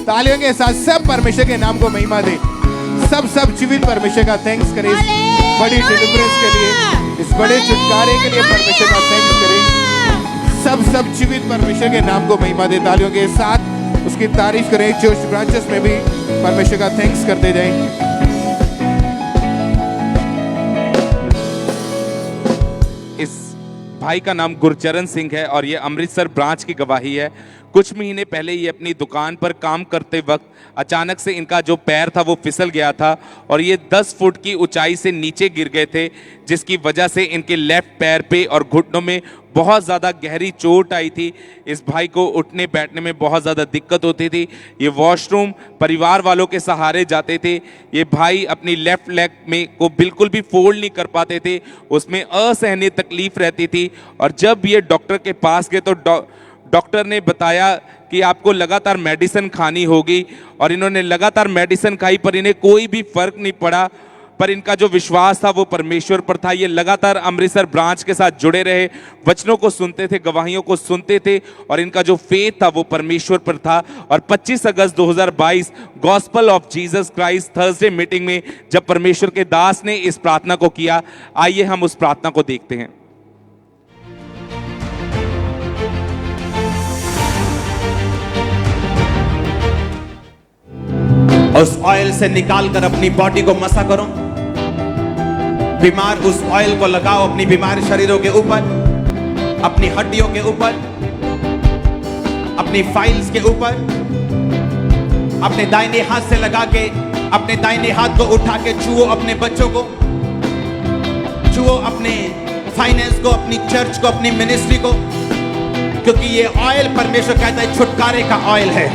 तालियों के साथ सब परमेश्वर के नाम को महिमा दे। सब जीवित परमेश्वर का थैंक्स करें इस बड़ी डिलीवरेंस के लिए, इस बड़े छुटकारे के लिए परमेश्वर का थैंक्स करें। सब जीवित परमेश्वर के नाम को महिमा दे, तालियों के साथ उसकी तारीफ करें। चर्च ब्रांचेस में भी परमेश्वर का थैंक्स करते जाएं। इस भाई का नाम गुरचरण सिंह है और ये अमृतसर ब्रांच की गवाही है। कुछ महीने पहले ये अपनी दुकान पर काम करते वक्त अचानक से इनका जो पैर था वो फिसल गया था और ये 10 फुट की ऊंचाई से नीचे गिर गए थे, जिसकी वजह से इनके लेफ्ट पैर पे और घुटनों में बहुत ज़्यादा गहरी चोट आई थी। इस भाई को उठने बैठने में बहुत ज़्यादा दिक्कत होती थी। ये वॉशरूम परिवार वालों के सहारे जाते थे। ये भाई अपनी लेफ्ट लेग में को बिल्कुल भी फोल्ड नहीं कर पाते थे, उसमें असहनीय तकलीफ रहती थी। और जब ये डॉक्टर के पास गए तो डॉक्टर ने बताया कि आपको लगातार मेडिसिन खानी होगी, और इन्होंने लगातार मेडिसिन खाई पर इन्हें कोई भी फर्क नहीं पड़ा। पर इनका जो विश्वास था वो परमेश्वर पर था। ये लगातार अमृतसर ब्रांच के साथ जुड़े रहे, वचनों को सुनते थे, गवाहियों को सुनते थे, और इनका जो फेथ था वो परमेश्वर पर था। और 25 अगस्त 2022 gospel of Jesus Christ Thursday meeting में जब परमेश्वर के दास ने इस प्रार्थना को किया, आइए हम उस प्रार्थना को देखते हैं। उस ऑयल से निकालकर अपनी बॉडी को मसा करो। बीमार उस ऑयल को लगाओ अपनी बीमार शरीरों के ऊपर, अपनी हड्डियों के ऊपर, अपनी फाइल्स के ऊपर। अपने दाहिने हाथ से लगा के अपने दाहिने हाथ को उठा के छुओ अपने बच्चों को, छुओ अपने फाइनेंस को, अपनी चर्च को, अपनी मिनिस्ट्री को, क्योंकि ये ऑयल परमेश्वर कहता है छुटकारे का ऑयल है।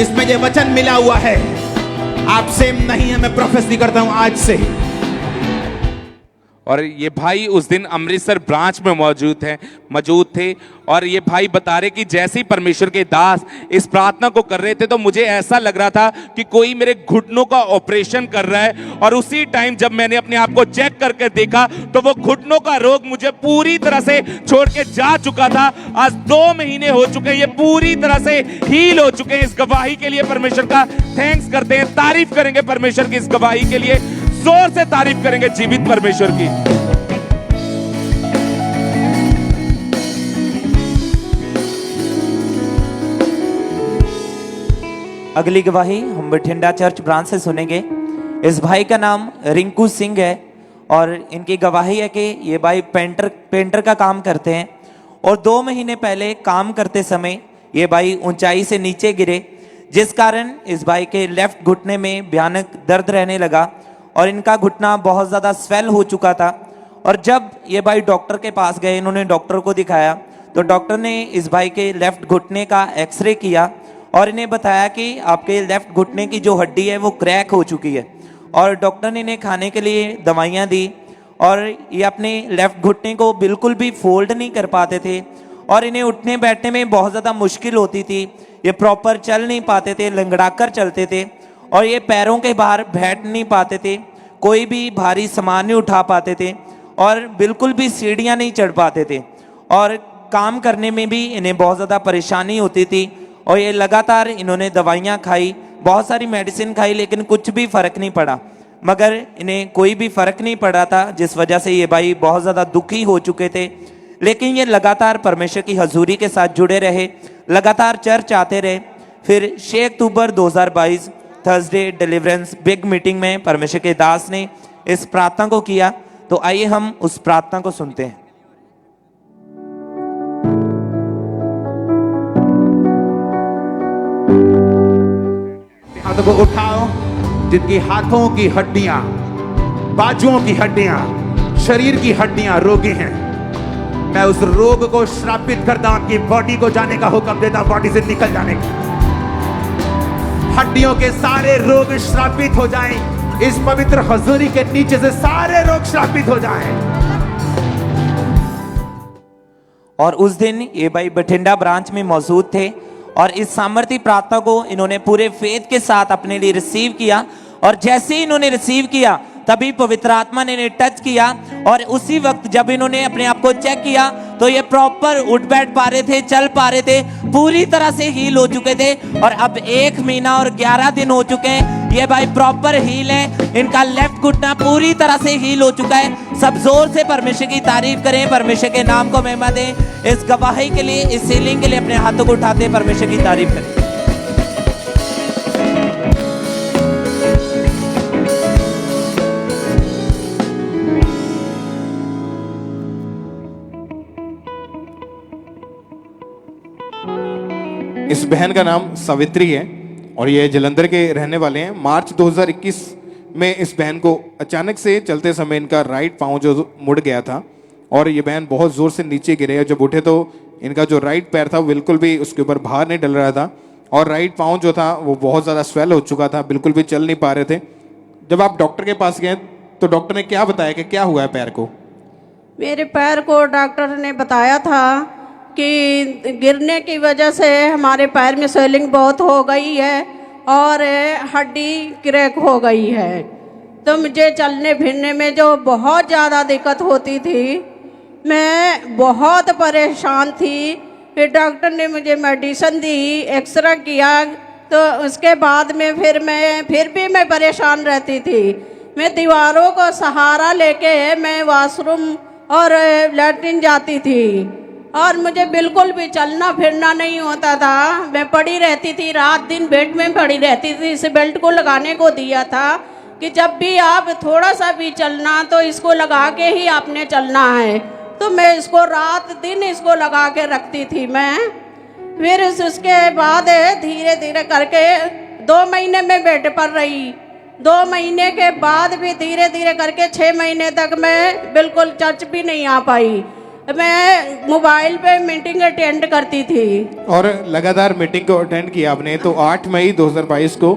इसमें ये वचन मिला हुआ है। आप सेम नहीं है, मैं प्रोफेसी करता हूं आज से। और ये भाई उस दिन अमृतसर ब्रांच में मौजूद थे, और ये भाई बता रहे कि जैसे ही परमेश्वर के दास इस प्रार्थना को कर रहे थे तो मुझे ऐसा लग रहा था कि कोई मेरे घुटनों का ऑपरेशन कर रहा है। और उसी टाइम जब मैंने अपने आप को चेक करके देखा तो वो घुटनों का रोग मुझे पूरी तरह से छोड़ के जा चुका था। आज 2 महीने हो चुके हैं, ये पूरी तरह से हील हो चुके हैं। इस गवाही के लिए परमेश्वर का थैंक्स करते हैं, तारीफ करेंगे परमेश्वर की इस गवाही के लिए, जोर से तारीफ करेंगे जीवित परमेश्वर की। अगली गवाही हम बठिंडा चर्च ब्रांच से सुनेंगे। इस भाई का नाम रिंकू सिंह है, और इनकी गवाही है कि ये भाई पेंटर का काम करते हैं, और 2 महीने पहले काम करते समय ये भाई ऊंचाई से नीचे गिरे, जिस कारण इस भाई के लेफ्ट घुटने में भयानक दर्द रहने लगा, और इनका घुटना बहुत ज़्यादा स्वेल हो चुका था। और जब ये भाई डॉक्टर के पास गए, इन्होंने डॉक्टर को दिखाया, तो डॉक्टर ने इस भाई के लेफ्ट घुटने का एक्सरे किया, और इन्हें बताया कि आपके लेफ्ट घुटने की जो हड्डी है वो क्रैक हो चुकी है। और डॉक्टर ने इन्हें खाने के लिए दवाइयाँ दी, और ये अपने लेफ्ट घुटने को बिल्कुल भी फोल्ड नहीं कर पाते थे, और इन्हें उठने बैठने में बहुत ज़्यादा मुश्किल होती थी। ये प्रॉपर चल नहीं पाते थे, लंगड़ाकर चलते थे, और ये पैरों के बाहर बैठ नहीं पाते थे, कोई भी भारी सामान नहीं उठा पाते थे, और बिल्कुल भी सीढ़ियाँ नहीं चढ़ पाते थे, और काम करने में भी इन्हें बहुत ज़्यादा परेशानी होती थी। और ये लगातार इन्होंने दवाइयाँ खाई, बहुत सारी मेडिसिन खाई, लेकिन कुछ भी फ़र्क नहीं पड़ा। मगर इन्हें कोई भी फ़र्क नहीं पड़ा था, जिस वजह से ये भाई बहुत ज़्यादा दुखी हो चुके थे। लेकिन ये लगातार परमेश्वर की हजूरी के साथ जुड़े रहे, लगातार चर्च आते रहे। फिर 6 अक्टूबर 2022 थर्सडे डिलीवरेंस बिग मीटिंग में परमेश्वर के दास ने इस प्रार्थना को किया। तो आइए हम उस प्रार्थना को सुनते हैं। हाथों को उठाओ, जिनकी हाथों की हड्डियां, बाजुओं की हड्डियां, शरीर की हड्डियां रोगी हैं, मैं उस रोग को श्रापित करता हूं, आपकी बॉडी को जाने का हुक्म देता हूं, बॉडी से निकल जाने का। हड्डियों के सारे रोग श्रापित हो जाएं, इस पवित्र हजूरी के नीचे से सारे रोग श्रापित हो जाएं। और उस दिन ये भाई बठिंडा ब्रांच में मौजूद थे, और इस सामर्थी प्रार्थना को इन्होंने पूरे फेथ के साथ अपने लिए रिसीव किया। और जैसे ही इन्होंने रिसीव किया तभी पवित्र आत्मा ने इन्हें टच किया, और उसी वक्त जब इन्होंने अपने आप को चेक किया तो ये प्रॉपर उठ बैठ पा रहे थे, चल पा रहे थे, पूरी तरह से हील हो चुके थे। और अब 1 महीना और 11 दिन हो चुके हैं, ये भाई प्रॉपर हील है, इनका लेफ्ट घुटना पूरी तरह से हील हो चुका है। सब जोर से परमेश्वर की तारीफ करें, परमेश्वर के नाम को महिमा दें। इस गवाही के लिए, इस हीलिंग के लिए अपने हाथों को उठाते परमेश्वर की तारीफ करें। इस बहन का नाम सावित्री है, और ये जलंधर के रहने वाले हैं। मार्च 2021 में इस बहन को अचानक से चलते समय इनका राइट पाँव जो मुड़ गया था, और ये बहन बहुत ज़ोर से नीचे गिरे, और जब उठे तो इनका जो राइट पैर था बिल्कुल भी उसके ऊपर भार नहीं डल रहा था, और राइट पाँव जो था वो बहुत ज़्यादा स्वेल हो चुका था, बिल्कुल भी चल नहीं पा रहे थे। जब आप डॉक्टर के पास गए तो डॉक्टर ने क्या बताया कि क्या हुआ है पैर को? मेरे पैर को डॉक्टर ने बताया था कि गिरने की वजह से हमारे पैर में स्वेलिंग बहुत हो गई है और हड्डी क्रैक हो गई है। तो मुझे चलने फिरने में जो बहुत ज़्यादा दिक्कत होती थी, मैं बहुत परेशान थी। फिर डॉक्टर ने मुझे मेडिसिन दी, एक्सरे किया, तो उसके बाद में फिर भी मैं परेशान रहती थी। मैं दीवारों को सहारा लेके मैं वॉशरूम और लैट्रिन जाती थी और मुझे बिल्कुल भी चलना फिरना नहीं होता था। मैं पड़ी रहती थी, रात दिन बेड में पड़ी रहती थी। इस बेल्ट को लगाने को दिया था कि जब भी आप थोड़ा सा भी चलना तो इसको लगा के ही आपने चलना है। तो मैं इसको रात दिन इसको लगा के रखती थी मैं। फिर उसके बाद धीरे धीरे करके 2 महीने में बेड पर रही। 2 महीने के बाद भी धीरे धीरे करके 6 महीने तक मैं बिल्कुल चर्च भी नहीं आ पाई। मैं मोबाइल पे मीटिंग अटेंड करती थी और लगातार मीटिंग को अटेंड किया आपने। तो 8 मई 2022 को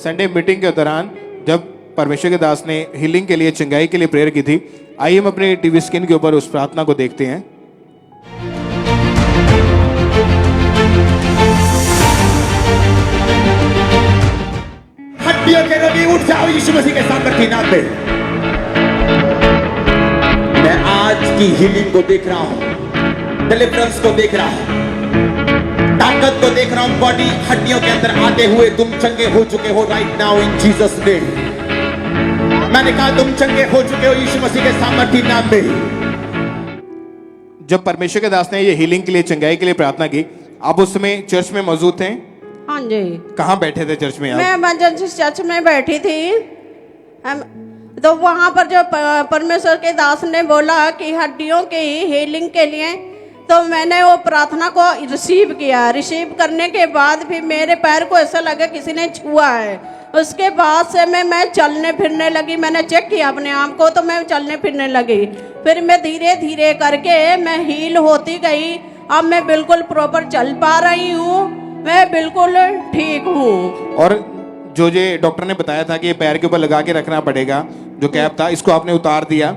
संडे मीटिंग के दौरान जब परमेश्वर के दास ने हीलिंग के लिए, चंगाई के लिए प्रेयर की थी, आइए हम अपने टीवी स्क्रीन के ऊपर उस प्रार्थना को देखते हैं। हड्डियों के रोगी उठ जाओ यीशु मसीह के सामर्थी नाम में। मैं आज की हीलिंग को देख रहा हूं, डिलीवरेंस को देख रहा हूं, ताकत को देख रहा हूं। बॉडी हड्डियों के अंदर आते हुए तुम चंगे हो चुके हो right now in Jesus name. मैंने कहा तुम चंगे हो चुके हो यीशु मसीह के सामर्थी नाम में। जब परमेश्वर के दास ने ये हीलिंग के लिए, चंगाई के लिए प्रार्थना की, आप उस समय चर्च में मौजूद थे? हाँ जी। कहाँ बैठे थे चर्च में आप? मैं इमरजेंसी चर्च में बैठी थी। तो वहाँ पर जो परमेश्वर के दास ने बोला कि हड्डियों की हीलिंग के लिए, तो मैंने वो प्रार्थना को रिसीव किया। रिसीव करने के बाद भी मेरे पैर को ऐसा लगा किसी ने छुआ है। उसके बाद से मैं चलने फिरने लगी। मैंने चेक किया अपने आप को, तो मैं चलने फिरने लगी। फिर मैं धीरे धीरे करके मैं हील होती गई। अब मैं बिल्कुल प्रॉपर चल पा रही हूँ, मैं बिल्कुल ठीक हूँ। और जो ये डॉक्टर ने बताया था कि ये पैर के ऊपर लगा के रखना पड़ेगा, जो कैप था, इसको आपने उतार दिया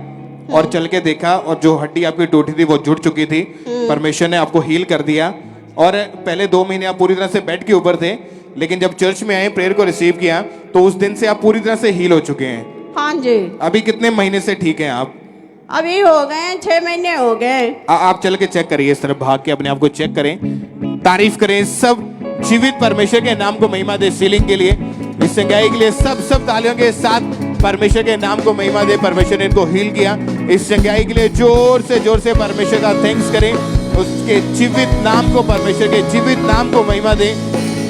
और चल के देखा और जो हड्डी आपकी टूटी थी वो जुड़ चुकी थी। परमेश्वर ने आपको हील कर दिया। और पहले 2 महीने आप पूरी तरह से बेड के ऊपर थे, लेकिन जब चर्च में आए, प्रेयर को रिसीव किया, तो उस दिन से आप पूरी तरह से हील हो चुके हैं। हाँ जी। अभी कितने महीने से ठीक हैं आप? अभी हो गए 6 महीने हो गए। आप चल के चेक करिए, इस तरफ भाग के अपने आप को चेक करें, तारीफ करें। सब जीवित परमेश्वर के नाम को महिमा दे। सीलिंग के लिए, इस चंगाई के लिए सब तालियों के साथ परमेश्वर के नाम को महिमा दे। परमेश्वर ने इनको हील किया। इस चंगाई के लिए जोर से परमेश्वर का थैंक्स करें। उसके जीवित नाम को, परमेश्वर के जीवित नाम को महिमा दे,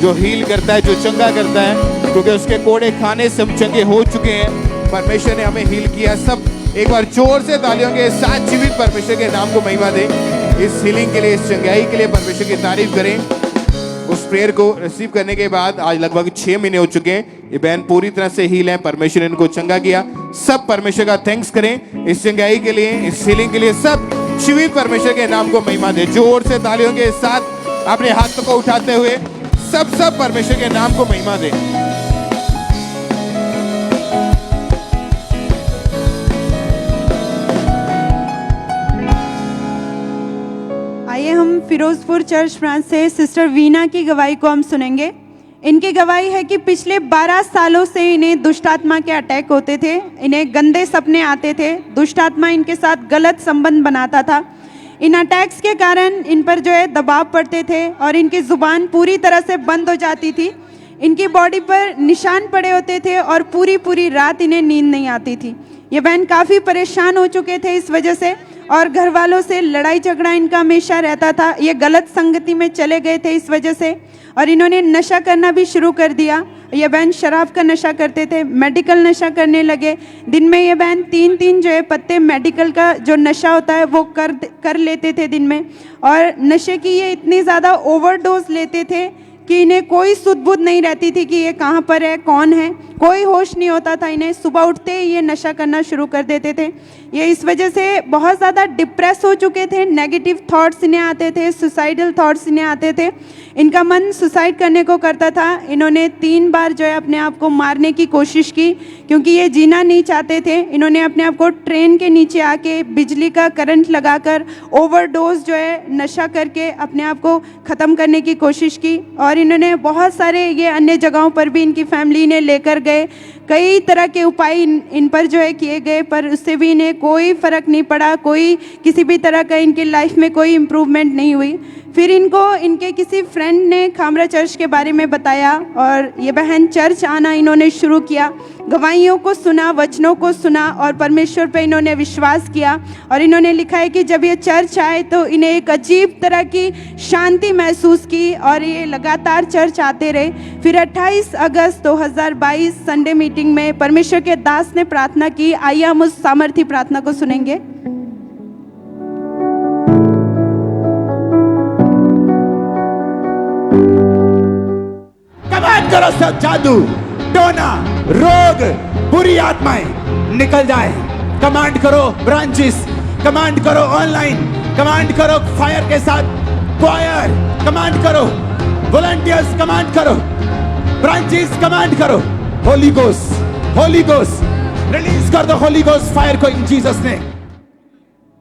जो हील करता है, जो चंगा करता है, क्योंकि उसके कोड़े खाने से हम चंगे हो चुके हैं। परमेश्वर ने हमें हील किया। सब एक बार जोर से तालियों के साथ जीवित परमेश्वर के नाम को महिमा दे। इस हीलिंग के लिए, इस चंगाई के लिए परमेश्वर की तारीफ करें। उस प्रेयर को रिसीव करने के बाद आज लगभग 6 महीने हो चुके हैं। ये बहन पूरी तरह से हील है। परमेश्वर ने इनको चंगा किया। सब परमेश्वर का थैंक्स करें इस चंगाई के लिए, इस हीलिंग के लिए। सब जीवित परमेश्वर के नाम को महिमा दे। जोर से तालियों के साथ अपने हाथों को उठाते हुए सब परमेश्वर के नाम को महिमा दे। आइए हम फिरोजपुर चर्च ब्रांच से सिस्टर वीना की गवाही को हम सुनेंगे। इनकी गवाही है कि पिछले 12 सालों से इन्हें दुष्ट आत्मा के अटैक होते थे। इन्हें गंदे सपने आते थे। दुष्ट आत्मा इनके साथ गलत संबंध बनाता था। इन अटैक्स के कारण इन पर जो है दबाव पड़ते थे और इनकी ज़ुबान पूरी तरह से बंद हो जाती थी। इनकी बॉडी पर निशान पड़े होते थे और पूरी रात इन्हें नींद नहीं आती थी। ये बहन काफ़ी परेशान हो चुके थे इस वजह से, और घर वालों से लड़ाई झगड़ा इनका हमेशा रहता था। ये गलत संगति में चले गए थे इस वजह से, और इन्होंने नशा करना भी शुरू कर दिया। ये बहन शराब का नशा करते थे, मेडिकल नशा करने लगे। दिन में ये बहन 3 जो है पत्ते मेडिकल का जो नशा होता है वो कर लेते थे दिन में। और नशे की ये इतनी ज़्यादा ओवरडोज लेते थे कि इन्हें कोई सुध बुध नहीं रहती थी कि ये कहाँ पर है, कौन है, कोई होश नहीं होता था इन्हें। सुबह उठते ही ये नशा करना शुरू कर देते थे। ये इस वजह से बहुत ज़्यादा डिप्रेस हो चुके थे, नेगेटिव थॉट्स इन्हें आते थे, सुसाइडल थॉट्स इन्हें आते थे। इनका मन सुसाइड करने को करता था। इन्होंने 3 बार जो है अपने आप को मारने की कोशिश की, क्योंकि ये जीना नहीं चाहते थे। इन्होंने अपने आप को ट्रेन के नीचे आके बिजली का करंट लगाकर ओवरडोज जो है नशा करके अपने आप को ख़त्म करने की कोशिश की। और इन्होंने बहुत सारे ये अन्य जगहों पर भी इनकी फैमिली इन्हें लेकर गए, कई तरह के उपाय इन पर जो है किए गए, पर उससे भी इन्हें कोई फ़र्क नहीं पड़ा, कोई किसी भी तरह का इनकी लाइफ में कोई इम्प्रूवमेंट नहीं हुई। फिर इनको इनके किसी फ्रेंड ने खामरा चर्च के बारे में बताया और ये बहन चर्च आना इन्होंने शुरू किया। गवाहियों को सुना, वचनों को सुना और परमेश्वर पे इन्होंने विश्वास किया। और इन्होंने लिखा है कि जब ये चर्च आए तो इन्हें एक अजीब तरह की शांति महसूस की और ये लगातार चर्च आते रहे। फिर 28 अगस्त 2022 संडे मीटिंग में परमेश्वर के दास ने प्रार्थना की। आइए हम उस सामर्थी प्रार्थना को सुनेंगे। कमांड करो, सब जादू, टोना, रोग, बुरी आत्माएं निकल जाए। कमांड करो ब्रांचेस, कमांड करो ऑनलाइन, कमांड करो फायर के साथ क्वायर, कमांड करो वॉलंटियर्स, कमांड करो ब्रांचेस, कमांड करो होली गोस्ट रिलीज कर दो होली गोस्ट फायर को इन जीसस ने।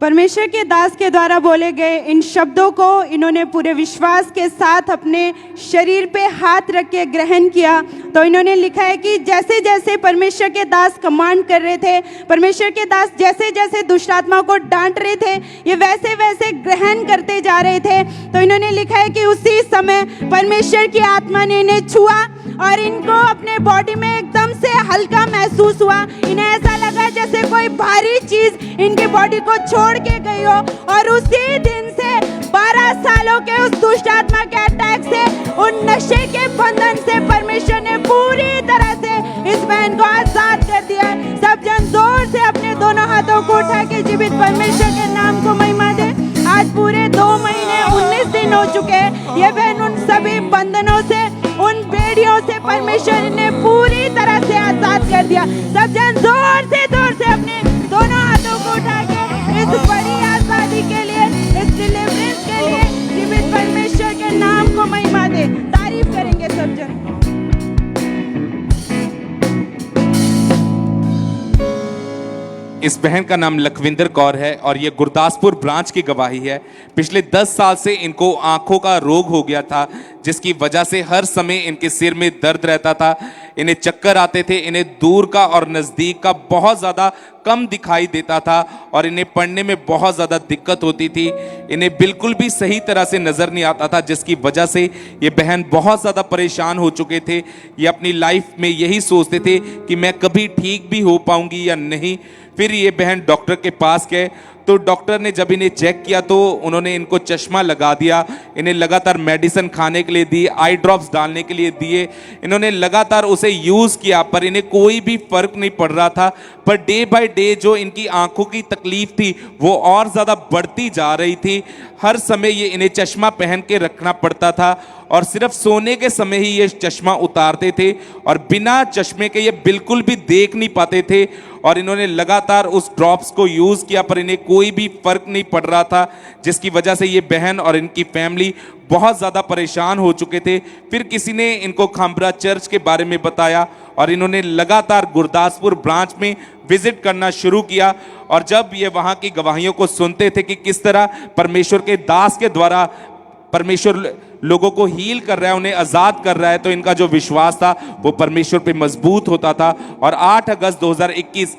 परमेश्वर के दास के द्वारा बोले गए इन शब्दों को इन्होंने पूरे विश्वास के साथ अपने शरीर पे हाथ रख के ग्रहण किया। तो इन्होंने लिखा है कि जैसे जैसे परमेश्वर के दास कमांड कर रहे थे, परमेश्वर के दास जैसे जैसे दुष्ट आत्माओं को डांट रहे थे, ये वैसे वैसे ग्रहण करते जा रहे थे। तो इन्होंने लिखा है कि उसी समय परमेश्वर की आत्मा ने इन्हें छुआ और इनको अपने बॉडी में एकदम से हल्का महसूस हुआ। इन्हें ऐसा लगा जैसे कोई भारी चीज इनकी बॉडी को छोड़ के गई हो। और उसी दिन से 12 सालों के उस दुष्ट आत्मा के अटैक से, उन नशे के बंधन से परमेश्वर ने पूरी तरह से इस बहन को आजाद कर दिया। सब जन जोर से अपने दोनों हाथों को उठा के जीवित परमेश्वर के नाम को महिमा दे। आज पूरे 2 महीने 19 दिन हो चुके हैं। ये बहन उन सभी बंधनों से, उन बेड़ियों से परमेश्वर ने पूरी तरह से आजाद कर दिया। सब जन जोर से अपने दोनों हाथों को उठा के इस बड़ी आजादी के लिए, इस डिलीवरेंस के लिए जीवित परमेश्वर के नाम को महिमा दे। तारीफ करेंगे सब जन। इस बहन का नाम लखविंदर कौर है और ये गुरदासपुर ब्रांच की गवाही है। पिछले 10 साल से इनको आंखों का रोग हो गया था, जिसकी वजह से हर समय इनके सिर में दर्द रहता था, इन्हें चक्कर आते थे, इन्हें दूर का और नज़दीक का बहुत ज़्यादा कम दिखाई देता था और इन्हें पढ़ने में बहुत ज़्यादा दिक्कत होती थी। इन्हें बिल्कुल भी सही तरह से नज़र नहीं आता था, जिसकी वजह से ये बहन बहुत ज़्यादा परेशान हो चुके थे। ये अपनी लाइफ में यही सोचते थे कि मैं कभी ठीक भी हो पाऊंगी या नहीं। फिर ये बहन डॉक्टर के पास गए तो डॉक्टर ने जब इन्हें चेक किया तो उन्होंने इनको चश्मा लगा दिया, इन्हें लगातार मेडिसिन खाने के लिए दी, आई ड्रॉप्स डालने के लिए दिए। इन्होंने लगातार उसे यूज़ किया पर इन्हें कोई भी फर्क नहीं पड़ रहा था। पर डे बाय डे जो इनकी आंखों की तकलीफ थी वो और ज़्यादा बढ़ती जा रही थी। हर समय ये इन्हें चश्मा पहन के रखना पड़ता था और सिर्फ सोने के समय ही ये चश्मा उतारते थे और बिना चश्मे के ये बिल्कुल भी देख नहीं पाते थे। और इन्होंने लगातार उस ड्रॉप्स को यूज़ किया पर इन्हें कोई भी फर्क नहीं पड़ रहा था, जिसकी वजह से ये बहन और इनकी फैमिली बहुत ज़्यादा परेशान हो चुके थे। फिर किसी ने इनको खामरा चर्च के बारे में बताया और इन्होंने लगातार गुरदासपुर ब्रांच में विजिट करना शुरू किया। और जब ये वहाँ की गवाहियों को सुनते थे कि किस तरह परमेश्वर के दास के द्वारा परमेश्वर लोगों को हील कर रहा है, उन्हें आज़ाद कर रहा है, तो इनका जो विश्वास था वो परमेश्वर पे मजबूत होता था। और 8 अगस्त 2021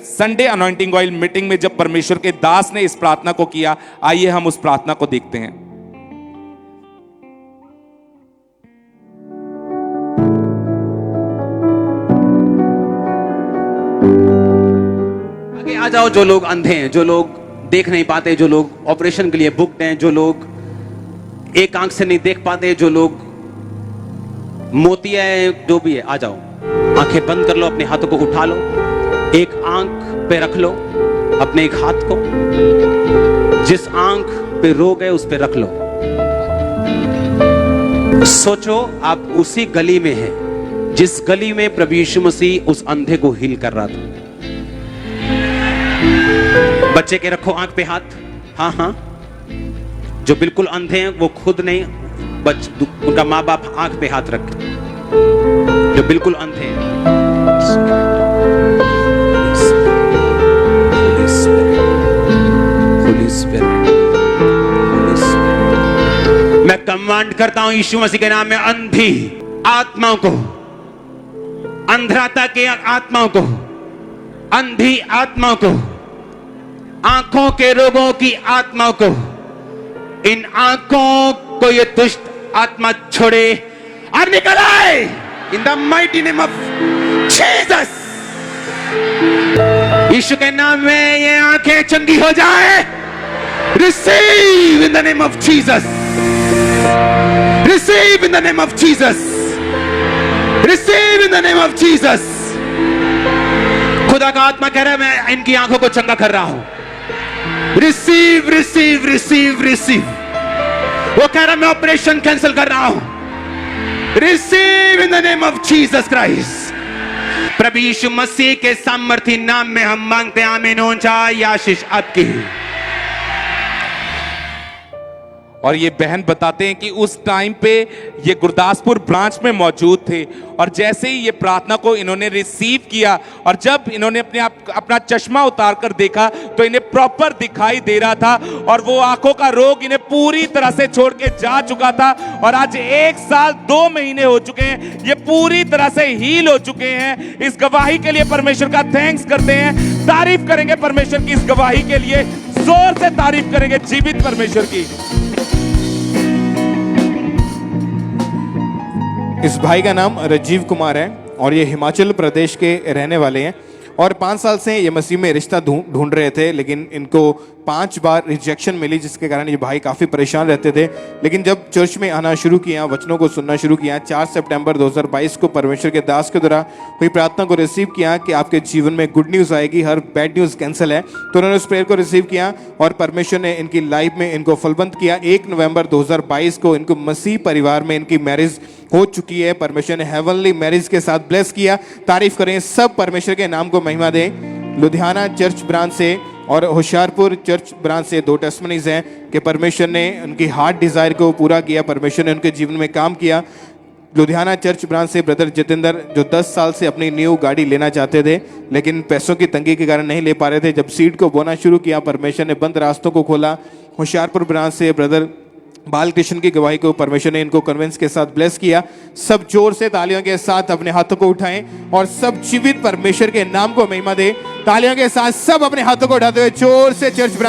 संडे अनॉइंटिंग ऑयल मीटिंग में जब परमेश्वर के दास ने इस प्रार्थना को किया, आइए हम उस प्रार्थना को देखते हैं। आगे आ जाओ। जो लोग अंधे हैं, जो लोग देख नहीं पाते, जो लोग ऑपरेशन के लिए बुक्ड हैं, जो लोग एक आंख से नहीं देख पाते, जो लोग मोतिया है, जो भी है, आ जाओ। आंखें बंद कर लो, अपने हाथों को उठा लो, एक आंख पे रख लो अपने एक हाथ को, जिस आंख पे रोग है उस पे रख लो। सोचो आप उसी गली में हैं जिस गली में प्रभु यीशु मसीह उस अंधे को हील कर रहा था। बच्चे के रखो आंख पे हाथ। हाँ हाँ, जो बिल्कुल अंधे हैं वो खुद नहीं, उनका माँ बाप आंख पे हाथ रखे जो बिल्कुल अंधे हैं। मैं कमांड करता हूं यीशु मसीह के नाम में अंधी आत्माओं को, अंधराता के आत्माओं को, अंधी आत्माओं को, आंखों के रोगों की आत्माओं को, इन आंखों को ये दुष्ट आत्मा छोड़े और निकल आए in the mighty name of Jesus. यीशु के नाम में ये आंखें चंगी हो जाए। Receive in the name of Jesus, receive in the name of Jesus, receive in the name of Jesus. खुदा का आत्मा कह रहा है मैं इनकी आंखों को चंगा कर रहा हूं। Receive receive receive receive. वो कह रहा मैं ऑपरेशन कैंसिल कर रहा हूं। Receive in the name of Jesus Christ. प्रभु यीशु मसीह के सामर्थी नाम में हम मांगते हैं, आमीन। ऊंचा आशीष आपकी। और ये बहन बताते हैं कि उस टाइम पे ये गुरदासपुर ब्रांच में मौजूद थे और जैसे ही ये प्रार्थना को इन्होंने रिसीव किया और जब इन्होंने अपना चश्मा उतार कर देखा तो इन्हें प्रॉपर दिखाई दे रहा था और वो आंखों का रोग इन्हें पूरी तरह से छोड़ के जा चुका था। और आज 1 साल 2 महीने हो चुके हैं, ये पूरी तरह से हील हो चुके हैं। इस गवाही के लिए परमेश्वर का थैंक्स करते हैं, तारीफ करेंगे परमेश्वर की इस गवाही के लिए, जोर से तारीफ करेंगे जीवित परमेश्वर की। इस भाई का नाम राजीव कुमार है और ये हिमाचल प्रदेश के रहने वाले हैं और 5 साल से ये मसीह में रिश्ता ढूंढ रहे थे, लेकिन इनको 5 बार रिजेक्शन मिली, जिसके कारण ये भाई काफ़ी परेशान रहते थे। लेकिन जब चर्च में आना शुरू किया, वचनों को सुनना शुरू किया, 4 सितंबर 2022 को परमेश्वर के दास के द्वारा हुई प्रार्थना को रिसीव किया कि आपके जीवन में गुड न्यूज़ आएगी, हर बैड न्यूज़ कैंसिल है। तो उन्होंने उस प्रेयर को रिसीव किया और परमेश्वर ने इनकी लाइफ में इनको फलवंत किया। 1 नवंबर 2022 को इनको मसीह परिवार में इनकी मैरिज हो चुकी है। परमेश्वर ने हेवनली मैरिज के साथ ब्लेस किया। तारीफ करें सब, परमेश्वर के नाम को महिमा दें। लुधियाना चर्च ब्रांच से और होशियारपुर चर्च ब्रांच से 2 टेस्टमनीज हैं कि परमेश्वर ने उनकी हार्ट डिज़ायर को पूरा किया, परमेश्वर ने उनके जीवन में काम किया। लुधियाना चर्च ब्रांच से ब्रदर जितेंद्र, जो 10 साल से अपनी न्यू गाड़ी लेना चाहते थे लेकिन पैसों की तंगी के कारण नहीं ले पा रहे थे। जब सीड को बोना शुरू किया, परमेश्वर ने बंद रास्तों को खोला। होशियारपुर ब्रांच से ब्रदर बालकृष्ण की गवाही को परमेश्वर ने इनको कन्विंस के साथ ब्लेस किया। सब जोर से तालियों के साथ अपने हाथों को उठाएं और सब जीवित परमेश्वर के नाम को महिमा दें। तालियों के साथ सब अपने हाथों को उठाते हुए जोर से चर्च ब्रांच